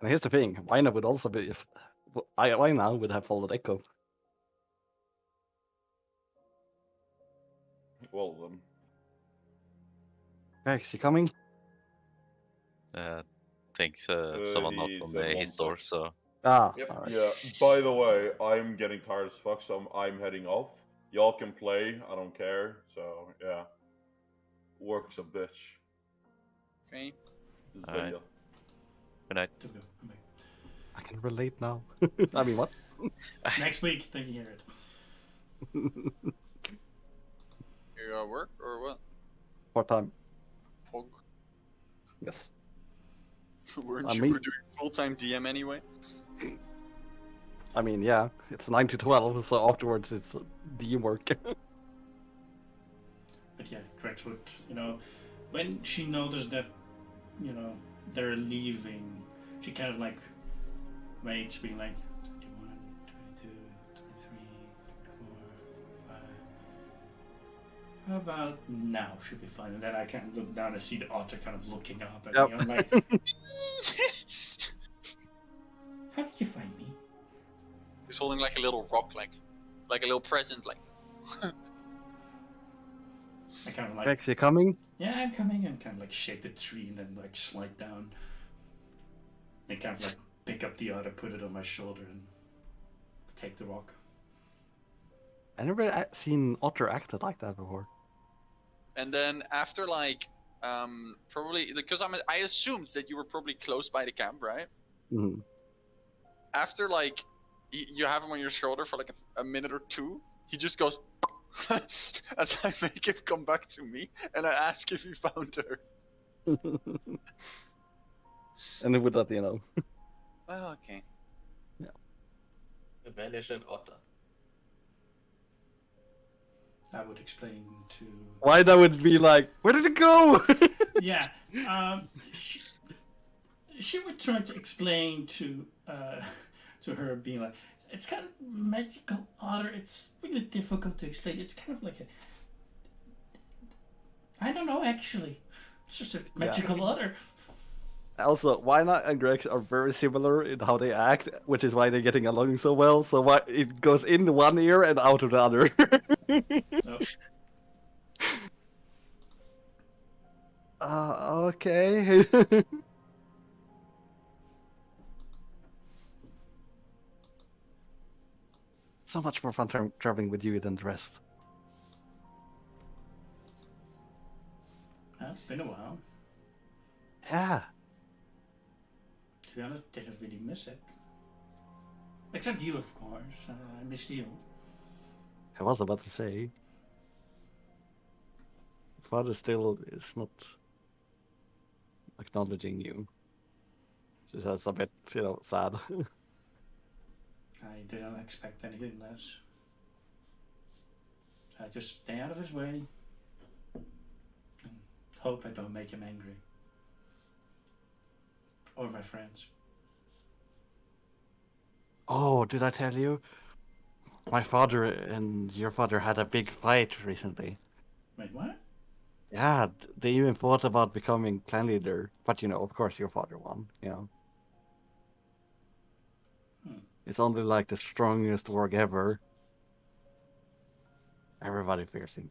And here's the thing, Wina would also be if Wina would have followed Echo. Well then. Grex, you coming? Thanks, someone knocked he on said his one door, sec. so Ah, Yep. alright. Yeah. By the way, I'm getting tired as fuck, so I'm heading off. Y'all can play. I don't care. So yeah. Work's a bitch. Okay. Alright. Zoya. Good night. To go. I'm back. I can relate now. I mean, what? Next week, then you hear it. You at work or what? Part time. Pog. Yes. Weren't I you mean- were doing full-time DM anyway? I mean, yeah, it's 9 to 12, so afterwards it's DM work. But yeah, Drexwood, when she noticed that, they're leaving, she kind of like waits, being like 21, 22, 23, 24, 25. How about now should be fine. And then I kind of look down and see the otter kind of looking up at me. I'm like, how did you find me? He's holding like a little rock, like a little present, like. I kind of like, Rex, you coming? yeah, I'm coming, and kind of like shake the tree and then like slide down. And kind of like pick up the otter, put it on my shoulder, and take the rock. I never seen Otter acted like that before. And then after probably because I assumed that you were probably close by the camp, right? Mhm. After you have him on your shoulder for like a minute or two, he just goes as I make him come back to me, and I ask if he found her. And then with that, Oh, okay. A vanishing otter. I would explain to. why that would be like, where did it go? Yeah, she would try to explain to her, being like, it's kind of magical otter. It's really difficult to explain. It's kind of like I don't know actually. It's just a magical otter. Also, Wina and Greg are very similar in how they act, which is why they're getting along so well. So why it goes in one ear and out of the other. So, Okay. So much more fun traveling with you than the rest. it's been a while. Yeah. To be honest, didn't really miss it. Except you, of course. I missed you. I was about to say. Father still is not acknowledging you. That's a bit, sad. I didn't expect anything less. I just stay out of his way and hope I don't make him angry. Or my friends. Oh, did I tell you? My father and your father had a big fight recently. Wait, what? Yeah, they even thought about becoming clan leader, but of course your father won, It's only like the strongest orc ever. Everybody fears him.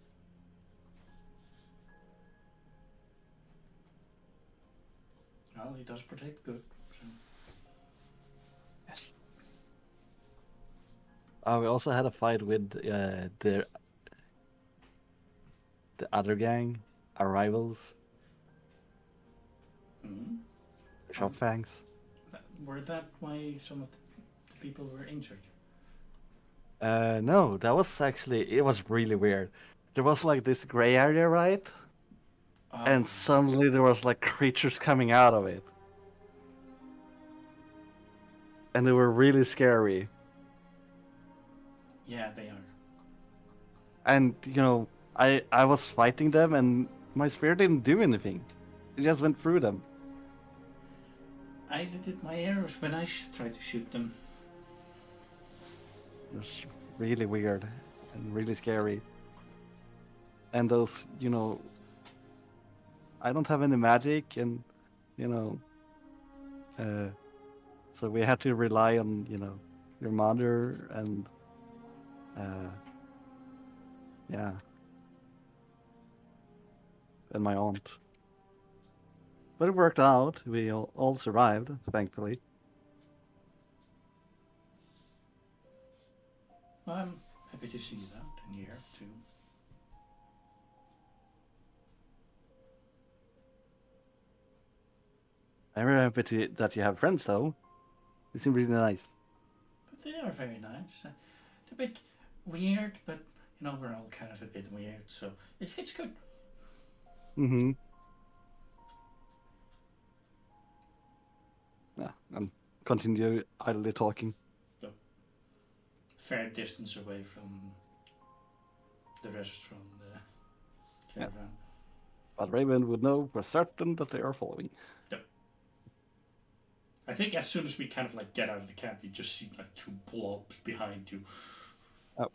Well, he does protect good. So. Yes. We also had a fight with the other gang, our rivals, Shop Fangs. Were that why some of the people were injured? No, that was it was really weird. There was like this gray area, right? And suddenly there was like creatures coming out of it. And they were really scary. Yeah, they are. And, I was fighting them and my spear didn't do anything. It just went through them. I did my arrows when I tried to shoot them. It was really weird and really scary. And those, I don't have any magic and, so we had to rely on, your mother and, yeah. And my aunt. But it worked out. We all survived, thankfully. Well, I'm happy to see that and hear too. I'm very happy that you have friends, though. They seem really nice. But they are very nice. They're a bit weird, but we're all kind of a bit weird, so it fits good. Mm-hmm. Yeah, and continue idly talking. So, fair distance away from the rest from the caravan. But Raven would know for certain that they are following. Yep. I think as soon as we kind of like get out of the camp, you just see like two blobs behind you. Oh.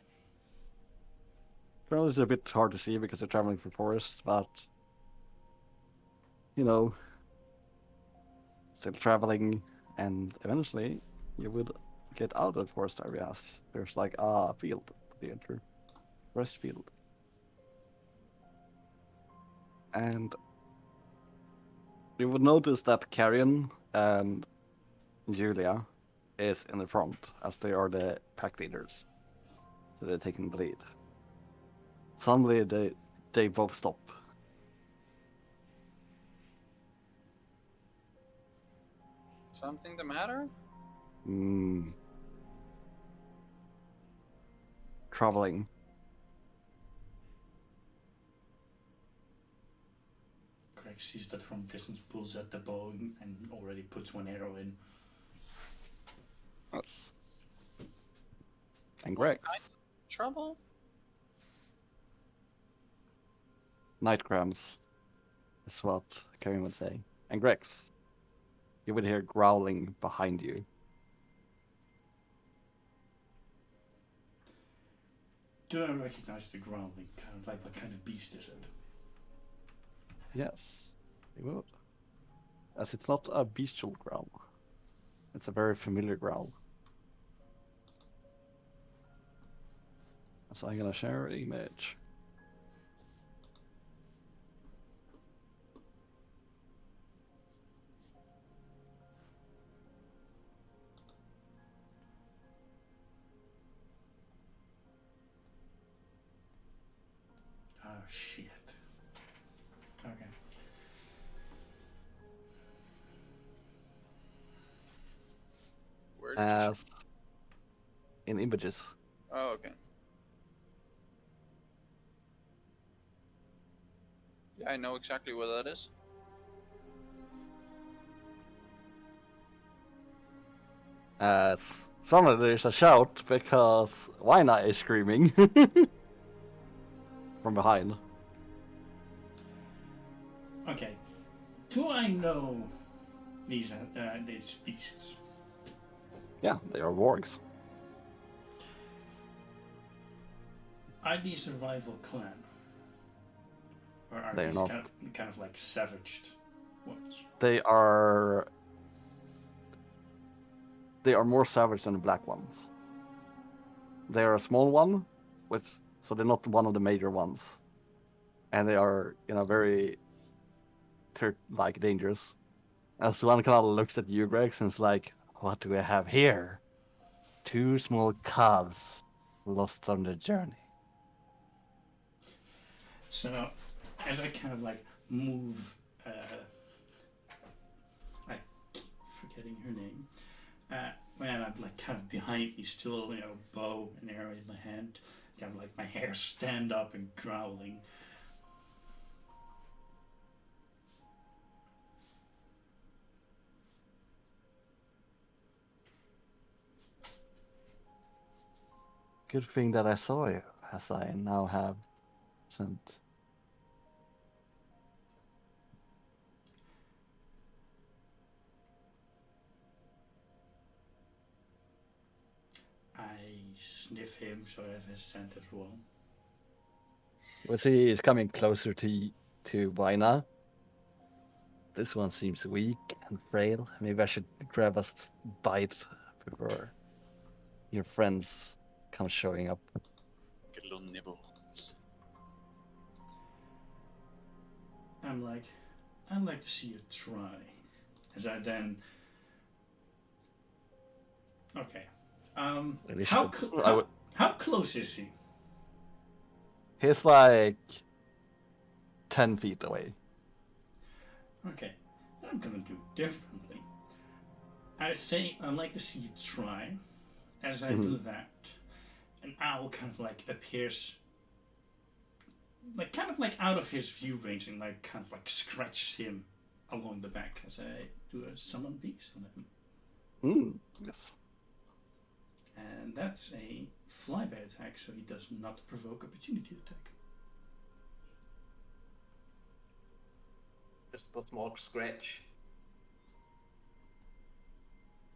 Well, it's a bit hard to see because they're traveling through forest, but still traveling, and eventually you would get out of the forest areas. There's like a field to enter, rest field, and you would notice that Carrion and Julia is in the front as they are the pack leaders, so they're taking the lead. Suddenly they both stop. Something the matter? Traveling. Greg sees that from distance, pulls out the bow, and already puts one arrow in. Yes. And Grex. Trouble? Night crams is what Karen would say. And Grex, you would hear growling behind you. Do I recognize the growling? Kind of like, what kind of beast is it? Yes, you would. As it's not a bestial growl. It's a very familiar growl. So I'm gonna share an image. Oh shit. Okay. Where did you As in images. Oh, okay. Yeah, I know exactly what that is. As suddenly there's a shout because Wina is screaming from behind. Okay. Do I know these beasts? Yeah, they are wargs. Are these a rival clan? Or are They're these not. kind of like savaged ones? They are more savage than the black ones. They are a small one, so they're not one of the major ones. And they are, very like dangerous. As one kind of looks at you, Grex, and is like, what do we have here? Two small calves lost on the journey. So, as I kind of like move, I keep forgetting her name. When I'm like kind of behind me, still, bow and arrow in my hand, kind of like my hair stand up and growling. Good thing that I saw you, as I now have sent. I sniff him, so I have scent as well. We see he's coming closer to Wina. This one seems weak and frail. Maybe I should grab a bite before your friends come showing up. Get a little nibble. I'm like, I'd like to see you try. As I then, okay. Really How should. how close is he? He's like 10 feet away. Okay, I'm gonna do differently. I'd like to see you try. As I do that, an owl kind of like appears, like kind of like out of his view range, and like kind of like scratches him along the back as I do a summon beast on him. Yes. And that's a flyby attack, so he does not provoke opportunity attack. Just a small scratch.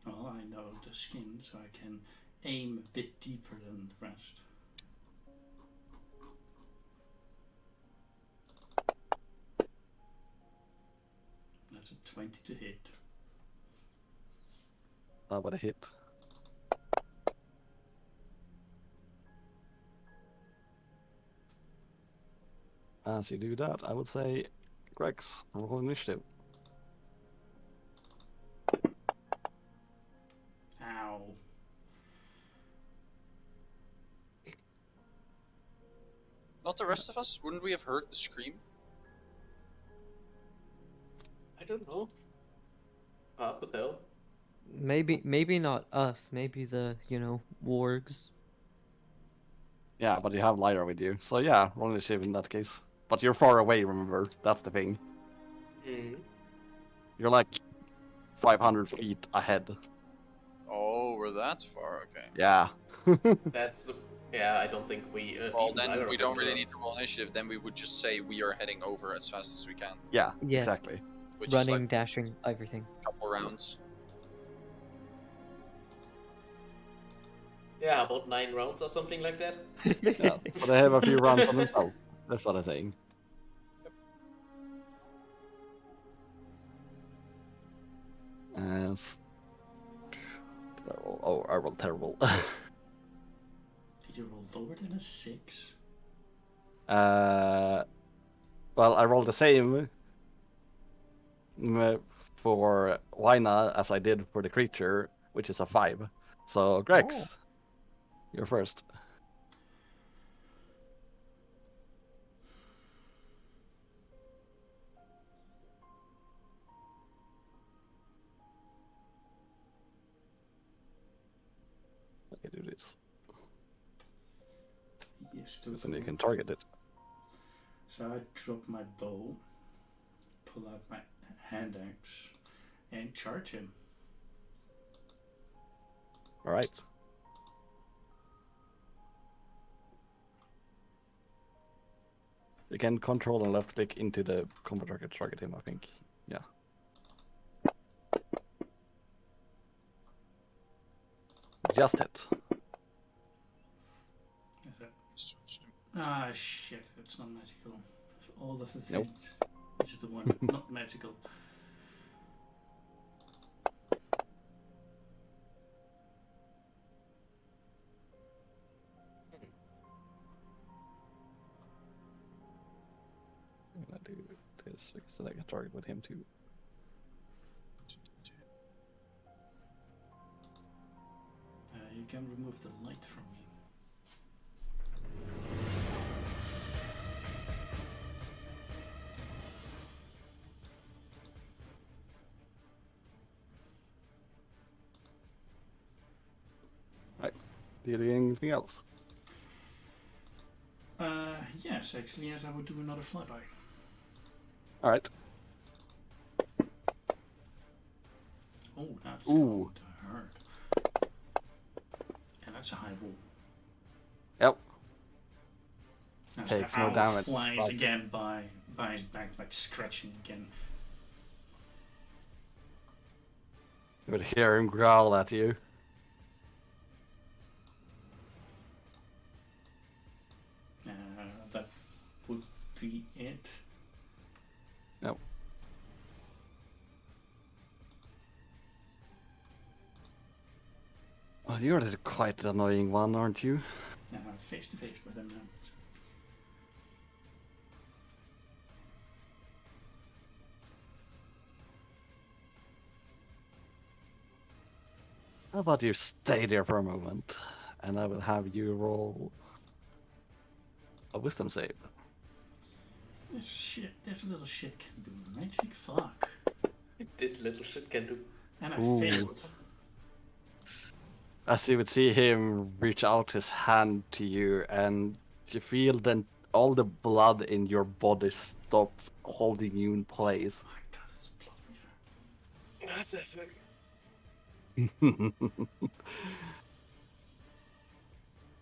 Well, I know the skin, so I can aim a bit deeper than the rest. That's a 20 to hit. How about a hit? As you do that, I would say, Grex, roll initiative. Ow. Not the rest of us? Wouldn't we have heard the scream? I don't know. Hard to tell. Maybe not us. Maybe the wargs. Yeah, but you have Lyra with you, so yeah, roll initiative in that case. But you're far away, remember? That's the thing. You're like 500 feet ahead. Oh, we're that far, okay. Yeah. That's the. Yeah, I don't think we. Well, even then Lyra we don't can, really need to roll initiative, then we would just say we are heading over as fast as we can. Yeah, Yes. exactly. Which Running, is like dashing, everything. a couple rounds. Yeah, about 9 rounds or something like that. Yeah, so they have a few runs on themselves. That's what I'm saying. As... Did I roll? Oh, I rolled terrible. Did you roll lower than a 6? Well, I rolled the same for Wyna as I did for the creature, which is a 5. So, Grex, you're first. Let me do this. Yes, So you can target it. So I drop my bow, pull out my hand axe, and charge him. Alright. You can control and left click into the combat target to target him, I think. Yeah. Just hit. Ah, shit, it's not magical. All of the Nope. things. This is the one not magical. I'm gonna do this so I can target with him too. You can remove the light from me. Do you do anything else? Yes, actually, yes, I would do another flyby. Alright. Oh, that's Ooh. going to hurt. And that's a high roll. Yep. As Takes the no owl damage. flies Right. again by his back, like scratching again. You would hear him growl at you. That would be it. Yep. Oh, you're the quite annoying one, aren't you? Face to face with him now. How about you stay there for a moment, and I will have you roll a wisdom save. This little shit can do magic. Fuck. This little shit can do. And I Ooh. failed. As you would see him reach out his hand to you, and you feel then all the blood in your body stop holding you in place. Oh my god, it's a blood river. That's a fuck.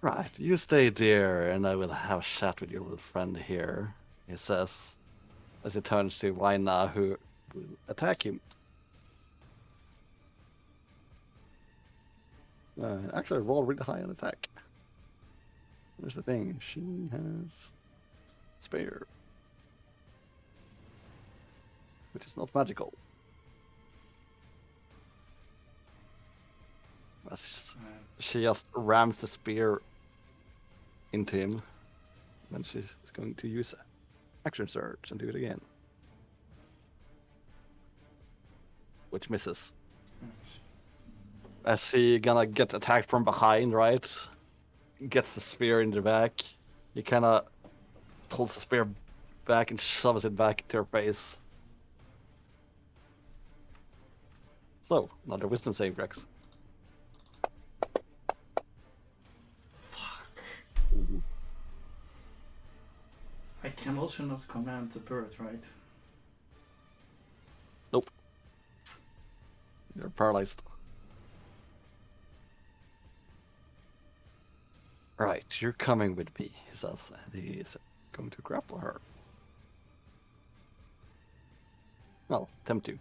Right, you stay there, and I will have a chat with your little friend here, he says, as he turns to Waina, who will attack him. Actually, roll really high on attack. There's the thing, she has Spear, which is not magical. As she just rams the spear into him. Then she's going to use action surge and do it again. Which misses. As he gonna get attacked from behind, right? Gets the spear in the back. He kinda pulls the spear back and shoves it back into her face. So, another wisdom save, Rex. I can also not command the bird, right? Nope. You're paralyzed. Right, you're coming with me, he says, and he is going to grapple her. Well, attempt to.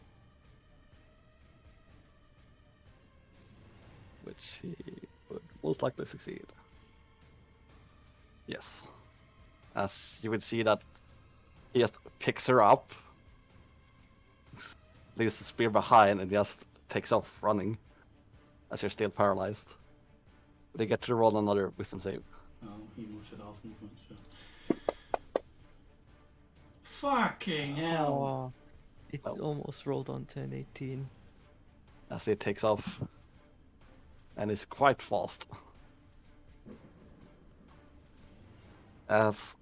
Which he would most likely succeed. Yes. As you would see that he just picks her up, leaves the spear behind, and just takes off running as you're still paralyzed. They get to roll another wisdom save. Oh, he moves at half movement, so. Fucking hell! Oh, it Well. almost rolled on 10-18. As he takes off, and is quite fast. As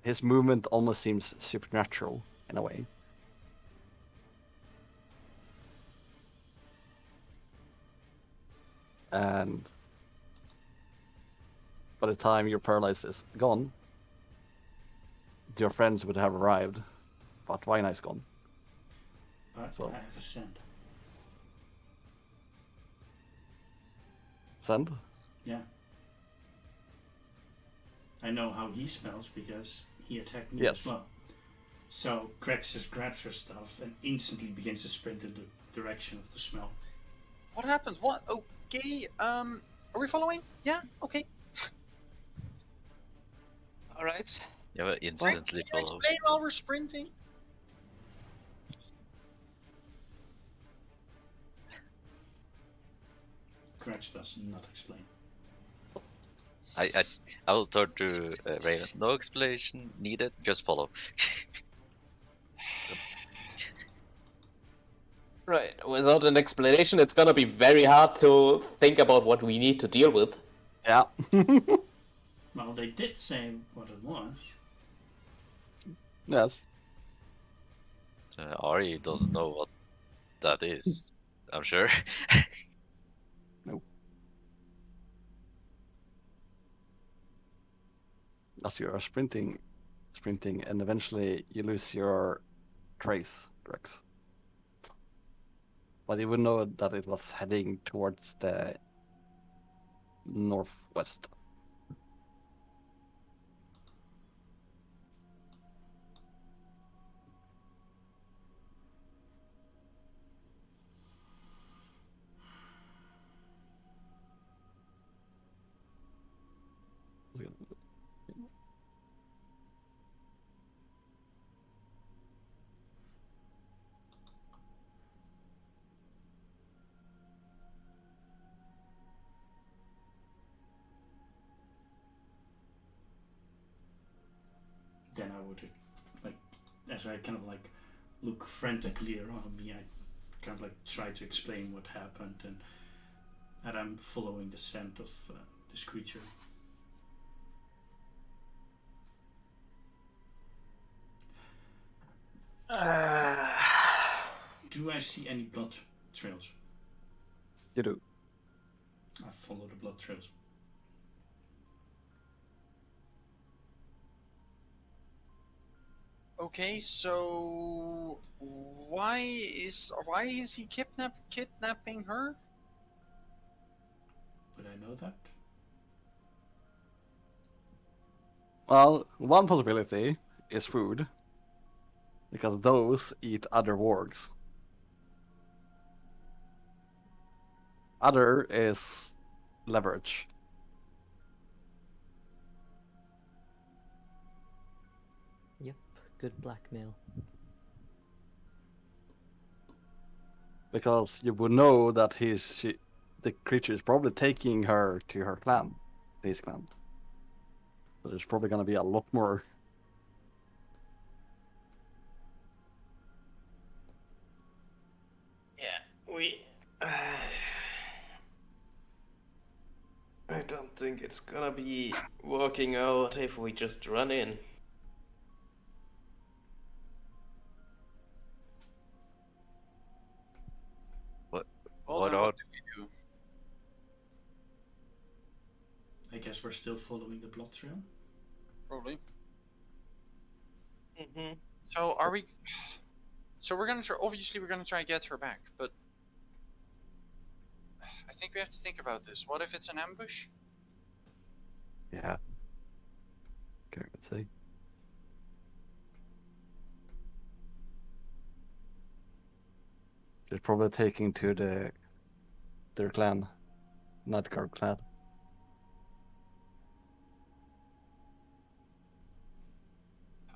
his movement almost seems supernatural in a way. And by the time your paralysis is gone, your friends would have arrived, but Waina is gone. But So. I have a scent. Send? Yeah. I know how he smells because he attacked me Yes. as well. So Grex just grabs her stuff and instantly begins to sprint in the direction of the smell. What happens? What? Okay. Are we following? Yeah. Okay. All right. Yeah, but instantly Can you follow. explain while we're sprinting? Grex does not explain. I will turn to Raven. No explanation needed. Just follow. Right. Without an explanation, it's gonna be very hard to think about what we need to deal with. Yeah. Well, they did say what it was. Yes. Ari doesn't know what that is. I'm sure. As you are sprinting, and eventually you lose your trace, Rex. But you would know that it was heading towards the northwest. Then I would, like, as I kind of like look frantically around me, I kind of like try to explain what happened, and I'm following the scent of this creature. I see any blood trails? You do. I follow the blood trails. Okay, so why is he kidnapping her? Would I know that? Well, one possibility is food, because those eat other wargs. Other is leverage. Yep, good blackmail. Because you would know that the creature is probably taking her to her clan, his clan. So there's probably gonna be a lot more. Yeah, we. I don't think it's gonna be working out if we just run in. What? Well, What then are? what do we do? I guess we're still following the blood trail. Probably. Mm-hmm. So are we? So we're gonna try. Obviously, we're gonna try and get her back, but I think we have to think about this. What if it's an ambush? Yeah. Okay, let's see. They're probably taking to their clan, Nightguard clan.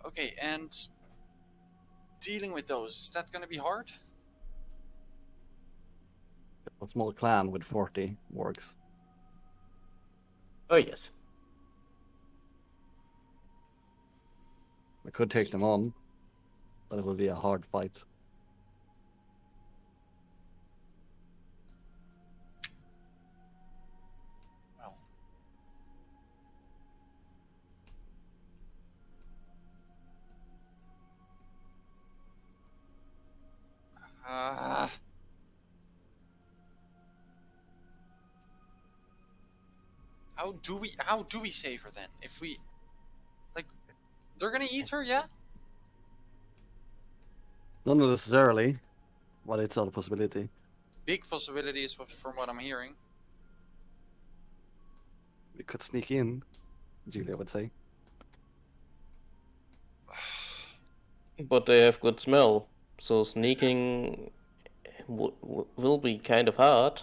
Okay, and dealing with those, is that gonna be hard? A small clan with 40 wargs. Oh yes. We could take them on, but it will be a hard fight. Well. How do we save her then? If we like they're gonna eat her, yeah? Not necessarily, but it's a possibility. Big possibilities from what I'm hearing. We could sneak in, Julia would say. But they have good smell, so sneaking will be kind of hard.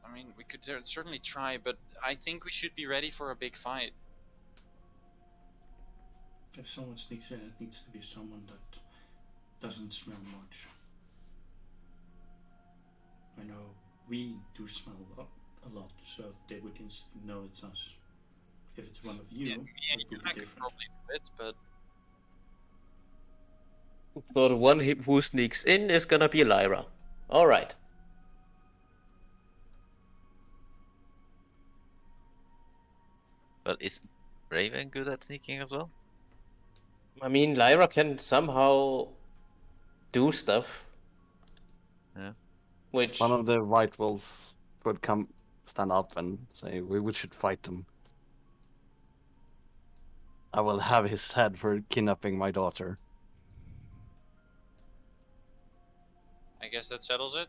I mean, we could certainly try, but I think we should be ready for a big fight. If someone sneaks in, it needs to be someone that doesn't smell much. I know we do smell a lot, so they would instantly know it's us. If it's one of you, Yeah, it you would be could different. probably do it, but So the one who sneaks in is gonna be Lyra. Alright. But is Raven good at sneaking as well? I mean, Lyra can somehow do stuff. Yeah. Which... One of the white wolves would come stand up and say, we should fight them. I will have his head for kidnapping my daughter. I guess that settles it.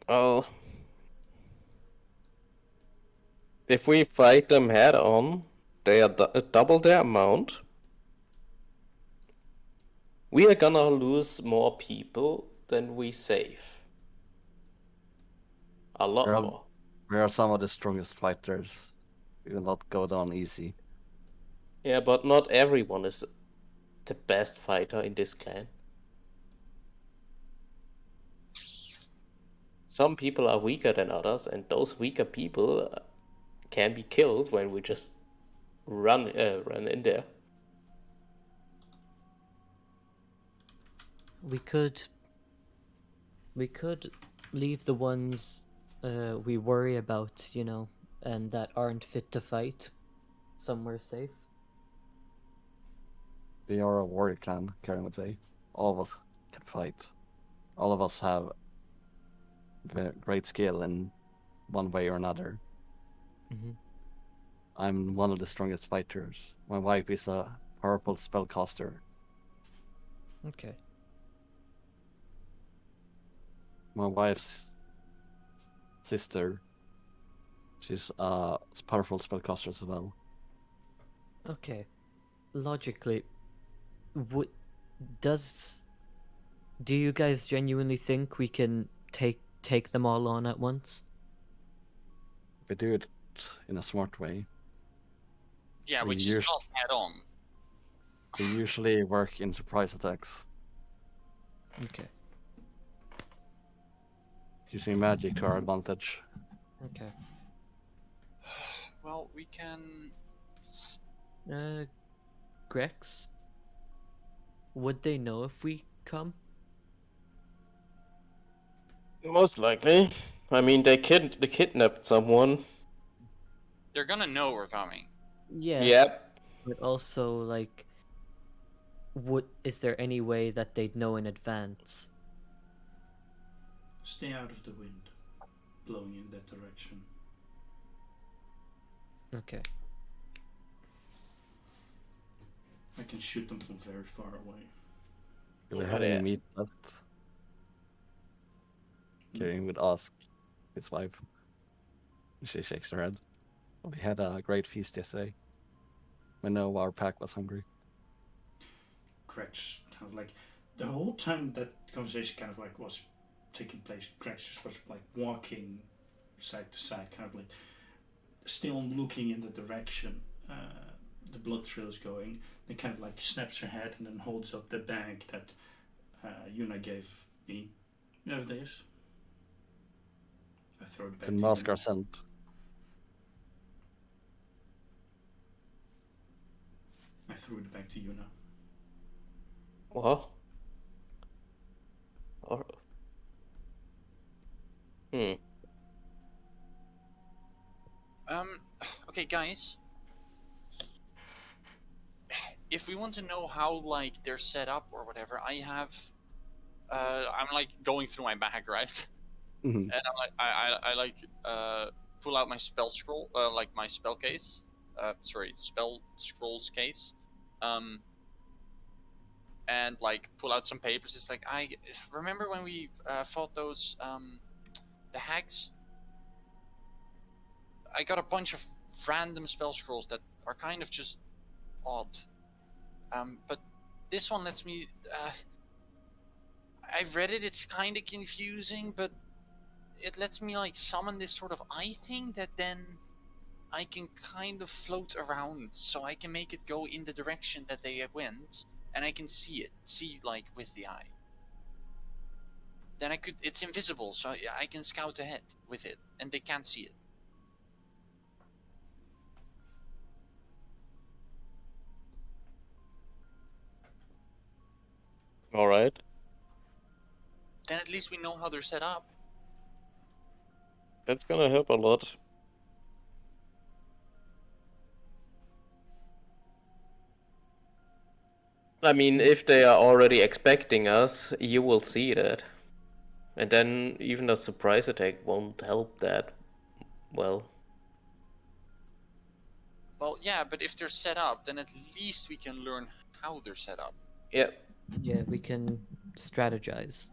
Well... If we fight them head on, they are double their amount. We are gonna lose more people than we save. A lot more. We are some of the strongest fighters. We will not go down easy. Yeah, but not everyone is the best fighter in this clan. Some people are weaker than others, and those weaker people can be killed when we just run in there. We could leave the ones we worry about, you know, and that aren't fit to fight somewhere safe. We are a warrior clan, Karen would say. All of us. can fight. All of us have great skill in one way or another. Mhm. I'm one of the strongest fighters. My wife is a powerful spellcaster. Okay. My wife's sister, she's a powerful spellcaster as well. Okay. Logically, would does do you guys genuinely think we can take them all on at once? We do it in a smart way. Yeah, We which is not head on. We usually work in surprise attacks, Okay. using magic to our advantage. Okay. Well, we can. Grex, would they know if we come? Most likely. I mean, they kidnapped someone. They're gonna know we're coming. Yes. Yep. But also, like, is there any way that they'd know in advance? Stay out of the wind, blowing in that direction. Okay. I can shoot them from very far away. Do we have any meat left? Kieran would ask his wife. She shakes her head. We had a great feast yesterday. We know our pack was hungry. Cracks kind of like the whole time that conversation kind of like was taking place. Cracks just was like walking side to side, kind of like still looking in the direction the blood trail is going. Then kind of like snaps her head and then holds up the bag that Yuna gave me. You have this? I throw it back. Can to mask Yuna. our scent. I threw it back to Yuna. What? Or... Hmm. Okay, guys. If we want to know how like they're set up or whatever, I have. I'm like going through my bag, right? Mhm. And I'm like, I like pull out my spell scroll, like my spell case. Sorry, spell scrolls case. And like pull out some papers. It's like I remember when we fought those the hags. I got a bunch of random spell scrolls that are kind of just odd. But this one lets me. I've read it. It's kind of confusing, but it lets me like summon this sort of eye thing that then I can kind of float around, so I can make it go in the direction that they went, and I can see like with the eye. Then it's invisible, so I can scout ahead with it, and they can't see it. All right. Then at least we know how they're set up. That's gonna help a lot. I mean, if they are already expecting us, you will see that. And then even a surprise attack won't help that well. Well, yeah, but if they're set up, then at least we can learn how they're set up. Yeah. Yeah, we can strategize.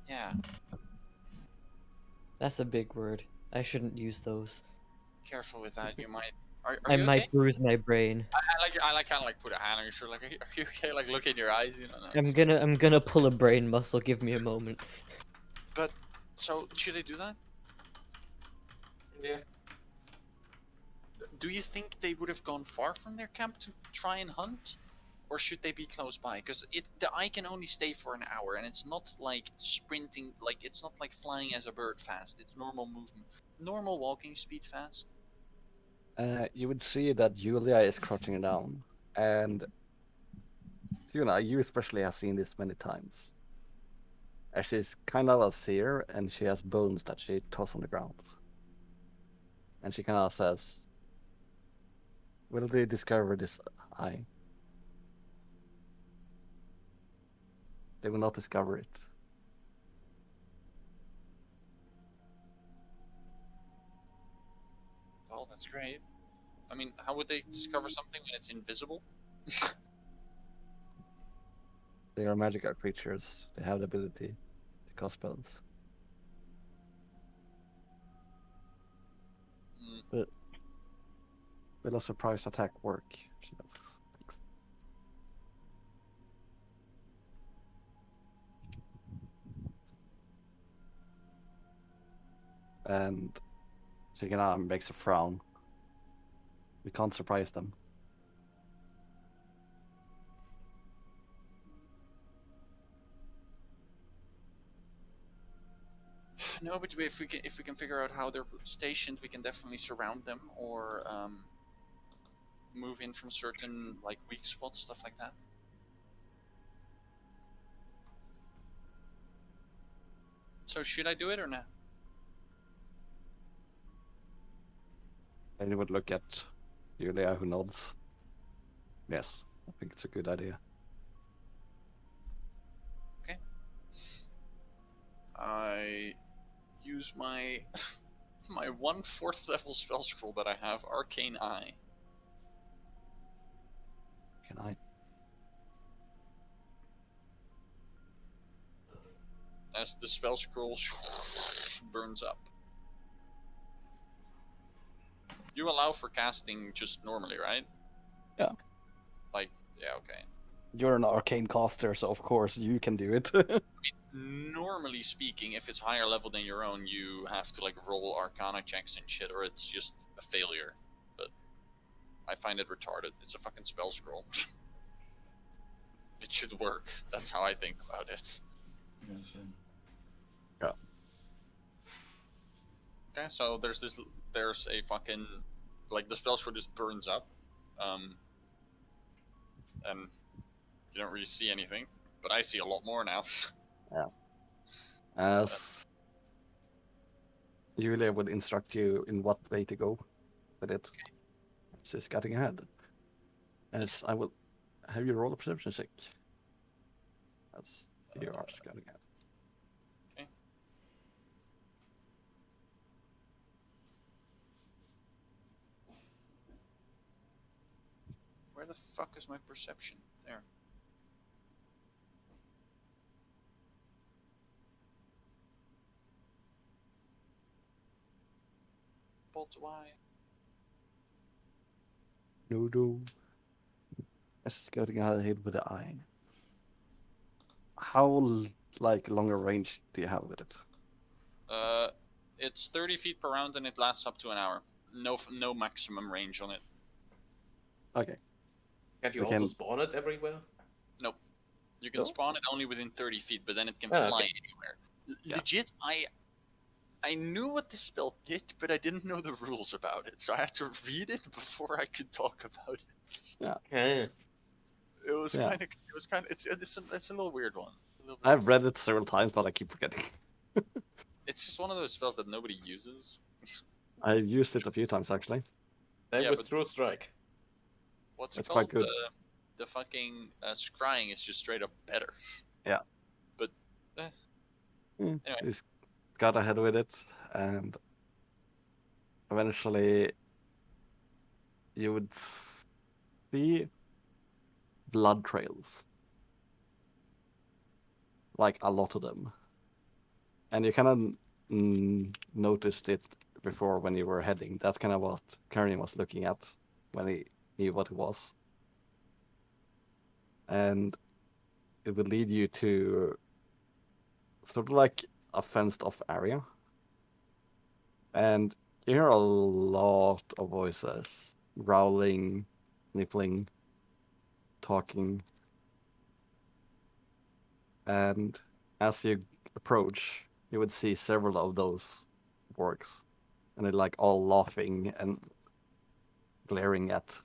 Yeah, That's a big word. I shouldn't use those. careful with that. You might. Are I you might okay? bruise my brain. I like kind of like put a hand on your shoulder. Like, are you okay? Like, look in your eyes. You know. I'm gonna pull a brain muscle. Give me a moment. But so should I do that? Yeah. Do you think they would have gone far from their camp to try and hunt, or should they be close by? Because the eye can only stay for an hour, and it's not like sprinting. Like it's not like flying as a bird fast. It's normal movement, normal walking speed fast. You would see that Julia is crouching down, and you especially have seen this many times. And she's kind of a seer, and she has bones that she tosses on the ground. And she kind of says, "Will they discover this eye?" They will not discover it. Well, that's great. I mean, how would they discover something when it's invisible? They are magical creatures. They have the ability to cast spells. Mm. But will a surprise attack work? She asks. And Shigana makes a frown. We can't surprise them. No, but if we can figure out how they're stationed, we can definitely surround them or move in from certain like weak spots, stuff like that. So should I do it or not? And you would look at Julia, who nods. Yes, I think it's a good idea. Okay. I use my my 1/4 level spell scroll that I have, Arcane Eye. Can I? As the spell scroll burns up. You allow for casting just normally, right? Yeah. Like, yeah, okay. You're an arcane caster, so of course you can do it. Normally speaking, if it's higher level than your own, you have to like roll Arcana checks and shit, or it's just a failure. But I find it retarded. It's a fucking spell scroll. It should work. That's how I think about it. Yes, Okay, so there's a fucking, like the spell scroll just burns up, and you don't really see anything, but I see a lot more now. Yeah. As Julia would instruct you in what way to go with it. It's just getting ahead. As I will have you roll a perception check. As you are scouting ahead. Okay. Where the fuck is my perception? There. Bolt Y. No. As scouting ahead with the eye. How like longer range do you have with it? It's 30 feet per round and it lasts up to an hour. No maximum range on it. Okay. Can you We also can- spawn it everywhere? Nope. You can No? spawn it only within 30 feet, but then it can Ah, fly okay. anywhere. Yeah. Legit, I knew what this spell did, but I didn't know the rules about it, so I had to read it before I could talk about it. Yeah. It was Yeah. kind of, it's a little weird one. I've read it several times, but I keep forgetting. It's just one of those spells that nobody uses. I used it a few times actually. That Yeah, was but- True Strike. What's It's it quite called? good. The fucking scrying is just straight up better. Yeah. But Anyway. He's got ahead with it, and eventually you would see blood trails. Like a lot of them. And you kind of noticed it before when you were heading. That's kind of what Karin was looking at when he knew what it was. And it would lead you to sort of like a fenced off area. And you hear a lot of voices, growling, sniffling, talking. And as you approach, you would see several of those orcs. And they're like all laughing and glaring at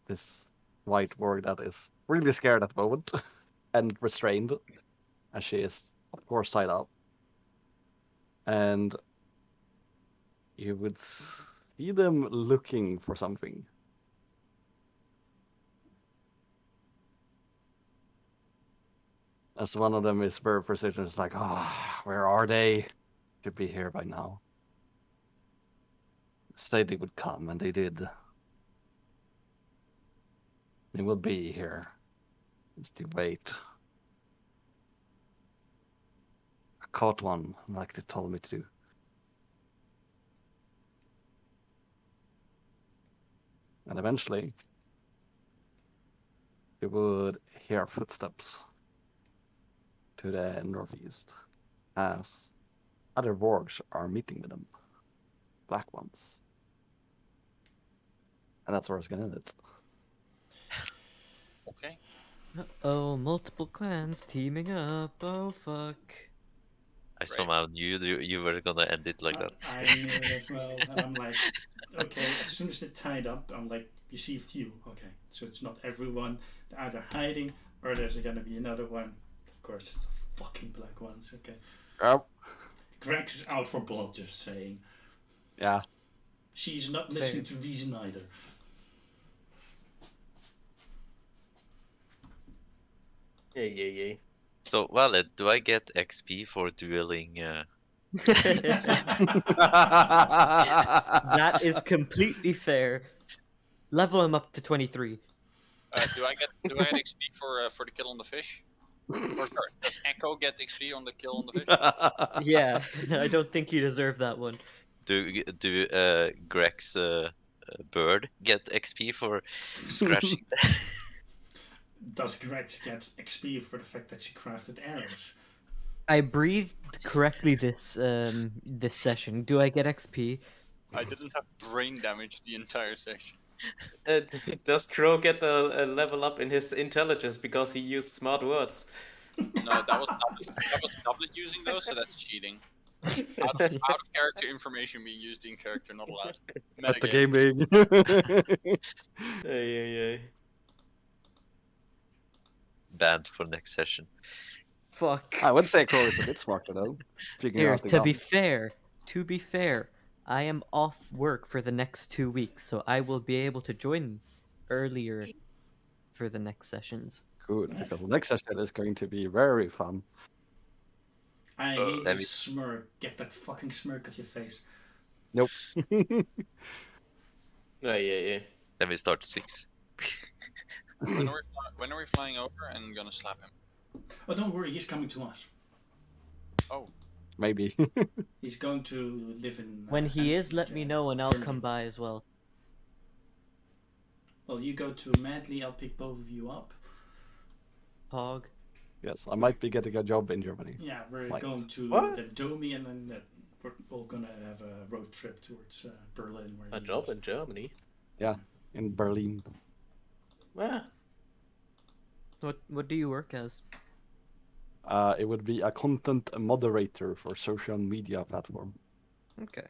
this white orc that is really scared at the moment and restrained, as she is, of course, tied up. And you would see them looking for something. as one of them is very persistent. It's like, where are they? Should be here by now. Said they would come, and they did. They will be here. Just to wait. I caught one, like they told me to do. And eventually, you would hear footsteps to the northeast, as other wargs are meeting with them. Black ones. And that's where it's gonna end it. Okay. Oh, multiple clans teaming up. Oh fuck. I somehow knew you were gonna end it like that. I knew it as well, and I'm like, okay. As soon as they tied up, I'm like, you see a few. Okay, so it's not everyone. They're either hiding or there's gonna be another one. Of course, it's the fucking black ones. Okay. Oh. Greg's is out for blood. Just saying. Yeah. She's not listening to reason either. Yeah. So, Wallet, do I get XP for dueling? That is completely fair. Level him up to 23. Do I get XP for the kill on the fish? Or sorry, does Echo get XP on the kill on the fish? Yeah, I don't think you deserve that one. Do Greg's bird get XP for scratching? Does Greg get XP for the fact that she crafted arrows? I breathed correctly this this session. Do I get XP? I didn't have brain damage the entire session. Does Crow get a level up in his intelligence because he used smart words? No, that was Doublet using those, so that's cheating. Out of character information being used in character, not allowed. At the Metagame. gaming. Yeah. Banned for next session. Fuck. I would say Crow is a bit smarter though. Figuring Here, out the to be gun. fair, I am off work for the next 2 weeks, so I will be able to join earlier for the next sessions. Good, because the next session is going to be very fun. I hate your smirk. Get that fucking smirk off your face. Nope. Yeah. Then we start 6. When are we flying over and gonna slap him? Oh, don't worry, he's coming to us. Oh. Maybe. He's going to live in... When he is, let me know and I'll Germany. come by as well. Well, you go to Madly, I'll pick both of you up. Pog. Yes, I might be getting a job in Germany. Yeah, we're Might. going to What? the Domi, and then we're all gonna have a road trip towards Berlin. Where A he job lives. in Germany? In Berlin. Ah, What do you work as? It would be a content moderator for social media platform. Okay.